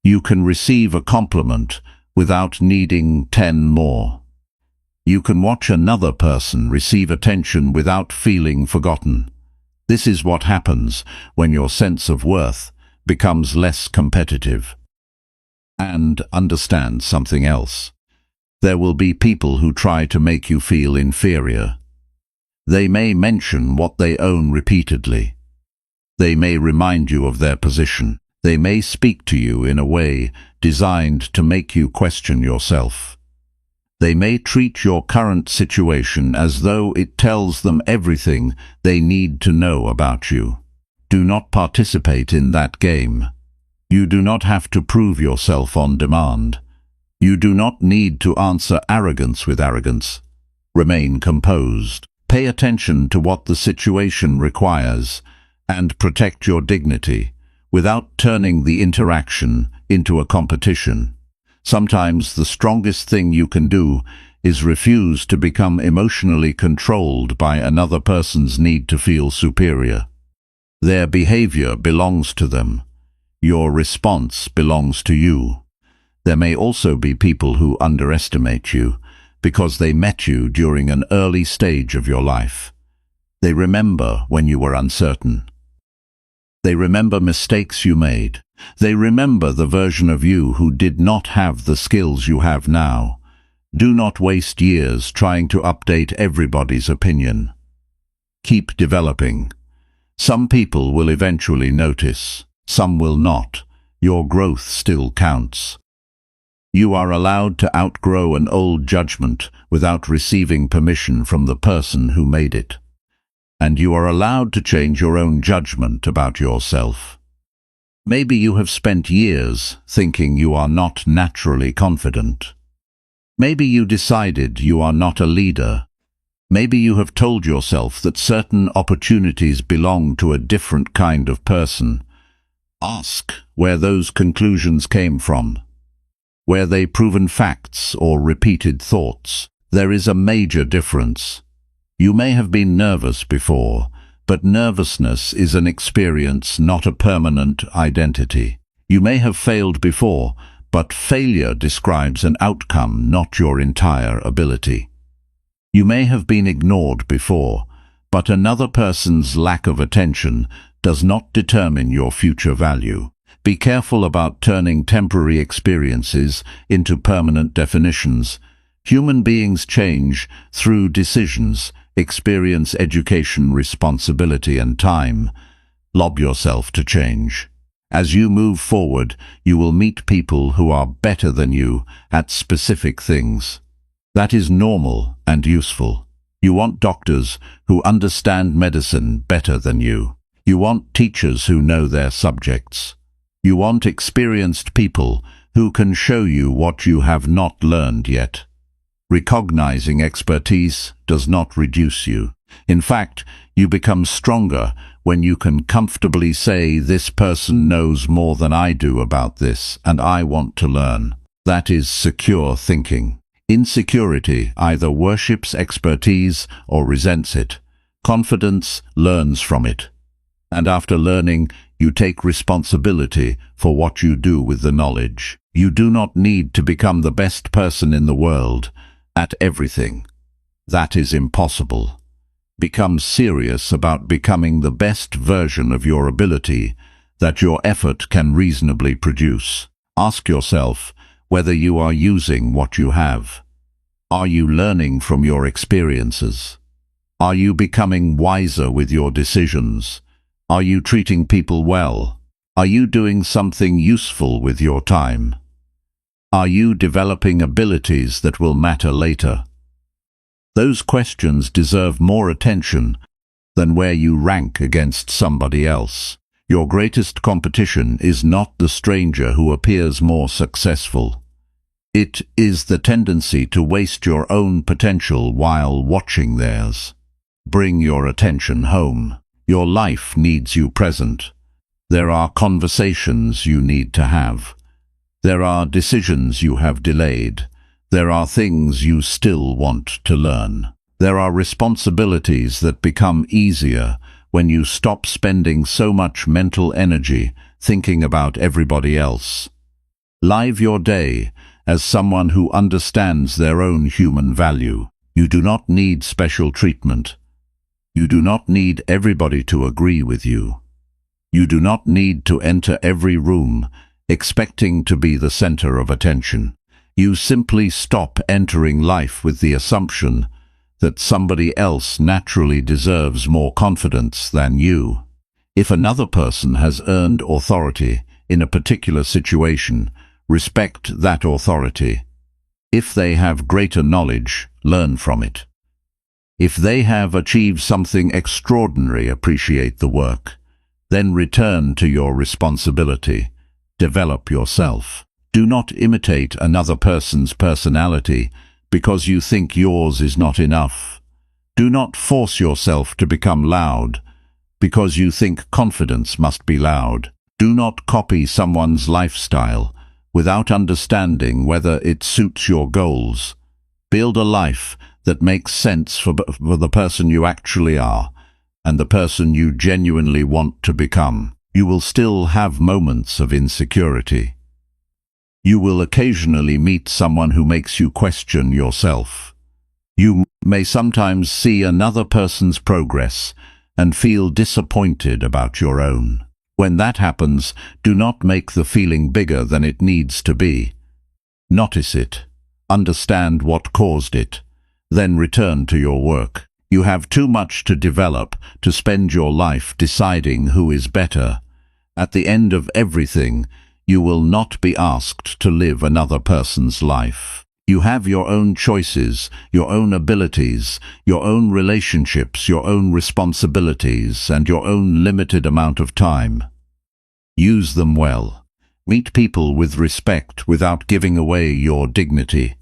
You can receive a compliment without needing 10 more. You can watch another person receive attention without feeling forgotten. This is what happens when your sense of worth becomes less competitive. And understand something else. There will be people who try to make you feel inferior. They may mention what they own repeatedly. They may remind you of their position. They may speak to you in a way designed to make you question yourself. They may treat your current situation as though it tells them everything they need to know about you. Do not participate in that game. You do not have to prove yourself on demand. You do not need to answer arrogance with arrogance. Remain composed. Pay attention to what the situation requires and protect your dignity without turning the interaction into a competition. Sometimes the strongest thing you can do is refuse to become emotionally controlled by another person's need to feel superior. Their behavior belongs to them. Your response belongs to you. There may also be people who underestimate you because they met you during an early stage of your life. They remember when you were uncertain. They remember mistakes you made. They remember the version of you who did not have the skills you have now. Do not waste years trying to update everybody's opinion. Keep developing. Some people will eventually notice. Some will not. Your growth still counts. You are allowed to outgrow an old judgment without receiving permission from the person who made it. And you are allowed to change your own judgment about yourself. Maybe you have spent years thinking you are not naturally confident. Maybe you decided you are not a leader. Maybe you have told yourself that certain opportunities belong to a different kind of person. Ask where those conclusions came from. Were they proven facts or repeated thoughts? There is a major difference. You may have been nervous before, but nervousness is an experience, not a permanent identity. You may have failed before, but failure describes an outcome, not your entire ability. You may have been ignored before, but another person's lack of attention does not determine your future value. Be careful about turning temporary experiences into permanent definitions. Human beings change through decisions, experience, education, responsibility, and time. Lob yourself to change. As you move forward, you will meet people who are better than you at specific things. That is normal and useful. You want doctors who understand medicine better than you. You want teachers who know their subjects. You want experienced people who can show you what you have not learned yet. Recognizing expertise does not reduce you. In fact, you become stronger when you can comfortably say, "This person knows more than I do about this, and I want to learn." That is secure thinking. Insecurity either worships expertise or resents it. Confidence learns from it. And after learning, you take responsibility for what you do with the knowledge. You do not need to become the best person in the world at everything. That is impossible. Become serious about becoming the best version of your ability that your effort can reasonably produce. Ask yourself whether you are using what you have. Are you learning from your experiences? Are you becoming wiser with your decisions? Are you treating people well? Are you doing something useful with your time? Are you developing abilities that will matter later? Those questions deserve more attention than where you rank against somebody else. Your greatest competition is not the stranger who appears more successful. It is the tendency to waste your own potential while watching theirs. Bring your attention home. Your life needs you present. There are conversations you need to have. There are decisions you have delayed. There are things you still want to learn. There are responsibilities that become easier when you stop spending so much mental energy thinking about everybody else. Live your day as someone who understands their own human value. You do not need special treatment. You do not need everybody to agree with you. You do not need to enter every room expecting to be the center of attention. You simply stop entering life with the assumption that somebody else naturally deserves more confidence than you. If another person has earned authority in a particular situation, respect that authority. If they have greater knowledge, learn from it. If they have achieved something extraordinary, appreciate the work. Then return to your responsibility. Develop yourself. Do not imitate another person's personality because you think yours is not enough. Do not force yourself to become loud because you think confidence must be loud. Do not copy someone's lifestyle without understanding whether it suits your goals. Build a life that makes sense for the person you actually are and the person you genuinely want to become. You will still have moments of insecurity. You will occasionally meet someone who makes you question yourself. You may sometimes see another person's progress and feel disappointed about your own. When that happens, do not make the feeling bigger than it needs to be. Notice it. Understand what caused it. Then return to your work. You have too much to develop to spend your life deciding who is better. At the end of everything, you will not be asked to live another person's life. You have your own choices, your own abilities, your own relationships, your own responsibilities, and your own limited amount of time. Use them well. Meet people with respect without giving away your dignity.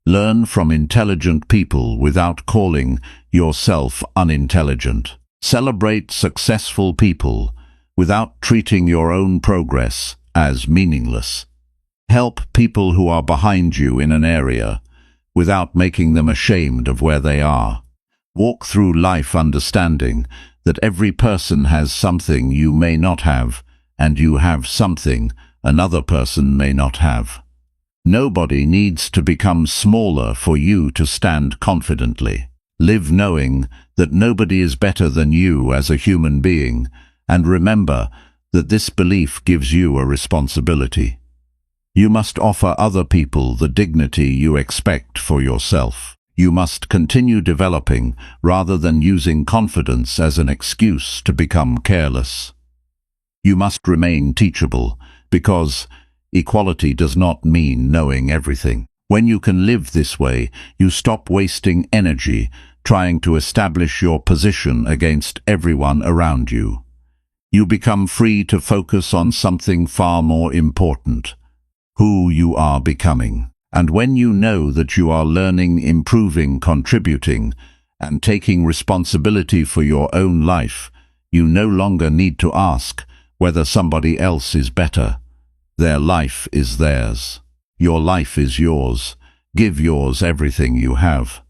Learn from intelligent people without calling yourself unintelligent. Celebrate successful people without treating your own progress as meaningless. Help people who are behind you in an area without making them ashamed of where they are. Walk through life understanding that every person has something you may not have, and you have something another person may not have. Nobody needs to become smaller for you to stand confidently. Live knowing that nobody is better than you as a human being, and remember that this belief gives you a responsibility. You must offer other people the dignity you expect for yourself. You must continue developing rather than using confidence as an excuse to become careless. You must remain teachable because equality does not mean knowing everything. When you can live this way, you stop wasting energy trying to establish your position against everyone around you. You become free to focus on something far more important, who you are becoming. And when you know that you are learning, improving, contributing, and taking responsibility for your own life, you no longer need to ask whether somebody else is better. Their life is theirs. Your life is yours. Give yours everything you have.